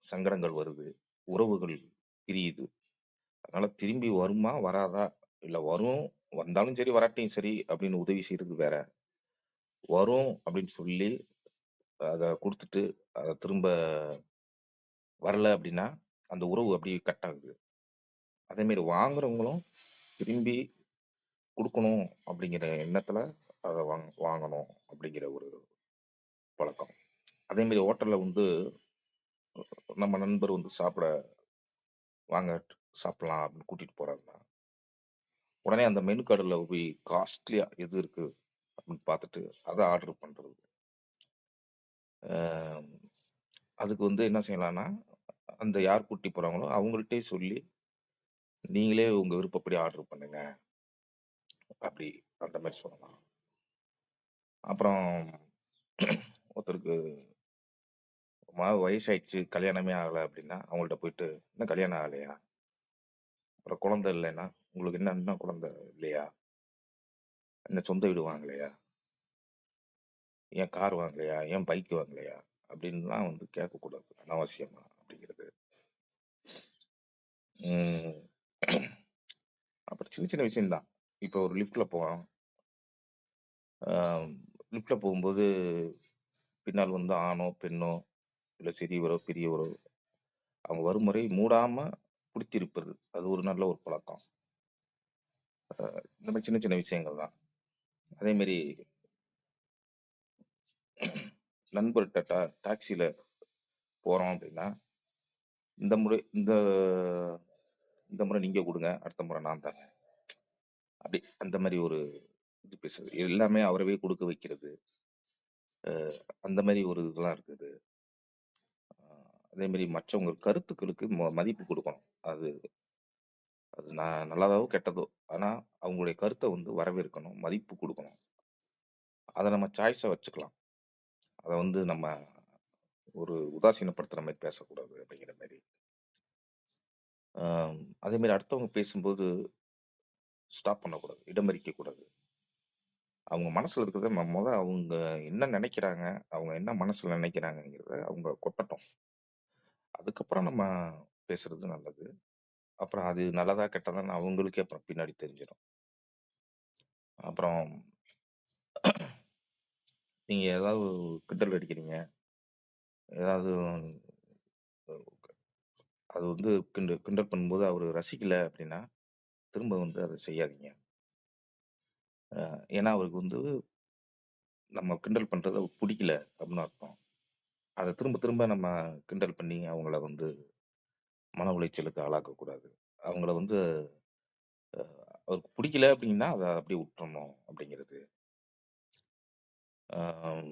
சங்கடங்கள் வருது, உறவுகள் பிரியுது. அதனால திரும்பி வருமா வராதா, இல்ல வரும், வந்தாலும் சரி வராட்டியும் சரி அப்படின்னு உதவி செய்யறது வேற. வரும் அப்படின்னு சொல்லி அதை கொடுத்துட்டு அதை திரும்ப வரல அப்படின்னா அந்த உறவு அப்படியே கட் ஆகுது. அதே மாதிரி வாங்குறவங்களும் திரும்பி கொடுக்கணும் அப்படிங்கிற எண்ணத்துல அதை வாங்கணும் அப்படிங்கிற ஒரு பழக்கம். அதே மாதிரி ஹோட்டல்ல வந்து நம்ம நண்பர் வந்து வாங்க சாப்பிடலாம் அப்படின்னு கூட்டிட்டு போறாருன்னா உடனே அந்த மெனு கார்டுல போய் காஸ்ட்லியா எது இருக்கு அப்படின்னு பார்த்துட்டு அதை ஆர்டர் பண்றது. அதுக்கு வந்து என்ன செய்யலாம்னா, அந்த யார் கூட்டி போறாங்களோ அவங்கள்ட்டே சொல்லி நீங்களே உங்க விருப்பப்படி ஆர்டர் பண்ணுங்க அப்படி அந்த மாதிரி சொல்லலாம். அப்புறம் ஒருத்தருக்கு வயசாயிடுச்சு, கல்யாணமே ஆகலை அப்படின்னா அவங்கள்ட்ட போயிட்டு இன்னும் கல்யாணம் ஆகலையா, அப்புறம் குழந்தை இல்லைன்னா உங்களுக்கு என்ன இன்னும் குழந்தை இல்லையா, என்ன சொந்த வீடு வாங்கலையா, ஏன் கார் வாங்கலையா, ஏன் பைக் வாங்கலையா அப்படின்லாம் வந்து கேட்கக்கூடாது அனாவசியமா அப்படிங்கிறது. அப்புறம் சின்ன சின்ன விஷயம்தான். இப்போ ஒரு லிஃப்ட்ல போகிறோம், லிஃப்ட்ல போகும்போது பின்னால் வந்து ஆணோ பெண்ணோ இல்லை சிறியவரோ பெரியவரோ அவங்க வரும் மூடாம பிடித்திருப்பது, அது ஒரு நல்ல ஒரு பழக்கம். இந்த மாதிரி சின்ன சின்ன விஷயங்கள் தான். அதே மாதிரி நண்பர்கிட்ட டாக்ஸில போறோம் அப்படின்னா இந்த முறை இந்த முறை நீங்க கொடுங்க, அடுத்த முறை நான் தரேன், அப்படி அந்த மாதிரி ஒரு இது பேசுறது எல்லாமே அவரவே கொடுக்க வைக்கிறது. அந்த மாதிரி ஒரு இதெல்லாம் இருக்குது. அதே மாதிரி மற்றவங்க கருத்துக்களுக்கு மதிப்பு கொடுக்கணும். அது அது நல்லதாவோ கெட்டதோ, ஆனா அவங்களுடைய கருத்தை வந்து வரவேற்கணும், மதிப்பு கொடுக்கணும். அதை நம்ம சாய்ஸை வச்சுக்கலாம். அதை வந்து நம்ம ஒரு உதாசீனப்படுத்துற மாதிரி பேசக்கூடாது அப்படிங்கிற மாதிரி. அதே மாதிரி அடுத்தவங்க பேசும்போது ஸ்டாப் பண்ணக்கூடாது, இடமறிக்க கூடாது. அவங்க மனசுல இருக்கிறத நம்ம அவங்க என்ன நினைக்கிறாங்க, அவங்க என்ன மனசுல நினைக்கிறாங்கிறத அவங்க கொட்டட்டும். அதுக்கப்புறம் நம்ம பேசுறது நல்லது. அப்புறம் அது நல்லதா கெட்டதான்னு அவங்களுக்கே அப்புறம் பின்னாடி தெரிஞ்சிடும். அப்புறம் நீங்க ஏதாவது கிண்டல் அடிக்கிறீங்க, ஏதாவது அது வந்து கிண்டல் பண்ணும்போது அவரு ரசிக்கல அப்படின்னா திரும்ப வந்து அதை செய்யாதீங்க. ஏன்னா அவருக்கு வந்து நம்ம கிண்டல் பண்றது அவருக்கு பிடிக்கல அப்படின்னு அர்த்தம். அதை திரும்ப திரும்ப நம்ம கிண்டல் பண்ணி அவங்கள வந்து மன உளைச்சலுக்கு ஆளாக்க கூடாது. அவங்கள வந்து அவருக்கு பிடிக்கல அப்படின்னா அதை அப்படியே விட்டுறணும் அப்படிங்கிறது. ஆஹ்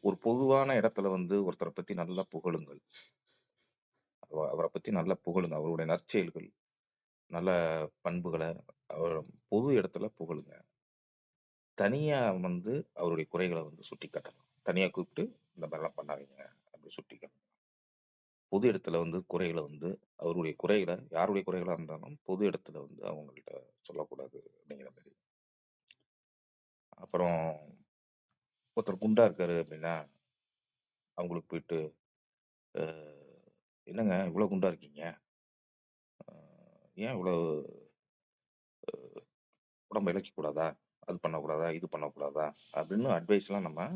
ஒரு பொதுவான இடத்துல வந்து ஒருத்தரை பத்தி நல்லா புகழுங்கள். அவரை பத்தி நல்லா புகழுங்க. அவருடைய நற்செயல்கள், நல்ல பண்புகளை அவர் பொது இடத்துல புகழுங்க. தனியா வந்து அவருடைய குறைகளை வந்து சுட்டி காட்டணும். தனியா கூப்பிட்டு இந்த மாதிரிலாம் பண்ணாதீங்க அப்படி சுட்டி காட்டணும். பொது இடத்துல வந்து குறைகளை வந்து அவருடைய குறைகளை, யாருடைய குறைகளா இருந்தாலும் பொது இடத்துல வந்து அவங்கள்ட்ட சொல்லக்கூடாது அப்படிங்கிற மாதிரி. அப்புறம் ஒருத்தர் குண்டா இருக்காரு அப்படின்னா அவங்களுக்கு போயிட்டு என்னங்க இவ்வளவு குண்டா இருக்கீங்க, ஏன் இவ்வளவு உடம்ப இழைக்க கூடாதா, அது பண்ணக்கூடாதா, இது பண்ணக்கூடாதா அப்படின்னு அட்வைஸ் எல்லாம் நம்ம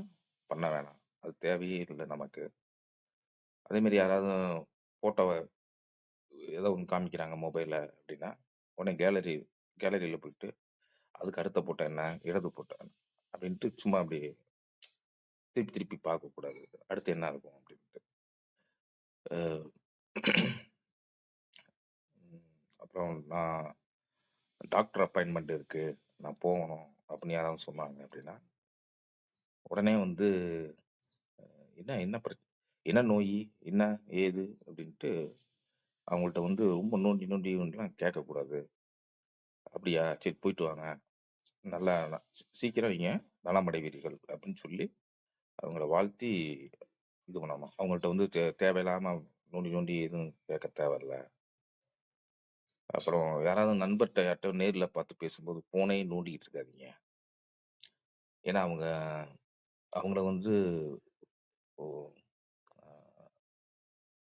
பண்ண வேணாம். அது தேவையே இல்லை நமக்கு. அதே மாதிரி யாராவது போட்டோவை ஏதோ ஒன்று காமிக்கிறாங்க மொபைல்ல அப்படின்னா உடனே கேலரியில போயிட்டு அதுக்கு அடுத்த போட்டோ என்ன, இடது போட்டோ என்ன அப்படின்ட்டு சும்மா அப்படி திருப்பி திருப்பி பார்க்க கூடாது. அடுத்து என்ன இருக்கும் அப்படின்ட்டு. அப்புறம் நான் டாக்டர் அப்பாயின்மெண்ட் இருக்கு, நான் போகணும் அப்படின்னு யாராவது சொன்னாங்க அப்படின்னா உடனே வந்து என்ன என்ன என்ன நோய், என்ன ஏது அப்படின்ட்டு அவங்கள்ட்ட வந்து ரொம்ப நோண்டிலாம் கேட்கக்கூடாது. அப்படியா, சரி போயிட்டு வாங்க, நல்லா சீக்கிரம் நீங்க நலமடைவீர்கள் அப்படின்னு சொல்லி அவங்கள வாழ்த்தி இது பண்ணாம அவங்கள்ட்ட வந்து தேவையில்லாம நோண்டி எதுவும் கேட்க தேவையில்ல. அப்புறம் யாராவது நண்பர்கிட்ட யார்கிட்ட நேர்ல பார்த்து பேசும்போது போனே நோண்டிக்கிட்டு இருக்காதீங்க. ஏன்னா அவங்கள வந்து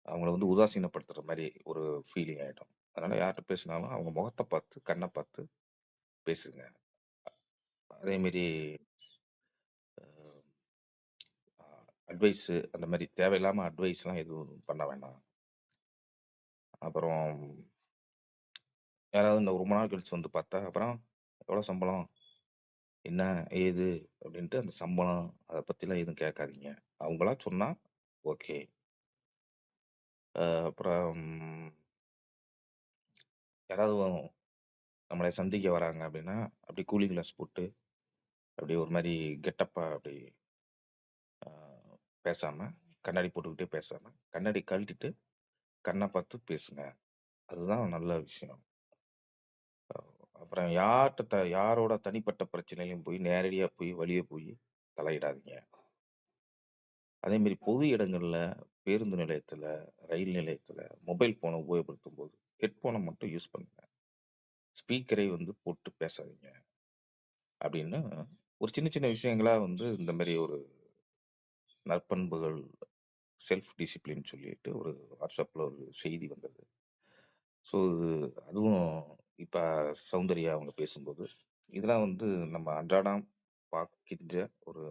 அவங்கள வந்து உதாசீனப்படுத்துற மாதிரி ஒரு ஃபீலிங் ஆயிடும். அதனால யார்கிட்ட பேசினாலும் அவங்க முகத்தை பார்த்து கண்ணை பார்த்து பேசுங்க. அதே மாதிரி அட்வைஸ் அந்த மாதிரி தேவையில்லாம அட்வைஸ்லாம் எதுவும் பண்ண வேண்டாம். அப்புறம் யாராவது இந்த ரொம்ப நாள் கழிச்சு வந்து பார்த்தா அப்புறம் எவ்வளோ சம்பளம், என்ன ஏது அப்படின்ட்டு அந்த சம்பளம் அதை பற்றிலாம் எதுவும் கேட்காதீங்க. அவங்களா சொன்னா ஓகே. அப்புறம் யாராவது நம்மளை சந்திக்க வராங்க அப்படின்னா அப்படி கூலிங் கிளாஸ் போட்டு அப்படி ஒரு மாதிரி கெட்டப்பா அப்படி பேசாம, கண்ணாடி போட்டுக்கிட்டே பேசாம கண்ணாடி கழட்டிட்டு கண்ணை பார்த்து பேசுங்க. அதுதான் நல்ல விஷயம். அப்புறம் யாரோட தனிப்பட்ட பிரச்சனையிலும் போய் நேரடியா போய் வழியே போய் தலையிடாதீங்க. அதே மாதிரி பொது இடங்கள்ல, பேருந்து நிலையத்துல, ரயில் நிலையத்துல மொபைல் போனை உபயோகப்படுத்தும் போது ஹெட்போனை மட்டும் யூஸ் பண்ணுங்க. ஸ்பீக்கரை வந்து போட்டு பேசாதீங்க அப்படின்னு ஒரு சின்ன சின்ன விஷயங்களா வந்து இந்த மாதிரி ஒரு நற்பண்புகள், செல்ஃப் டிசிப்ளின் சொல்லிட்டு ஒரு வாட்ஸ்அப்ல ஒரு செய்தி வந்தது. ஸோ அதுவும் இப்ப சௌந்தர்யா அவங்க பேசும்போது இதெல்லாம் வந்து நம்ம அன்றாடம் பார்க்கின்ற ஒரு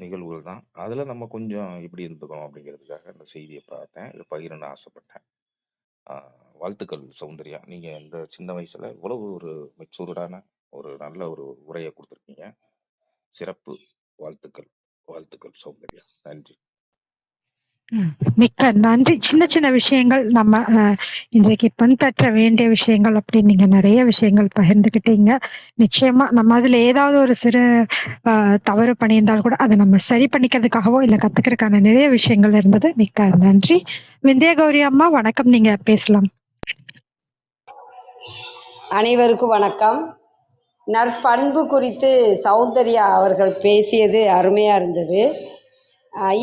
நிகழ்வுகள் தான். அதுல நம்ம கொஞ்சம் இப்படி இருந்துக்கணும் அப்படிங்கிறதுக்காக அந்த செய்தியை பார்த்தேன், இதை பகிரணும்னு ஆசைப்பட்டேன். வாழ்த்துக்கள் சௌந்தர்யா, நீங்க இந்த சின்ன வயசுல இவ்வளவு ஒரு மெச்சூர்டான ஒரு நல்ல ஒரு உரையை கொடுத்துருக்கீங்க. சிறப்பு. வாழ்த்துக்கள், வாழ்த்துக்கள் சௌந்தர்யா. நன்றி. மிக்க நன்றி. சின்ன சின்ன விஷயங்கள் நம்ம இன்றைக்கு பின்பற்ற வேண்டிய விஷயங்கள் அப்படின்னு நீங்க நிறைய விஷயங்கள் பகிர்ந்துக்கிட்டீங்க. நிச்சயமா நம்ம அதுல ஏதாவது ஒரு சிறு தவறு பண்ணியிருந்தால் கூட அதை நம்ம சரி பண்ணிக்கிறதுக்காகவோ இல்ல கத்துக்கிறதுக்கான நிறைய விஷயங்கள் இருந்தது. மிக்க நன்றி. விந்தியா கௌரி அம்மா வணக்கம், நீங்க பேசலாம். அனைவருக்கும் வணக்கம். நற்பண்பு குறித்து சௌந்தர்யா அவர்கள் பேசியது அருமையாக இருந்தது.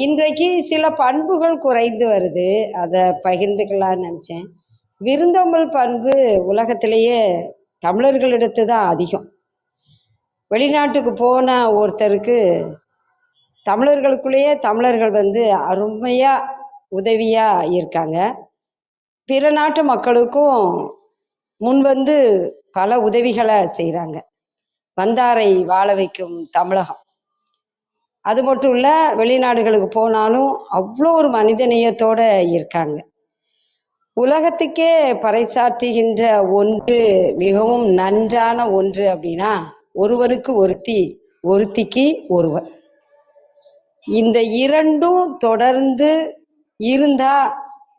இன்றைக்கு சில பண்புகள் குறைந்து வருது, அதை பகிர்ந்துக்கலான்னு நினச்சேன். விருந்தோம்பல் பண்பு உலகத்திலேயே தமிழர்களிடத்து தான் அதிகம். வெளிநாட்டுக்கு போன ஒருத்தருக்கு தமிழர்களுக்குள்ளேயே தமிழர்கள் அருமையாக உதவியாக இருக்காங்க. பிற நாட்டு மக்களுக்கும் முன்வந்து பல உதவிகளை செய்கிறாங்க. வந்தாரை வாழ வைக்கும் தமிழகம். அது மட்டும் இல்லை, வெளிநாடுகளுக்கு போனாலும் அவ்வளோ ஒரு மனிதநேயத்தோடு இருக்காங்க. உலகத்துக்கே பறைசாற்றுகின்ற ஒன்று, மிகவும் நன்றான ஒன்று அப்படின்னா ஒருவனுக்கு ஒருத்தி, ஒருத்திக்கு ஒருவர். இந்த இரண்டும் தொடர்ந்து இருந்தா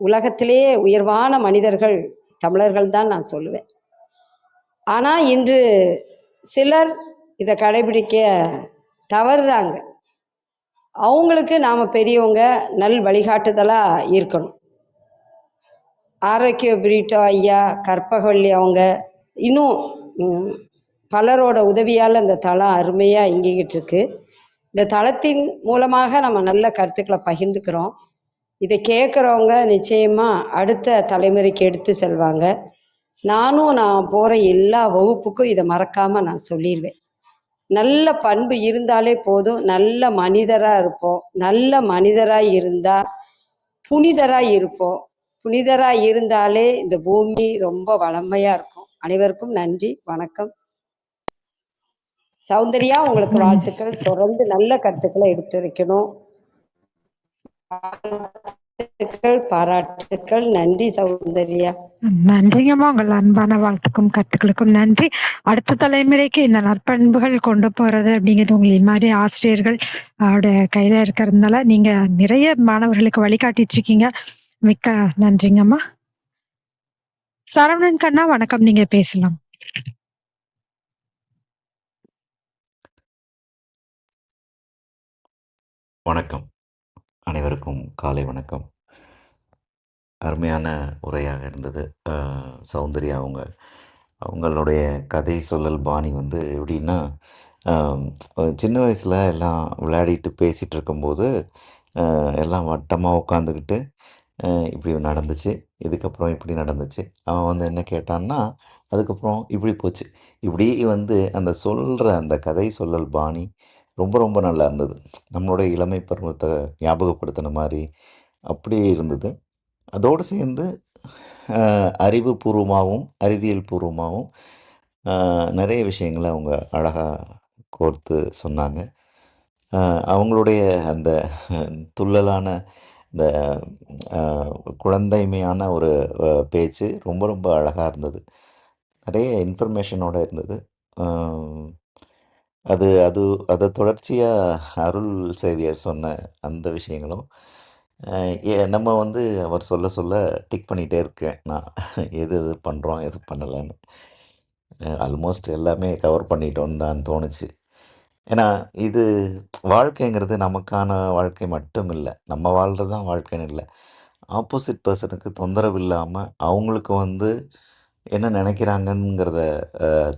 உலகத்திலே உயர்வான மனிதர்கள் தமிழர்கள் தான் நான் சொல்லுவேன். ஆனால் இன்று சிலர் இதை கடைபிடிக்க தவறுறாங்க. அவங்களுக்கு நாம் பெரியவங்க நல் வழிகாட்டுதலாக இருக்கணும். ஆரோக்கிய பிரிட்டோ ஐயா, கற்பகவள்ளி அவங்க, இன்னும் பலரோட உதவியால் இந்த தளம் அருமையாக இயங்கிக்கிட்டு இருக்கு. இந்த தளத்தின் மூலமாக நம்ம நல்ல கருத்துக்களை பகிர்ந்துக்கிறோம். இதை கேட்குறவங்க நிச்சயமாக அடுத்த தலைமுறைக்கு எடுத்து செல்வாங்க. நான் போகிற எல்லா வகுப்புக்கும் இதை மறக்காமல் நான் சொல்லிடுவேன். நல்ல பண்பு இருந்தாலே போதும், நல்ல மனிதராக இருப்போம். நல்ல மனிதராக இருந்தால் புனிதராக இருப்போம். புனிதராக இருந்தாலே இந்த பூமி ரொம்ப வளமையாக இருக்கும். அனைவருக்கும் நன்றி, வணக்கம். சௌந்தர்யா, உங்களுக்கு வாழ்த்துக்கள். தொடர்ந்து நல்ல கருத்துக்களை எடுத்து வைக்கணும். பாராட்டுக்கள். நன்றி சௌந்தர்யா. நன்றிங்கம்மா. உங்கள் அன்பான வாழ்த்துக்கும் கருத்துக்களுக்கும் நன்றி. அடுத்த தலைமுறைக்கு இந்த நற்பண்புகள் கொண்டு போறது அப்படிங்கிறது உங்களை மாதிரி ஆசிரியர்கள் கையில இருக்கிறதுனால நீங்க நிறைய மாணவர்களுக்கு வழிகாட்டிட்டு இருக்கீங்க. மிக்க நன்றிங்கம்மா. சரவணன் கண்ணா வணக்கம், நீங்க பேசலாம். வணக்கம், அனைவருக்கும் காலை வணக்கம். அருமையான உரையாக இருந்தது. சௌந்தர்யா அவங்களுடைய கதை சொல்லல் பாணி எப்படின்னா, சின்ன வயசில் எல்லாம் விளையாடிட்டு பேசிகிட்டு இருக்கும்போது எல்லாம் வட்டமாக உட்காந்துக்கிட்டு இப்படி நடந்துச்சு, இதுக்கப்புறம் இப்படி நடந்துச்சு. அவன் என்ன கேட்டான்னா, அதுக்கப்புறம் இப்படி போச்சு. இப்படி அந்த சொல்கிற அந்த கதை சொல்லல் பாணி ரொம்ப ரொம்ப நல்லா இருந்தது. நம்மளுடைய இளமை பருவத்தை ஞாபகப்படுத்தின மாதிரி அப்படியே இருந்தது. அதோடு சேர்ந்து அறிவுபூர்வமாகவும் அறிவியல் பூர்வமாகவும் நிறைய விஷயங்களை அவங்க அழகாக கோர்த்து சொன்னாங்க. அவங்களுடைய அந்த துள்ளலான இந்த குழந்தைமையான ஒரு பேச்சு ரொம்ப ரொம்ப அழகாக இருந்தது. நிறைய இன்ஃபர்மேஷனோடு இருந்தது. அது அது அதை தொடர்ச்சியாக அருள் சேவியர் சொன்ன அந்த விஷயங்களும் நம்ம அவர் சொல்ல சொல்ல டிக் பண்ணிகிட்டே இருக்கேன் நான். எது எது பண்ணுறோம், எது பண்ணலைன்னு. ஆல்மோஸ்ட் எல்லாமே கவர் பண்ணிட்டோன்னு தான் தோணுச்சு. ஏன்னா இது வாழ்க்கைங்கிறது நமக்கான வாழ்க்கை மட்டும் இல்லை, நம்ம வாழ்கிறது தான் வாழ்க்கைன்னு இல்லை. ஆப்போசிட் பர்சனுக்கு தொந்தரவு இல்லாமல் அவங்களுக்கு என்ன நினைக்கிறாங்கங்கிறத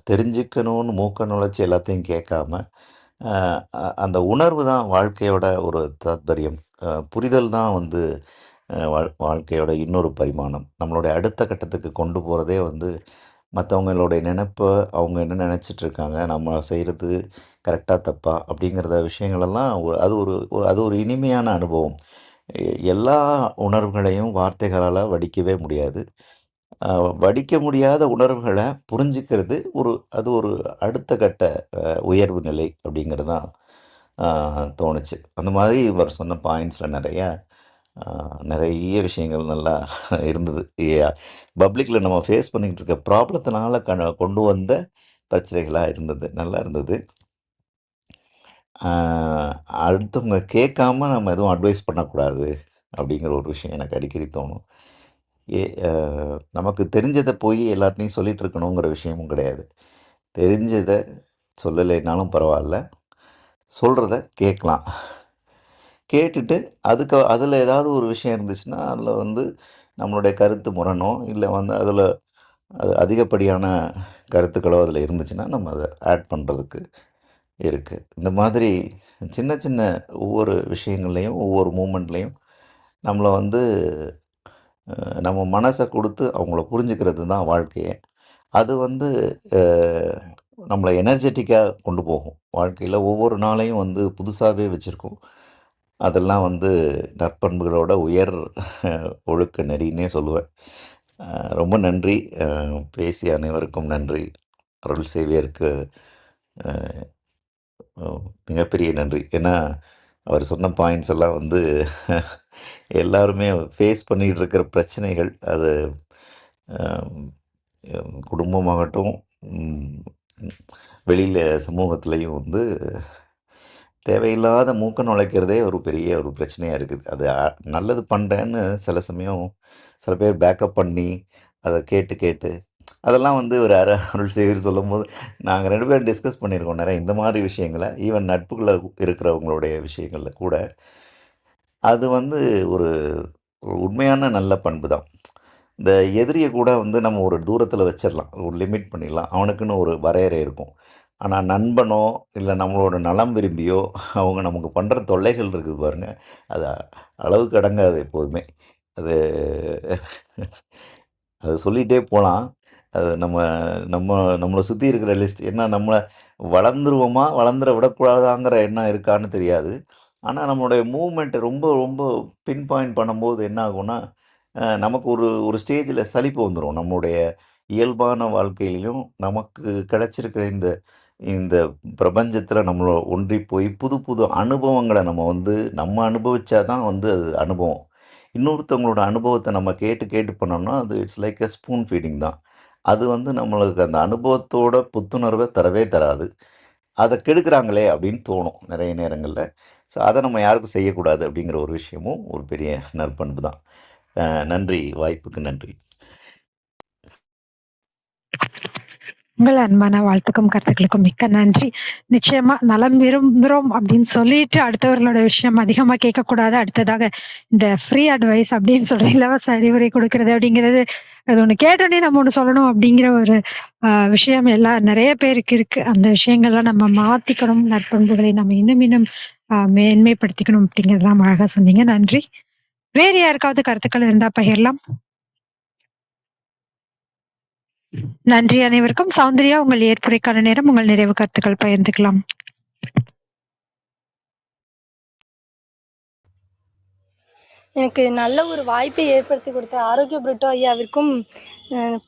தெரிஞ்சுக்கணும்னு மூக்க நுழைச்சி எல்லாத்தையும் கேட்காம அந்த உணர்வு தான் வாழ்க்கையோட ஒரு தாத்பரியம். புரிதல் தான் வாழ்க்கையோட இன்னொரு பரிமாணம். நம்மளுடைய அடுத்த கட்டத்துக்கு கொண்டு போகிறதே மற்றவங்களுடைய நினைப்பை, அவங்க என்ன நினச்சிட்ருக்காங்க, நம்ம செய்கிறது கரெக்டாக தப்பா அப்படிங்கிறத விஷயங்களெல்லாம் அது ஒரு இனிமையான அனுபவம். எல்லா உணர்வுகளையும் வார்த்தைகளால் வடிக்கவே முடியாது. வடிக்க முடியாத உணர்வுகளை புரிஞ்சுக்கிறது அது ஒரு அடுத்த கட்ட உயர்வு நிலை அப்படிங்கிறது தான் தோணுச்சு. அந்த மாதிரி இவர் சொன்ன பாயிண்ட்ஸில் நிறைய விஷயங்கள் நல்லா இருந்தது. பப்ளிக்கில் நம்ம ஃபேஸ் பண்ணிக்கிட்டு இருக்க ப்ராப்ளத்தினால கொண்டு வந்த பிரச்சனைகளாக இருந்தது. நல்லா இருந்தது. அடுத்தவங்க கேட்காம நம்ம எதுவும் அட்வைஸ் பண்ணக்கூடாது அப்படிங்கிற ஒரு விஷயம் எனக்கு அடிக்கடி தோணும். நமக்கு தெரிஞ்சதை போய் எல்லார்ட்டையும் சொல்லிட்டு இருக்கணுங்கிற விஷயமும் கிடையாது. தெரிஞ்சதை சொல்லலைனாலும் பரவாயில்ல, சொல்கிறத கேட்கலாம். கேட்டுட்டு அதில் ஏதாவது ஒரு விஷயம் இருந்துச்சுன்னா அதில் வந்து நம்மளுடைய கருத்து முரணோ இல்லை வந்து அதில் அதிகப்படியான கருத்துக்களோ அதில் இருந்துச்சுன்னா நம்ம அதை ஆட் பண்ணுறதுக்கு இருக்குது. இந்த மாதிரி சின்ன சின்ன ஒவ்வொரு விஷயங்கள்லையும் ஒவ்வொரு மூமெண்ட்லேயும் நம்மளை வந்து நம்ம மனசை கொடுத்து அவங்கள புரிஞ்சுக்கிறது தான் வாழ்க்கையே. அது வந்து நம்மளை எனர்ஜெட்டிக்காக கொண்டு போகும். வாழ்க்கையில் ஒவ்வொரு நாளையும் வந்து புதுசாகவே வச்சுருக்கோம். அதெல்லாம் வந்து நற்பண்புகளோட உயர் ஒழுக்க நெறின்னே சொல்லுவேன். ரொம்ப நன்றி. பேசிய அனைவருக்கும் நன்றி. அருள் சேவியருக்கு மிகப்பெரிய நன்றி. ஏன்னா அவர் சொன்ன பாயிண்ட்ஸ் எல்லாம் வந்து எல்லாருமே ஃபேஸ் பண்ணிகிட்டு இருக்கிற பிரச்சனைகள். அது குடும்பமாகட்டும், வெளியில் சமூகத்துலேயும் வந்து தேவையில்லாத மூக்க நுழைக்கிறதே ஒரு பெரிய ஒரு பிரச்சனையாக இருக்குது. அது நல்லது பண்ணுறேன்னு சில சமயம் சில பேர் பேக்கப் பண்ணி அதை கேட்டு கேட்டு அதெல்லாம் வந்து ஒரு அருள் சேகர் சொல்லும்போது நாங்கள் 2 பேரும் டிஸ்கஸ் பண்ணியிருக்கோம் நிறைய இந்த மாதிரி விஷயங்களை. ஈவன் நட்புகளை இருக்கிறவங்களுடைய விஷயங்களில் கூட அது வந்து ஒரு உண்மையான நல்ல பண்பு தான். இந்த எதிரியை கூட வந்து நம்ம ஒரு தூரத்தில் வச்சிடலாம், ஒரு லிமிட் பண்ணிடலாம். அவனுக்குன்னு ஒரு வரையறை இருக்கும். ஆனால் நண்பனோ இல்லை நம்மளோட நலம் விரும்பியோ அவங்க நமக்கு பண்ணுற தொல்லைகள் இருக்குது பாருங்கள், அது அளவுக்கு அடங்காது எப்போதுமே. அது அதை சொல்லிகிட்டே போகலாம். அது நம்மளை சுற்றி இருக்கிற லிஸ்ட் ஏன்னா நம்மளை வளர்ந்துருவோமா வளர்ந்துட விடக்கூடாதாங்கிற எண்ணம் இருக்கான்னு தெரியாது. ஆனால் நம்மளுடைய மூவ்மெண்ட்டை ரொம்ப ரொம்ப பின் பாயிண்ட் பண்ணும்போது என்ன ஆகும்னா நமக்கு ஒரு ஸ்டேஜில் சலிப்பு வந்துடும். நம்முடைய இயல்பான வாழ்க்கையிலையும் நமக்கு கிடைச்சிருக்கிற இந்த இந்த பிரபஞ்சத்தில் நம்மளை ஒன்றி போய் புது புது அனுபவங்களை நம்ம அனுபவிச்சா தான் வந்து அது அனுபவம். இன்னொருத்தவங்களோட அனுபவத்தை நம்ம கேட்டு கேட்டு பண்ணோம்னா அது it's like a spoon feeding தான். அது வந்து நம்மளுக்கு அந்த அனுபவத்தோட புத்துணர்வை தரவே தராது. அதை கெடுக்கிறாங்களே அப்படின்னு தோணும் நிறைய நேரங்களில். ஸோ அதை நம்ம யாருக்கும் செய்யக்கூடாது அப்படிங்கிற ஒரு விஷயமும் ஒரு பெரிய நற்பண்பு தான். நன்றி, வாய்ப்புக்கு நன்றி. உங்கள் அன்பான வாழ்த்துக்கும் கருத்துக்களுக்கும் மிக்க நன்றி. நிச்சயமா நலம் விரும்புகிறோம் அப்படின்னு சொல்லிட்டு அடுத்தவர்களோட விஷயம் அதிகமா கேட்கக்கூடாது. அடுத்ததாக இந்த ஃப்ரீ அட்வைஸ் அப்படின்னு சொல்ற இலவச அறிவுரை கொடுக்கறது அப்படிங்கிறது அது ஒண்ணு கேட்டோடனே நம்ம ஒண்ணு சொல்லணும் அப்படிங்கிற ஒரு விஷயம் நிறைய பேருக்கு இருக்கு. அந்த விஷயங்கள்லாம் நம்ம மாத்திக்கணும். நற்பண்புகளை நம்ம இன்னும் இன்னும் மேன்மைப்படுத்திக்கணும் அப்படிங்கிறதுலாம் அழகா சொன்னீங்க. நன்றி. வேறு யாருக்காவது கருத்துக்கள் இருந்தா பகிரலாம். நன்றி அனைவருக்கும். சௌந்தர்யா, உங்கள் ஏற்புரைக்கான நேரம். உங்கள் நிறைவு கருத்துக்கள் பகிர்ந்துக்கலாம். எனக்கு நல்ல ஒரு வாய்ப்பை ஏற்படுத்தி கொடுத்த ஆரோக்கிய பிரிட்டோ ஐயாவிற்கும்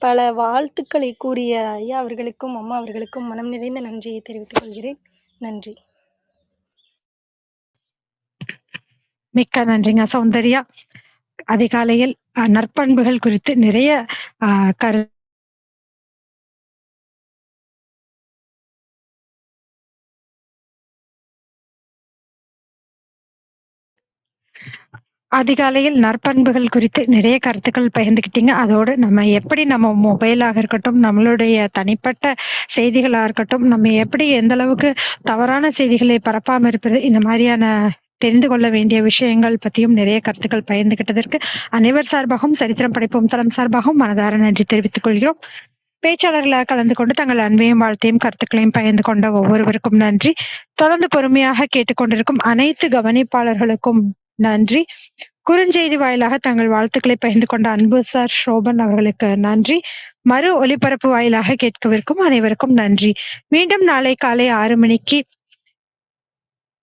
பல வாழ்த்துக்களை கூறிய ஐயா அவர்களுக்கும் அம்மா அவர்களுக்கும் மனம் நிறைந்த நன்றியை தெரிவித்துக் கொள்கிறேன். நன்றி. மிக்க நன்றிங்க சௌந்தர்யா. அதிகாலையில் நற்பண்புகள் குறித்து நிறைய அதிகாலையில் நற்பண்புகள் குறித்து நிறைய கருத்துக்கள் பகிர்ந்துக்கிட்டீங்க. அதோடு நம்ம எப்படி நம்ம மொபைலாக இருக்கட்டும், நம்மளுடைய தனிப்பட்ட செய்திகளா இருக்கட்டும், நம்ம எப்படி எந்த அளவுக்கு தவறான செய்திகளை பரப்பாம இருப்பது, இந்த மாதிரியான தெரிந்து கொள்ள வேண்டிய விஷயங்கள் பற்றியும் நிறைய கருத்துக்கள் பகிர்ந்துகிட்டதற்கு அனைவர் சார்பாகவும் சரித்திரம் படைப்போம் தளம் சார்பாகவும் மனதார நன்றி தெரிவித்துக் கொள்கிறோம். பேச்சாளர்களாக கலந்து கொண்டு தங்கள் அன்பையும் வாழ்த்தையும் கருத்துக்களையும் பகிர்ந்து கொண்ட ஒவ்வொருவருக்கும் நன்றி. தொடர்ந்து பொறுமையாக கேட்டுக்கொண்டிருக்கும் அனைத்து கவனிப்பாளர்களுக்கும் நன்றி. குறுஞ்செய்தி வாயிலாக தங்கள் வாழ்த்துக்களை பகிர்ந்து கொண்ட அன்பு சார் சோபன் அவர்களுக்கு நன்றி. மறு ஒலிபரப்பு வாயிலாக கேட்கவிருக்கும் அனைவருக்கும் நன்றி. மீண்டும் நாளை காலை 6 மணிக்கு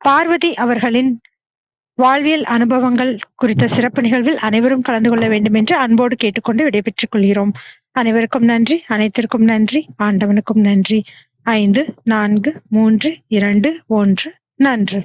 பார்வதி அவர்களின் வாழ்வியல் அனுபவங்கள் குறித்த சிறப்பு நிகழ்வில் அனைவரும் கலந்து கொள்ள வேண்டும் என்று அன்போடு கேட்டுக்கொண்டு விடைபெற்றுக் கொள்கிறோம். அனைவருக்கும் நன்றி. அனைத்திற்கும் நன்றி. ஆண்டவனுக்கும் நன்றி. 5, 4, 3, 2, 1 நன்றி.